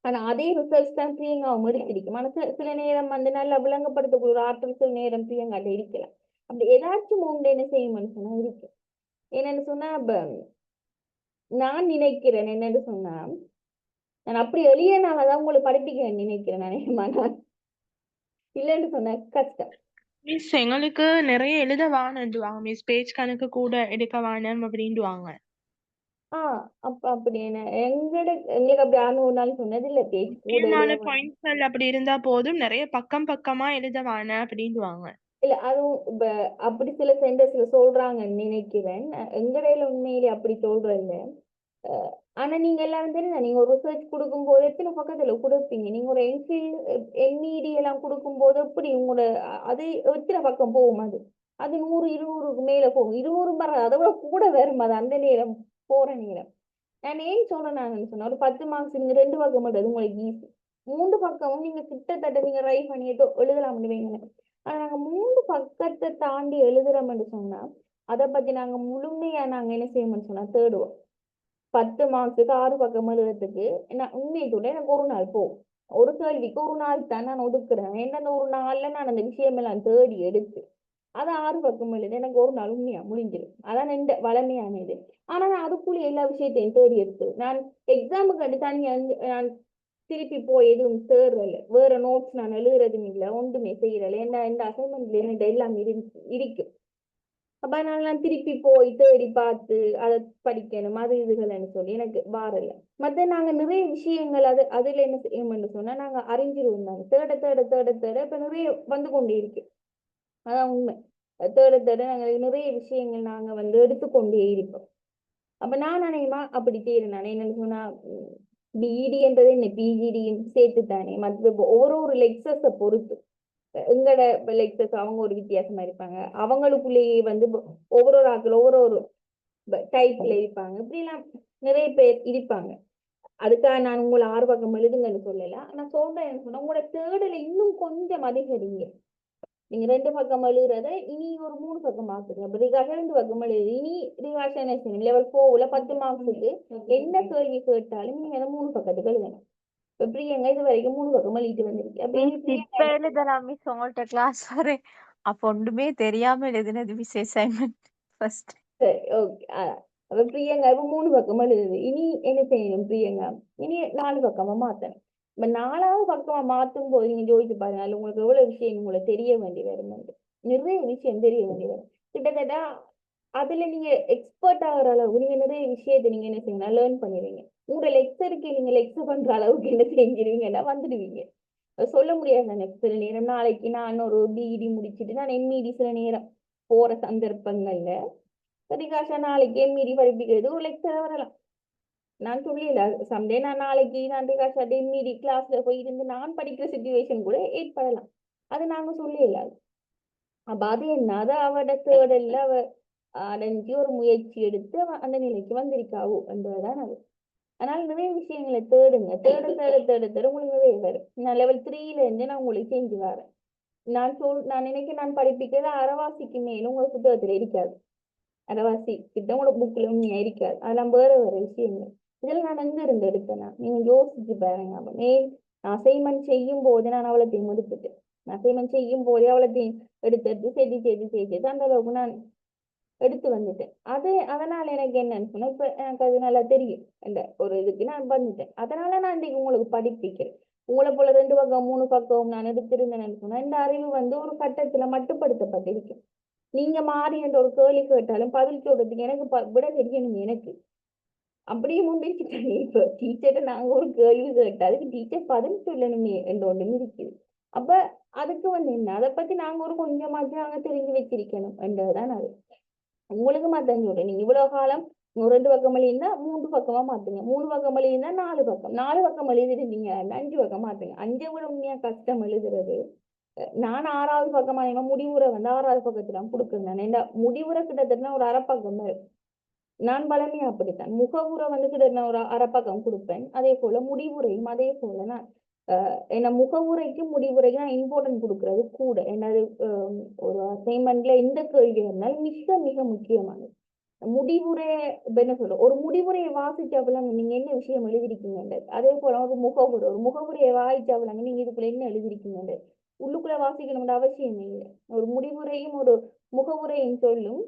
S1: ஆனா அதே ரிசல்ட்ஸ் தான் பிரியங்காவும் எடுத்திருக்கும். ஆனா சில நேரம் வந்து நல்லா விளங்கப்படுத்தக்கூடிய ஒரு ஆற்றல் சில நேரம் பிரியங்காட்ட இருக்கலாம். அப்படி ஏதாச்சும் ஒன்று என்ன செய்யும்னு சொன்னா இருக்கு. என்னன்னு சொன்னா நான் நினைக்கிறேன் என்னன்னு சொன்னா நான் அப்படி எளியனாலதான் உங்களை படிப்பிக்க நினைக்கிறேன் நான் இல்லைன்னு சொன்ன கஷ்டம்.
S3: மிஸ் எங்களுக்கு நிறைய எழுத வாணுவாங்க மிஸ், பேஜ் கணக்கு கூட எடுக்க வேணும் அப்படின்டுவாங்க.
S1: அப்படி என்ன எங்களுக்கு அப்படி ஆணும் நாள் சொன்னது இல்ல. பேச்சு கூட
S3: முக்கியமான
S1: எழுத
S3: பாயிண்ட்ஸ்கள் அப்படி இருந்தா போதும், நிறைய பக்கம் பக்கமா எழுத வேணும் அப்படின்டுவாங்க.
S1: இல்ல அதுவும் அப்படி சில சென்டர்ஸ்ல சொல்றாங்கன்னு நினைக்கிறேன். எங்கடையில உண்மையிலே அப்படி சொல்றேன். ஆனா நீங்க எல்லாரும் தெரியுதா, நீங்க ஒரு ரிசர்ச் கொடுக்கும் போது எத்தனை பக்கத்துல கொடுப்பீங்க? நீங்க ஒரு எம்இடி எல்லாம் கொடுக்கும் போது எப்படி உங்களோட அது எத்தனை பக்கம் போகும்? அது 100 200க்கு மேல போகும். 200 வர அதை விட கூட வரும் அது அந்த நேரம் போற நேரம். நான் ஏன் சொல்றேன் நான் சொன்னேன் ஒரு 10 மார்க்ஸ் நீங்க 2 பக்கம் மட்டும் உங்களுக்கு ஈஸி. 3 பக்கமும் நீங்க கிட்டத்தட்ட நீங்க ட்ரை பண்ணி ஏதோ எழுதலாம் வைங்க. ஆனா நாங்க 3 பக்கத்தை தாண்டி எழுதுறோம்னு சொன்னா அதை பத்தி நாங்க முழுமையா நாங்க என்ன செய்யணும்னு சொன்னா தேடுவோம். 10 மார்க்ஸுக்கு 6 பக்கம் எழுதுறதுக்கு நான் உண்மையை சொல்ல எனக்கு ஒரு நாள் போகும். ஒரு கேள்விக்கு ஒரு நாள் தான் நான் ஒதுக்குறேன். என்ன ஒரு நாள்ல நான் அந்த விஷயம் எல்லாம் தேடி எடுத்து அது 6 பக்கம் எழுது எனக்கு ஒரு நாள் உண்மையா முடிஞ்சிடும். அதான் எந்த வளமையான இது. ஆனா நான் அதுக்குள்ள எல்லா விஷயத்தையும் தேடி எடுத்து நான் எக்ஸாமுக்கு அடுத்து நான் திருப்பி போய் எதுவும் தேடுறல, வேற நோட்ஸ் நான் எழுதுறதும் இல்லை, ஒன்றுமே செய்யறல. என்ன இந்த அசைன்மெண்ட்ல என்ன எல்லாம் இருக்கும். அப்ப நான் திருப்பி போய் தேடி பார்த்து அதை படிக்கணும் அது இதுகள்னு சொல்லி எனக்கு வாரல. மத்த நாங்க நிறைய விஷயங்கள் அதுல என்ன செய்யணும்னு சொன்னா நாங்க அறிஞ்சிருவோம். நாங்க தேட தேட தேட தேட இப்ப நிறைய வந்து கொண்டே இருக்கு. அதான் உண்மை. தேட தேட நாங்க நிறைய விஷயங்கள் நாங்க வந்து எடுத்துக்கொண்டே இருப்போம். அப்ப நான் நினைமா அப்படி தேடு நான் என்னன்னு சொன்னா பிஇடி என்றது என்ன பிஜிடியும் சேர்த்து தானே மற்ற ஒவ்வொரு லெக்சர்ஸை பொறுத்து எங்கட லெக்சர்ஸ் அவங்க ஒரு வித்தியாசமா இருப்பாங்க. அவங்களுக்குள்ளேயே வந்து ஒவ்வொரு ஆட்கள் ஒவ்வொரு டைப்ல இருப்பாங்க. இப்படி எல்லாம் நிறைய பேர் இருப்பாங்க. அதுக்காக நான் உங்களை 6 பக்கம் எழுதுங்கன்னு சொல்லல. நான் சொல்றேன் சொன்னா உங்களோட தேடலை இன்னும் கொஞ்சம் அதிகரிங்க. நீங்க 2 பக்கம் எழுதுறத இனி ஒரு 3 பக்கம் ஆக்குங்க. அப்ப ரிகாஷா 2 பக்கம் எழுது. இனி ரிகாஷா என்ன செய்யணும்? லெவல் 4ல 10 மார்க்ஸுக்கு என்ன கேள்வி கேட்டாலும் நீங்க அதை 3 பக்கத்துக்கு எழுதணும். இப்ப பிரியங்கா இது வரைக்கும் 3 பக்கம் எழுதிட்டு வந்திருக்கு. அப்ப இனி
S6: மிஸ் இப்ப எழுதலாம் மிஸ், உங்கள்ட்ட கிளாஸ் வரேன். அப்ப ஒன்றுமே தெரியாம எழுதினது மிஸ் அசைன்மெண்ட் ஃபர்ஸ்ட்.
S1: சரி ஓகே. அப்ப பிரியங்கா இப்ப 3 பக்கம் எழுதுது. இனி என்ன செய்யணும் பிரியங்கா? இனி 4 பக்கமா மாத்தணும். இப்ப 4வது பக்கமா மாத்தும் போது நீங்க யோசிச்சு பாருங்க அதுல உங்களுக்கு எவ்வளவு விஷயம் உங்களுக்கு தெரிய வேண்டி வரும். நிறைய விஷயம் தெரிய வேண்டி வரும். கிட்டத்தட்ட அதுல நீங்க எக்ஸ்பர்ட் ஆகுற அளவுக்கு நீங்க நிறைய விஷயத்தை நீங்க என்ன செய்யணும் லேர்ன் பண்ணிடுவீங்க. உங்களோட லெக்சருக்கு நீங்க லெக்சர் பண்ற அளவுக்கு என்ன செஞ்சிருவீங்கன்னா வந்துடுவீங்க. சொல்ல முடியாது தானே. சில நேரம் நாளைக்கு நான் ஒரு பிஇடி முடிச்சுட்டு நான் எம்இடி சில நேரம் போற சந்தர்ப்பங்கள்ல ரிகாஷா நாளைக்கு எம்இடி படிப்பிக்கிறது ஒரு லெக்சரா வரலாம். நான் சொல்லல சம்டே நான் நாளைக்கு நான் ரிகாஷா எம்இடி கிளாஸ்ல போய் இருந்து நான் படிக்கிற சிச்சுவேஷன் கூட ஏற்படலாம். அது நாங்க சொல்லல. அப்ப அது என்ன அது அவட தேடல்ல அவ அடைஞ்சு ஒரு முயற்சி எடுத்து அந்த நிலைக்கு வந்திருக்காவோ என்றதான் அது. அதனால நிறைய விஷயங்களை தேடுங்க. தேட தேட தேட தேட உங்களுக்கு நிறைய வரும். நான் லெவல் 3ல இருந்து நான் உங்களுக்கு செஞ்சு வரேன். நான் நினைக்கிறேன் நான் படிப்பிக்கிறது அரைவாசிக்கு மேலும் உங்க புத்தகத்துல இருக்காது. அரைவாசி கிட்ட உங்களோட புக்ல உண்மையா இருக்காது. அதெல்லாம் வேற வேற விஷயங்கள். இதெல்லாம் நான் எங்க இருந்து எடுத்தேன்னா நீங்க யோசிச்சு பாருங்க. அப்ப நான் அசைன்மெண்ட் செய்யும் போது நான் அவ்வளோத்தையும் எடுத்துட்டேன். அசைன்மெண்ட் செய்யும் போதே அவ்வளோத்தையும் எடுத்து செய்து அந்த அளவுக்கு நான் எடுத்து வந்துட்டேன். அதனால எனக்கு என்னன்னு சொன்னா இப்ப எனக்கு அது நல்லா தெரியும். அந்த ஒரு இதுக்கு நான் வந்துட்டேன். அதனால நான் இன்னைக்கு உங்களுக்கு படிப்பிக்கிறேன். உங்களை போல 2 பக்கம் 3 பக்கம் நான் எடுத்திருந்தேன்னு சொன்னா இந்த அறிவு ஒரு கட்டத்துல மட்டுப்படுத்தப்பட்டிருக்கு. நீங்க மாறி என்ற ஒரு கேள்வி கேட்டாலும் பதில் சொல்றதுக்கு எனக்கு விட தெரியணும். எனக்கு அப்படியே முந்திரிச்சுட்டாங்க. இப்ப டீச்சர்ட்ட நாங்க ஒரு கேள்வி கேட்டா அதுக்கு டீச்சர் பதில் சொல்லணுமே என்ற ஒண்ணு இருக்குது. அப்ப அதுக்கு என்ன அதை பத்தி நாங்க ஒரு கொஞ்சமாச்சும் நாங்க தெரிஞ்சு வச்சிருக்கணும் என்றதுதான் அது. உங்களுக்கு மாத்தம் சொல்றேன். நீங்க இவ்வளவு காலம் 2 பக்கம் எழுதினா 3 பக்கமா மாத்துங்க. 3 பக்கம் எழுதினா 4 பக்கம். 4 பக்கம் எழுதிருந்தீங்க 5 பக்கம் மாத்துங்க. 5 விட உண்மையா கஷ்டம் எழுதுறது. நான் 6வது பக்கமா முடிவுரை 6வது பக்கத்துல கொடுக்குறேன். இந்த முடிவுரை கிட்டத்தட்ட ஒரு அரை பக்கம் நான் பழமையா அப்படித்தான். முகவுரை கிட்ட ஒரு அரை பக்கம் கொடுப்பேன். அதே போல முடிவுரையும் அதே போல நான் என்ன முகவுரைக்கு முடிவுரைக்கு நான் இம்பார்ட்டன்ட் கொடுக்கறது கூட. என்னது ஒரு அசைன்மெண்ட்ல எந்த கேள்வி இருந்தாலும் மிக மிக முக்கியமானது முடிவுரை. என்ன சொல்ற ஒரு முடிவுரையை வாசிச்சாவிலாங்க நீங்க என்ன விஷயம் எழுதிருக்கீங்க. அதே போல ஒரு முகவுரையை வாசிச்சாவிலாங்க நீங்க இதுக்குள்ள என்ன எழுதிருக்கீங்க. உள்ளுக்குள்ள வாசிக்கணும்னு அவசியம் இல்லை. ஒரு முடிவுரையும் ஒரு முகவுரையும் சொல்லும்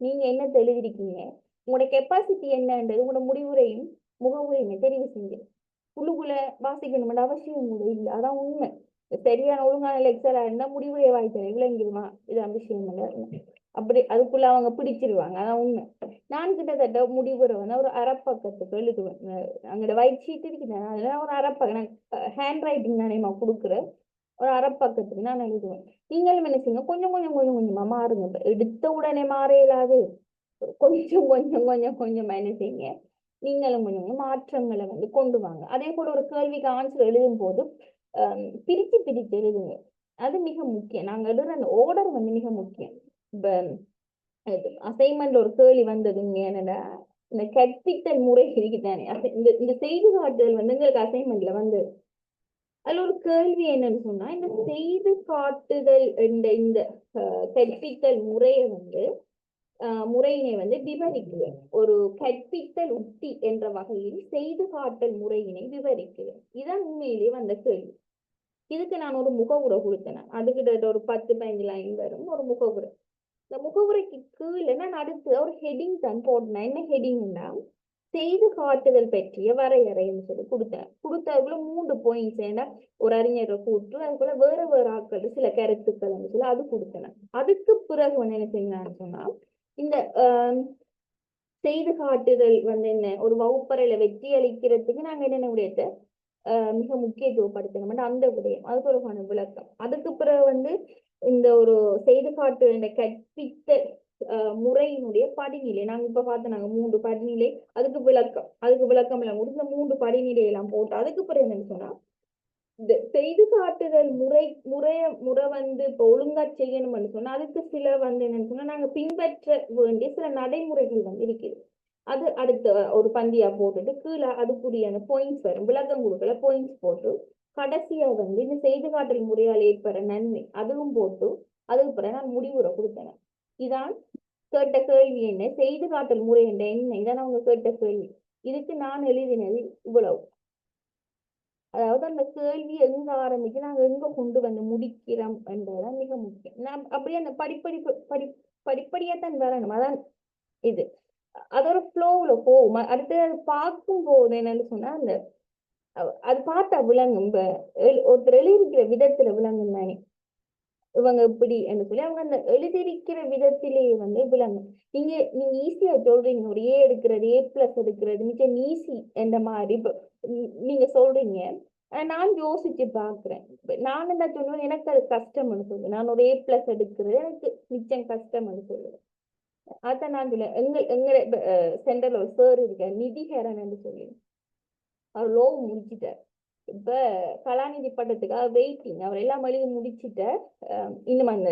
S1: நீங்க என்ன எழுதிருக்கீங்க, உங்களோட கெப்பாசிட்டி என்னன்றது உங்களோட முடிவுரையும் முகவுரையுமே தெரிவு செஞ்சு உள்ளுக்குள்ள வாசிக்கணும்னு அவசியம் கூட இல்லை. அதான் உண்மை. சரியான ஒழுங்கான லெக்சரா இருந்தா முடிவுரையை வாய்த்தேன் விளங்கிடுமா இதான் விஷயம் இல்லை. அப்படி அதுக்குள்ள அவங்க பிடிச்சிருவாங்க. அதான் உண்மை. நான் கிட்டத்தட்ட முடிவுரை ஒரு அரை பக்கத்துக்கு எழுதுவேன். அங்கோட ஒயிட் ஷீட் இருக்குதான் அதெல்லாம் ஒரு அரை பக்கம் நான் ஹேண்ட் ரைட்டிங் தானே கொடுக்குறேன். ஒரு அரை பக்கத்துக்கு நான் எழுதுவேன். நீங்களும் என்ன செய்யுங்க கொஞ்சமா மாறுங்க. எடுத்த உடனே மாற இயலாது. கொஞ்சம் என்ன செய்யுங்க நீங்களும் கொஞ்சம் மாற்றங்களை கொண்டு வாங்க. அதே போல ஒரு கேள்விக்கு ஆன்சர் எழுதும் போது பிரிச்சு எழுதுங்க. அது மிக முக்கியம். நாங்க எழுதுற அந்த ஆர்டர் மிக முக்கியம். இப்ப அசைன்மெண்ட்ல ஒரு கேள்வி வந்ததுங்க என்னடா இந்த கற்பித்தல் முறை இருக்குதானே இந்த செய்தி காட்டுதல் எங்களுக்கு அசைன்மெண்ட்ல வந்தது. அதுல ஒரு கேள்வி என்னன்னு சொன்னா இந்த செய்து காட்டுதல் இந்த கற்பித்தல் முறையை முறையினை விவரிக்குது. ஒரு கற்பித்தல் உத்தி என்ற வகையில் செய்து காட்டல் முறையினை விவரிக்குது. இதான் உண்மையிலேயே வந்த கேள்வி. இதுக்கு நான் ஒரு முகவுரை கொடுத்தேன். அதுக்கிட்ட ஒரு 10-15 லைன் வரும் ஒரு முகவுரை. இந்த முகவுரைக்கு கீழே நான் அடுத்து ஒரு ஹெட்டிங் தான் போட்டேன். என்ன ஹெட்டிங்னா செய்து காட்டுதல் பற்றிய வரையறைன்னு சொல்லி கொடுத்ததுக்குள்ள 3 பாயிண்ட்ஸ். ஏன்னா ஒரு அறிஞரை கூட்டு அதுக்குள்ள வேற ஆட்கள் சில கருத்துக்கள் சொல்லி அது கொடுத்தேன். அதுக்கு பிறகு என்ன செய்யலாம்னு சொன்னா இந்த செய்து காட்டுதல் என்ன ஒரு வகுப்பறையில வெற்றி அளிக்கிறதுக்கு நாங்க என்னென்ன விடயத்தை மிக முக்கியத்துவப்படுத்தணும் அந்த விடயம் அது தொடர்பான விளக்கம். அதுக்கு பிறகு இந்த ஒரு செய்து காட்டு இந்த கற்பித்த முறையினுடைய படிநிலை நாங்க இப்ப பார்த்தோம். நாங்க 3 படிநிலை அதுக்கு விளக்கம் எல்லாம் இந்த 3 படிநிலை எல்லாம் போட்டு அதுக்கு பிறகு என்னன்னு சொன்னா இந்த செய்து காட்டுதல் முறை இப்ப ஒழுங்கா செய்யணும்னு சொன்னா அதுக்கு சில என்னன்னு சொன்னா நாங்க பின்பற்ற வேண்டிய சில நடைமுறைகள் இருக்குது. அது அடுத்த ஒரு பந்தியா போட்டுட்டு கீழே அதுக்குரிய அந்த பாயிண்ட்ஸ் வரும். விளக்கம் கொடுக்கல பாயிண்ட்ஸ் போட்டு கடைசியா இந்த செய்து காட்டல் முறையால் ஏற்படுற நன்மை அதுவும் போட்டு அதுக்கு பிறகு நான் முடிவுரை கொடுத்தேன். இதான் கேட்ட கேள்வி. என்ன செய்து காட்டல் முறை என்ன இதான் அவங்க கேட்ட கேள்வி. இதுக்கு நான் எழுதினது இவ்வளவு. அதாவது அந்த கேள்வி எங்க ஆரம்பிச்சு நாங்க எங்க கொண்டு முடிக்கிறோம் என்றதான் மிக முக்கியம். நான் அப்படியே அந்த படிப்படியா தான் வரணும். அதான் இது அதோட ஃப்ளோவுல போகும். அடுத்து அது பார்க்கும் போது என்னன்னு சொன்னா அந்த அது பார்த்தா விளங்கும். ஒருத்தர் எழுதியிருக்கிற விதத்துல விளங்கும் தானே இவங்க இப்படி என்று சொல்லி அவங்க அந்த எழுதியிருக்கிற விதத்திலேயே விளங்கும். நீங்க ஈஸியா சொல்றீங்க ஒரு A எடுக்கிறது A+ எடுக்கிறது மிச்சம் ஈஸி என்ற மாதிரி இப்ப நீங்க சொல்றீங்க. நான் யோசிச்சு பாக்குறேன். நான் என்ன சொல்லுவேன் எனக்கு அது கஷ்டம்னு சொல்லுவேன். நான் ஒரு A+ எடுக்கிறது எனக்கு மிச்சம் கஷ்டம்னு சொல்லுவேன். அதான் நான் சொல்லுவேன். எங்க சென்டர்ல ஒரு சார் இருக்க நிதிஹரன் என்று சொல்லி அவர் லோ முடிச்சுட்டார். இப்ப கலாநிதி பட்டத்துக்காக வெயிட்டிங். அவர் எல்லாம் எழுதி முடிச்சுட்ட இன்னும் அந்த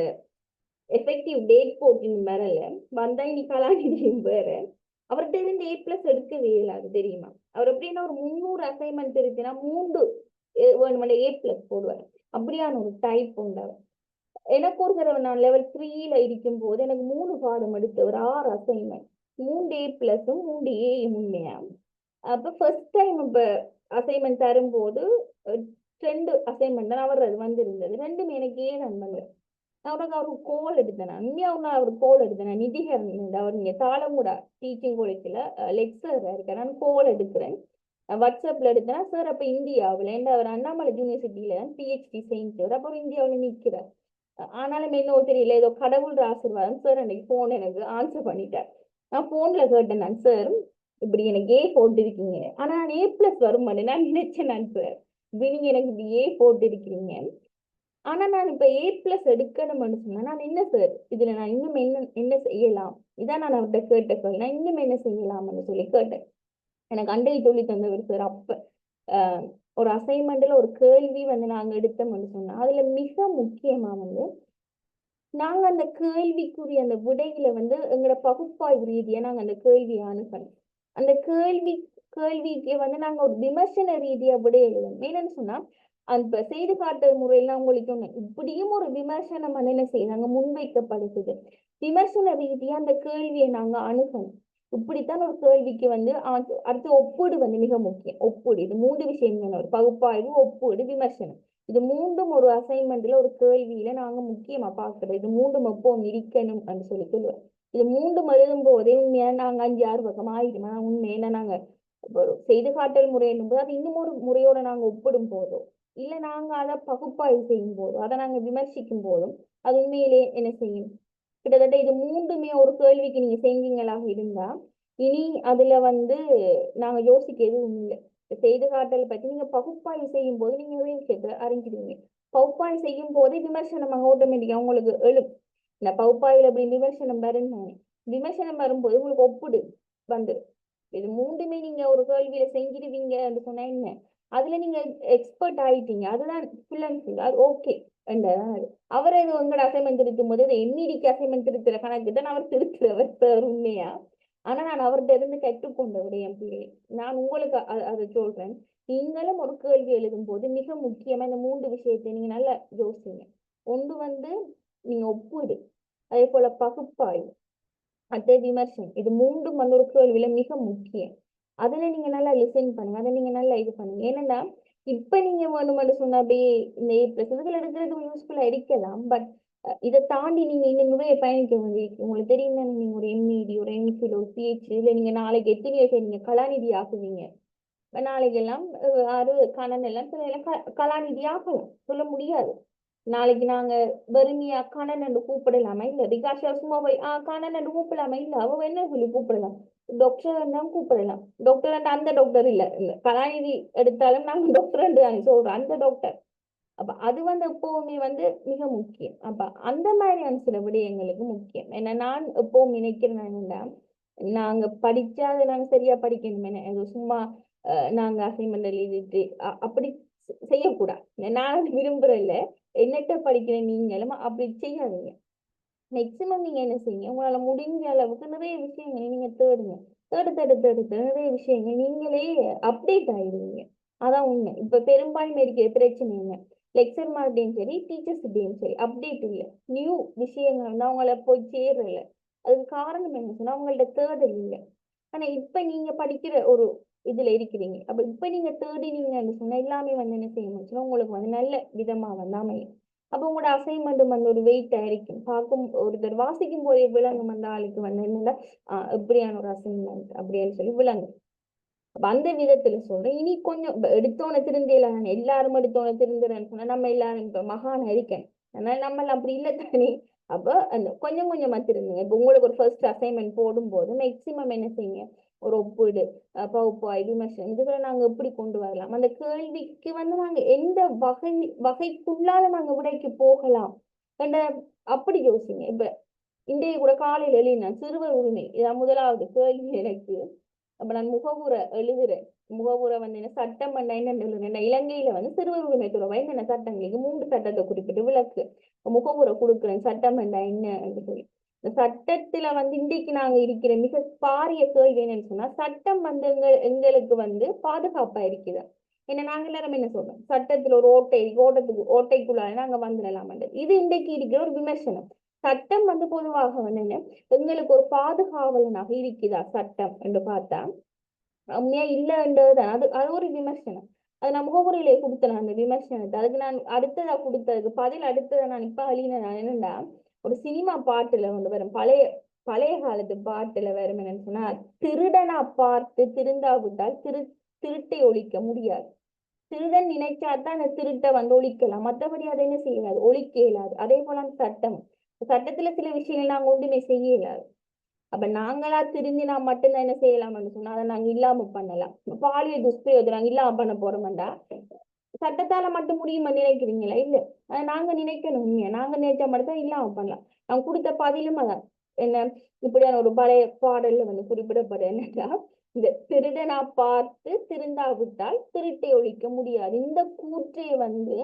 S1: எஃபெக்டிவ் டேட் போட்டு வரல வந்தா இனி கலாநிதியும் வேற. அவர்கிட்ட இருந்து A+ எடுக்கவே இயலாது தெரியுமா. அவர் எப்படின்னா ஒரு 300 அசைன்மெண்ட் இருக்குன்னா 3 A+ போடுவார். அப்படியான ஒரு டைப் உண்டு. எனக்கு ஒரு தடவை நான் லெவல் 3ல இருக்கும் போது எனக்கு 3 பாடம் எடுத்து ஒரு 6 அசைன்மெண்ட் 3 A+ம் 3 A உண்மையா. அப்ப ஃபர்ஸ்ட் டைம் இப்ப அசைன்மெண்ட் தரும்போது 2 அசைன்மெண்ட் தான் அவரது வந்திருந்தது. 2மே எனக்கு ஏ தான் பண்ணல. அவருக்கு கோல் எடுத்தேன் நான் உண்மையா அவருக்கு கோல் எடுத்தேன். நிதிகரன் அவர் இங்க தாளமுடா டீச்சிங் காலேஜ்ல லெக்சரா இருக்கேன். நான் கோல் எடுக்கிறேன் வாட்ஸ்அப்ல எடுத்தேன்னா சார் அப்ப இந்தியாவில் ஏன்னா அவர் அண்ணாமலை யூனிவர்சிட்டியில தான் PhD செஞ்சவர். அப்புறம் இந்தியாவில் நிற்கிறார். ஆனாலும் என்ன தெரியல ஏதோ கடவுள் ஆசீர்வாதம் சார் அன்னைக்கு போன் எனக்கு ஆன்சர் பண்ணிட்டார். நான் போன்ல கேட்டேன் நான் சார் இப்படி எனக்கு ஏ போட்டு இருக்கீங்க ஆனா நான் A+ வரும் நான் நினைச்சேன் நான் சார் நீங்க எனக்கு இப்படி ஏ போட்டு இருக்கிறீங்க ஆனா நான் இப்ப A+ எடுக்கணும்னு சொன்னா நான் என்ன சார் இதுல நான் இன்னும் என்ன செய்யலாம் இதான் நான் அவர்கிட்ட கேட்ட கேள்வி. நான் இன்னும் என்ன செய்யலாம்னு சொல்லி கேட்டேன். எனக்கு அண்டையை சொல்லி தந்தவர் சார் அப்ப ஒரு அசைன்மெண்ட்ல ஒரு கேள்வி நாங்க எடுத்தோம்னு சொன்னா அதுல மிக முக்கியமா நாங்க அந்த கேள்விக்குரிய அந்த விடையில எங்களோட பகுப்பாய்வு ரீதியா நாங்க அந்த கேள்வியை அணுகணும். அந்த கேள்விக்கு நாங்க ஒரு விமர்சன ரீதியா விடை எழுதணும். என்னன்னு சொன்னா அந்த செய்து காட்டல் முறையெல்லாம் உங்களுக்கு ஒண்ணு இப்படியும் ஒரு விமர்சனம் என்ன செய்யறாங்க முன்வைக்கப்படுகிறது. விமர்சன ரீதியா அந்த கேள்வியை நாங்க அணுகணும். இப்படித்தான் ஒரு கேள்விக்கு அடுத்து ஒப்பீடு மிக முக்கியம். ஒப்பீடு இது 3 விஷயங்கள் ஒரு பகுப்பாய்வு ஒப்பீடு விமர்சனம். இது 3ம் ஒரு அசைன்மெண்ட்ல ஒரு கேள்வியில நாங்க முக்கியமா பாக்குறது. இது 3ம் எப்பவும் இருக்கணும் அப்படின்னு சொல்லி சொல்லுவேன். இது 3ம் எழுதும் போதே உண்மையா நாங்க 5-6 பக்கம் ஆயிடுமா உண்மையா நாங்க செய்து காட்டல் முறை என்பது அது இன்னும் ஒரு முறையோட நாங்க ஒப்பிடும் போதோ இல்ல நாங்க அதை பகுப்பாய்வு செய்யும் போதோ அதை நாங்க விமர்சிக்கும் போதும் அது உண்மையிலே என்ன செய்யும் கிட்டத்தட்ட இது 3மே ஒரு கேள்விக்கு நீங்க செஞ்சீங்களாக இருந்தா இனி அதுல நாங்க யோசிக்க எதுவும் இல்லை. செய்து காட்டல் பற்றி நீங்க பகுப்பாய்வு செய்யும் போது நீங்க நிறைய விஷயத்தை அறிஞ்சிடுவீங்க. பகுப்பாய்வு செய்யும் போதே விமர்சனம் ஆட்டோமேட்டிக்கா உங்களுக்கு எழும். இந்த பகுப்பாய்வுல அப்படி விமர்சனம் வருந்தாங்க. விமர்சனம் வரும்போது உங்களுக்கு ஒப்பிடு இது 3மே நீங்க ஒரு கேள்வியில செஞ்சிடுவீங்க என்று சொன்னா என்ன அதுல நீங்க எக்ஸ்பர்ட் ஆயிட்டீங்க அதுதான் ஃபுல் அண்ட் ஃபுல் அது ஓகே. அவர் இது உங்களோட அசைன்மெண்ட் திருத்தும் போது எம்இடிக்கு அசைன்மெண்ட் திருத்துற கணக்கு தான் அவர் திருத்துறவர் உண்மையா. ஆனா நான் அவர்கிட்ட இருந்து கற்றுக்கொண்டவர் என் பிள்ளை. நான் உங்களுக்கு அதை சொல்றேன். நீங்களும் ஒரு கேள்வி எழுதும் போது மிக முக்கியமா இந்த 3 விஷயத்தை நீங்க நல்லா யோசிங்க. ஒன்று நீங்க ஒப்பீடு அதே போல பகுப்பாய்வு அடுத்த விமர்சனம் இது 3ம் ஒரு கேள்வியில மிக முக்கியம். அதுல நீங்க நல்லா லிசன் பண்ணுங்க. அதை நீங்க நல்லா இது பண்ணுங்க. ஏன்னா இப்ப நீங்க வேணும்னு சொன்னா அப்படியே இந்த A+ எடுக்கிறது யூஸ்ஃபுல்லா இருக்கலாம். பட் இதை தாண்டி நீங்க இன்னும் நிறைய பயணிக்க வேண்டியிருக்கு. உங்களுக்கு தெரியும் தானே நீங்க ஒரு ME ஒரு MPhil ஒரு PhD இல்ல நீங்க நாளைக்கு எத்தனையோ பேர் நீங்க கலாநிதி ஆக்குவீங்க. நாளைக்கு எல்லாம் கணன் எல்லாம் சில எல்லாம் கலாநிதி ஆகலாம் சொல்ல முடியாது. நாளைக்கு நாங்க வெறுமையா கணன் என்று கூப்பிடலாமா இல்ல ரிகாஷா சும்மா போய் கணன் என்று கூப்பிடலாமா இல்ல அவ என்ன சொல்லி கூப்பிடலாம் டாக்டர் தான் கூப்பிடலாம். டாக்டர் அந்த டாக்டர் இல்ல கலாநிதி எடுத்தாலும் நாங்க டாக்டர் தானே சொல்றோம் அந்த டாக்டர். அப்ப அது எப்பவுமே மிக முக்கியம். அப்ப அந்த மாதிரியான சில விடயங்களுக்கு முக்கியம். ஏன்னா நான் எப்பவும் நினைக்கிறேன் என்னன்னா நாங்க படிச்சா அதை நாங்க சரியா படிக்கணும். என்ன சும்மா நாங்க அசைன்மெண்ட் எழுதிட்டு அப்படி செய்யக்கூடாது. நான் விரும்புறேன்ல என்னட்ட படிக்கிற நீங்களும் அப்படி செய்யாதீங்க. மேக்சிமம் நீங்க என்ன செய்யுங்க உங்களால முடிஞ்ச அளவுக்கு நிறைய விஷயங்களை நீங்க தேடுங்க. தேடு நிறைய விஷயங்கள் நீங்களே அப்டேட் ஆயிடுவீங்க. அதான் உண்மை. இப்ப பெரும்பான்மை இருக்கிற பிரச்சனை என்ன லெக்சர் மார்டையும் சரி டீச்சர்ஸ்டையும் சரி அப்டேட் இல்லை. நியூ விஷயங்கள் அவங்கள போய் சேரல. அதுக்கு காரணம் என்ன சொன்னா அவங்கள்ட்ட தேடல் இல்லை. ஆனா இப்ப நீங்க படிக்கிற ஒரு இதுல இருக்கிறீங்க. அப்ப இப்ப நீங்க தேடினீங்கன்னு சொன்னா எல்லாமே என்ன செய்யணும் உங்களுக்கு நல்ல விதமா அமையும். அப்ப உங்களோட அசைன்மெண்ட் ஒரு வெயிட் ஆயிருக்கும். பார்க்கும் ஒருத்தர் வாசிக்கும் போதே விலங்கும் அந்த ஆளுக்கு என்னன்னா எப்படியான ஒரு அசைன்மெண்ட் அப்படின்னு சொல்லி விலங்கும். அப்ப அந்த விதத்துல சொல்றேன். இனி கொஞ்சம் எடுத்தோன்னு திருந்தியல எல்லாரும் எடுத்தோன்னு திருந்துறேன்னு சொன்னா நம்ம எல்லாரும் இப்ப மகான் இருக்கேன். அதனால நம்ம அப்படி இல்லை தானே. அப்ப அந்த கொஞ்சம் கொஞ்சமா திருந்துங்க. இப்ப உங்களுக்கு ஒரு ஃபர்ஸ்ட் அசைன்மெண்ட் போடும் போது மேக்சிமம் என்ன செய்யுங்க ஒரு ஒப்பீடு பகுப்பாய்வு விமர்சனம் இதுகளை நாங்க எப்படி கொண்டு வரலாம் அந்த கேள்விக்கு நாங்க எந்த வகைக்குள்ளால நாங்க விடைக்கு போகலாம் அப்படி யோசிங்க. இப்ப இன்றைய கூட காலையில எழுதினா சிறுவர் உரிமை இதான் முதலாவது கேள்வி எனக்கு. அப்ப நான் முகவுரை எழுதுறேன். முகவுரை என்ன சட்டம் என்ன இலங்கையில சிறுவர் உரிமை தொடர்பாக என்னென்ன சட்டங்களுக்கு 3 சட்டத்தை குறிப்பிட்டு விளக்கு முகவுரை கொடுக்குறேன். சட்டம் என்ன என்று சொல்லி இந்த சட்டத்துல இன்றைக்கு நாங்க இருக்கிற மிக பாரிய கேள்வி என்னன்னு சொன்னா சட்டம் எங்களுக்கு பாதுகாப்பா இருக்குது. என்ன நாங்க எல்லாரும் என்ன சொல்றோம், சட்டத்துல ஒரு ஓட்டைக்குள்ளால நாங்க வந்துடலாம். இது இன்றைக்கு இருக்கிற ஒரு விமர்சனம். சட்டம் வந்து பொதுவாக வந்து என்ன, எங்களுக்கு ஒரு பாதுகாவலனாக இருக்குதா சட்டம் என்று பார்த்தா உண்மையா இல்லைன்றதுதான். அது ஒரு விமர்சனம். அது நான் முகவுரையிலே கொடுத்தேன் அந்த விமர்சனத்தை. அதுக்கு நான் அடுத்ததா கொடுத்ததுக்கு பதில் அடுத்ததை நான் இப்ப அழியின நான் என்னன்னா, ஒரு சினிமா பாட்டுல வந்து வரும், பழைய பழைய காலத்து பாட்டுல வரும் என்னன்னு சொன்னா, திருடனா பார்த்து திருந்தாவிட்டால் திருட்டை ஒழிக்க முடியாது. திருடன் நினைச்சாதான் அந்த திருட்டை வந்து ஒழிக்கலாம், மற்றபடி அதை என்ன செய்யலாது, ஒழிக்க இயலாது. அதே போல அந்த சட்டத்துல சில விஷயங்கள் நாங்க ஒன்றுமே செய்ய இயலாது. அப்ப நாங்களா திருந்தினா மட்டும்தான் என்ன செய்யலாம்னு சொன்னா அதை நாங்க இல்லாம பண்ணலாம். பாலியல் துஷ்பிரயோகம் நாங்க இல்லாம பண்ண போறோம்டா, சட்டத்தால மட்டும் முடியுமா நினைக்கிறீங்களா? இல்ல, அதை நாங்க நினைக்கணும். உண்மையா நாங்க நினைச்சா மட்டும் தான் இல்லாம பண்ணலாம். நாங்க கொடுத்த பதிலும் அதான். என்ன, இப்படியான ஒரு பழைய பாடல்ல வந்து குறிப்பிடப்பட என்னன்னா, இந்த திருடனா பார்த்து திருந்தாவிட்டால் திருட்டை ஒழிக்க முடியாது. இந்த கூற்றை வந்து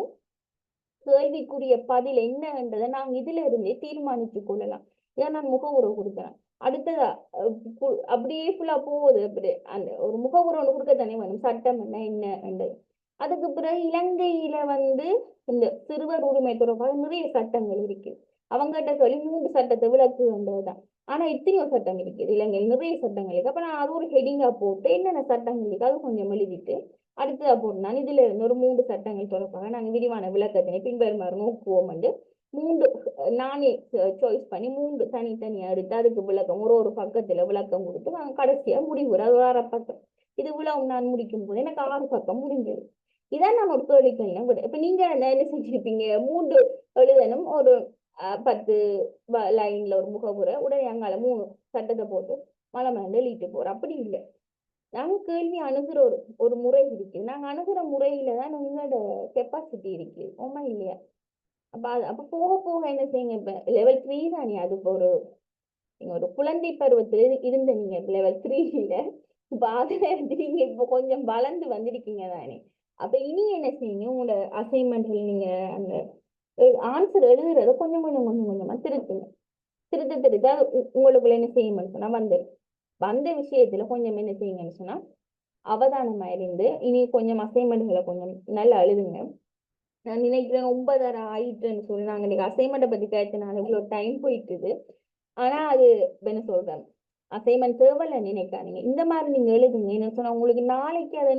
S1: கேள்விக்குரிய பதில் என்னன்றதை நாங்க இதுல இருந்தே தீர்மானித்துக் கொள்ளலாம். இதை நான் முகவுரை கொடுக்குறேன். அடுத்ததா அப்படியே ஃபுல்லா போகுது. அப்படி அந்த ஒரு முகவுரை ஒன்று கொடுக்கத்தானே வேணும், சட்டம் என்ன என்றது. அதுக்கு பிறகு இலங்கையில வந்து இந்த சிறுவர் உரிமை தொடர்பாக நிறைய சட்டங்கள் இருக்கு. அவங்ககிட்ட சொல்லி 3 சட்டத்தை விளக்கு வந்ததுதான். ஆனா இத்தனையோ சட்டம் இருக்குது இலங்கையில், நிறைய சட்டங்கள் இருக்கு. அப்ப நான் அது ஒரு ஹெடிங்கா போட்டு என்னென்ன சட்டங்கள் இருக்கு அது கொஞ்சம் எழுதிட்டு அடுத்ததா போட்டு நான் இதுல இருந்து ஒரு 3 சட்டங்கள் தொடர்பாக நாங்க விரிவான விளக்கத்தினை பின்வருமாறு நோக்குவோம் என்று 3 நானே சாய்ஸ் பண்ணி 3 தனித்தனியா எடுத்து அதுக்கு விளக்கம் ஒரு பக்கத்துல விளக்கம் கொடுத்து நாங்க கடைசியா முடிவுற அது 6 பக்கம். இது விழாவும் நான் முடிக்கும் போது எனக்கு 6 பக்கம் முடிஞ்சது. இதான் நான் ஒரு கேள்விக்கெல்லாம் விட. இப்ப நீங்க என்ன செஞ்சிருப்பீங்க, 3 எழுதணும், ஒரு 10 லைன்ல ஒரு முகவுரை, உடனே அங்கால 3 சட்டத்தை போட்டு மலை எழுதிட்டு போறோம். அப்படி இல்லை, நாங்க கேள்வி அணுகிற ஒரு முறை இருக்கு. நாங்க அணுகிற முறையில தான் உங்களோட கெப்பாசிட்டி இருக்கு, ஆமா இல்லையா? அப்ப போக போக என்ன செய்யுங்க, இப்ப லெவல் 3 தானே, அது இப்போ நீங்க ஒரு குழந்தை பருவத்துல இருந்த நீங்க லெவல் 3ல, இப்ப அதுல இருந்து நீங்க இப்போ கொஞ்சம் வளர்ந்து வந்திருக்கீங்க தானே. அப்ப இனி என்ன செய்யுங்க, உங்களோட அசைன்மெண்ட்ல நீங்க அந்த ஆன்சர் எழுதுறத கொஞ்சம் கொஞ்சமா திருத்துங்க. திருத்த உங்களுக்குள்ள என்ன செய்யணும்னு சொன்னா வந்த விஷயத்துல கொஞ்சம் என்ன செய்யுங்கன்னு சொன்னா அவதானமா இருந்து இனி கொஞ்சம் அசைன்மெண்ட்களை கொஞ்சம் நல்லா எழுதுங்க. நான் நினைக்கிறேன் 9:30 ஆயிட்டுன்னு சொல்லி நாங்க இன்னைக்கு அசைன்மெண்ட்டை பத்தி கேட்டனால இவ்வளவு டைம் போயிட்டுது. ஆனா அது என்ன சொல்றேன், அசைன்மெண்ட் தேவையில்ல நினைக்காதீங்க. இந்த மாதிரி நீங்க எழுதுங்க. என்ன சொன்னா உங்களுக்கு நாளைக்கு அது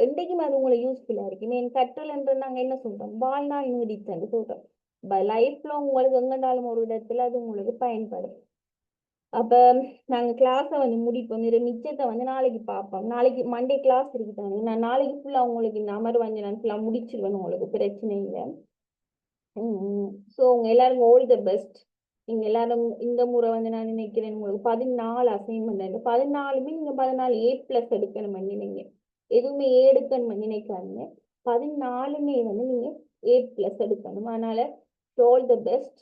S1: என்றைக்குமே அது உங்களுக்கு யூஸ்ஃபுல்லா இருக்கு. என் கற்றல்ன்றது நாங்க என்ன சொல்றோம், வாழ்நாள் நீடிச்சுன்னு சொல்றோம். லைஃப்ல உங்களுக்கு எங்கண்டாலும் ஒரு இடத்துல அது உங்களுக்கு பயன்படும். அப்ப நாங்க கிளாஸை வந்து முடிப்போம். மிச்சத்தை வந்து நாளைக்கு பார்ப்போம். நாளைக்கு மண்டே கிளாஸ் இருக்குதாங்க. நான் நாளைக்கு ஃபுல்லா உங்களுக்கு இந்த அமர்வு வந்து நான் ஃபுல்லா முடிச்சிருவேன், உங்களுக்கு பிரச்சனை இல்லை. ஸோ உங்க எல்லாரும் ஆல் த பெஸ்ட். நீங்க எல்லாரும் இந்த முறை வந்து நான் நினைக்கிறேன் உங்களுக்கு 14 அசைன்மெண்ட், 14மே நீங்க 14 A+ எடுக்கணும் நினைங்க. எதுவுமே எடுக்கணும் நினைக்காதீங்க. 14மே வந்து நீங்க A+ எடுக்கணும். அதனால ஆல் த பெஸ்ட்.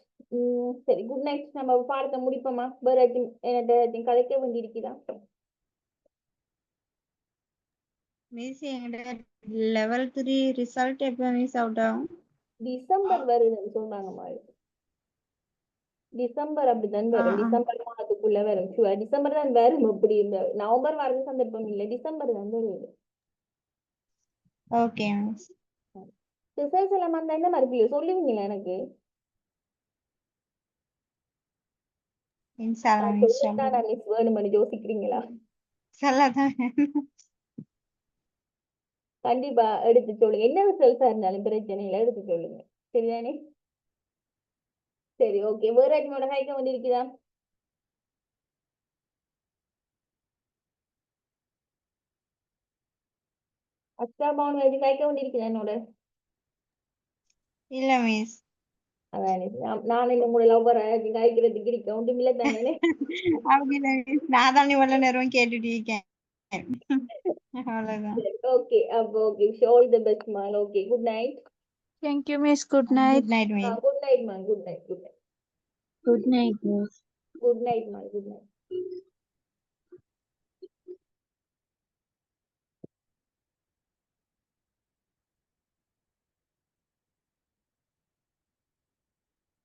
S1: சரி, குட் நைட். நம்ம பாடத்தை முடிப்போமா? வேற என்ன கதைக்க வேண்டி இருக்குதா?
S2: மிஸ் எங்கட லெவல் 3 ரிசல்ட் எப்போ மிஸ் அவுட் ஆகும்?
S1: டிசம்பர் வருதுன்னு சொல்றாங்க மாதிரி. டிசம்பர் அப்படிதான் வரும். டிசம்பர் மாதத்துக்குள்ள வரும். டிசம்பர் தான் வரும். அப்படி நவம்பர் வரது சந்தர்ப்பம் இல்லை, டிசம்பர் தான் வருது.
S2: Okay miss.
S1: ரிசல்ட்ஸ் எல்லாம் வந்தா என்ன மாதிரி சொல்லுவீங்களா எனக்கு?
S2: இன்ஷால்லா மிஸ்
S1: மிஸ் வேணும்னு யோசிக்கிறீங்களா?
S2: சொல்லதான்.
S1: கண்டிப்பா எடுத்து சொல்லுங்க. என்ன ரிசல்ட்ஸா இருந்தாலும் பிரச்சனை இல்லை, எடுத்து சொல்லுங்க. சரிதானே? சரி, ஓகே. வேற என்னோட கைக்க வந்து இருக்குதா? அக்கா பவுன் வச்சு கைக்க வந்து இருக்குதா என்னோட?
S2: இல்ல மிஸ்.
S1: அதானே, நான் இந்த உங்களோட லவ்வர் காய்க்கிறதுக்கு இருக்க ஒன்றும் இல்லை தானே.
S2: அப்படி இல்ல மிஸ், நான் தான் இவ்வளவு நேரம் கேட்டுட்டு இருக்கேன். அவ்வளவுதான்.
S1: ஓகே, அப்போ ஓகே. ஆல் தி பெஸ்ட் மா. Okay, good night.
S6: Thank you, Miss. Good night.
S2: Good night miss.
S1: Good night மா. Good night.
S4: Good night miss.
S1: Good night மா. Good night.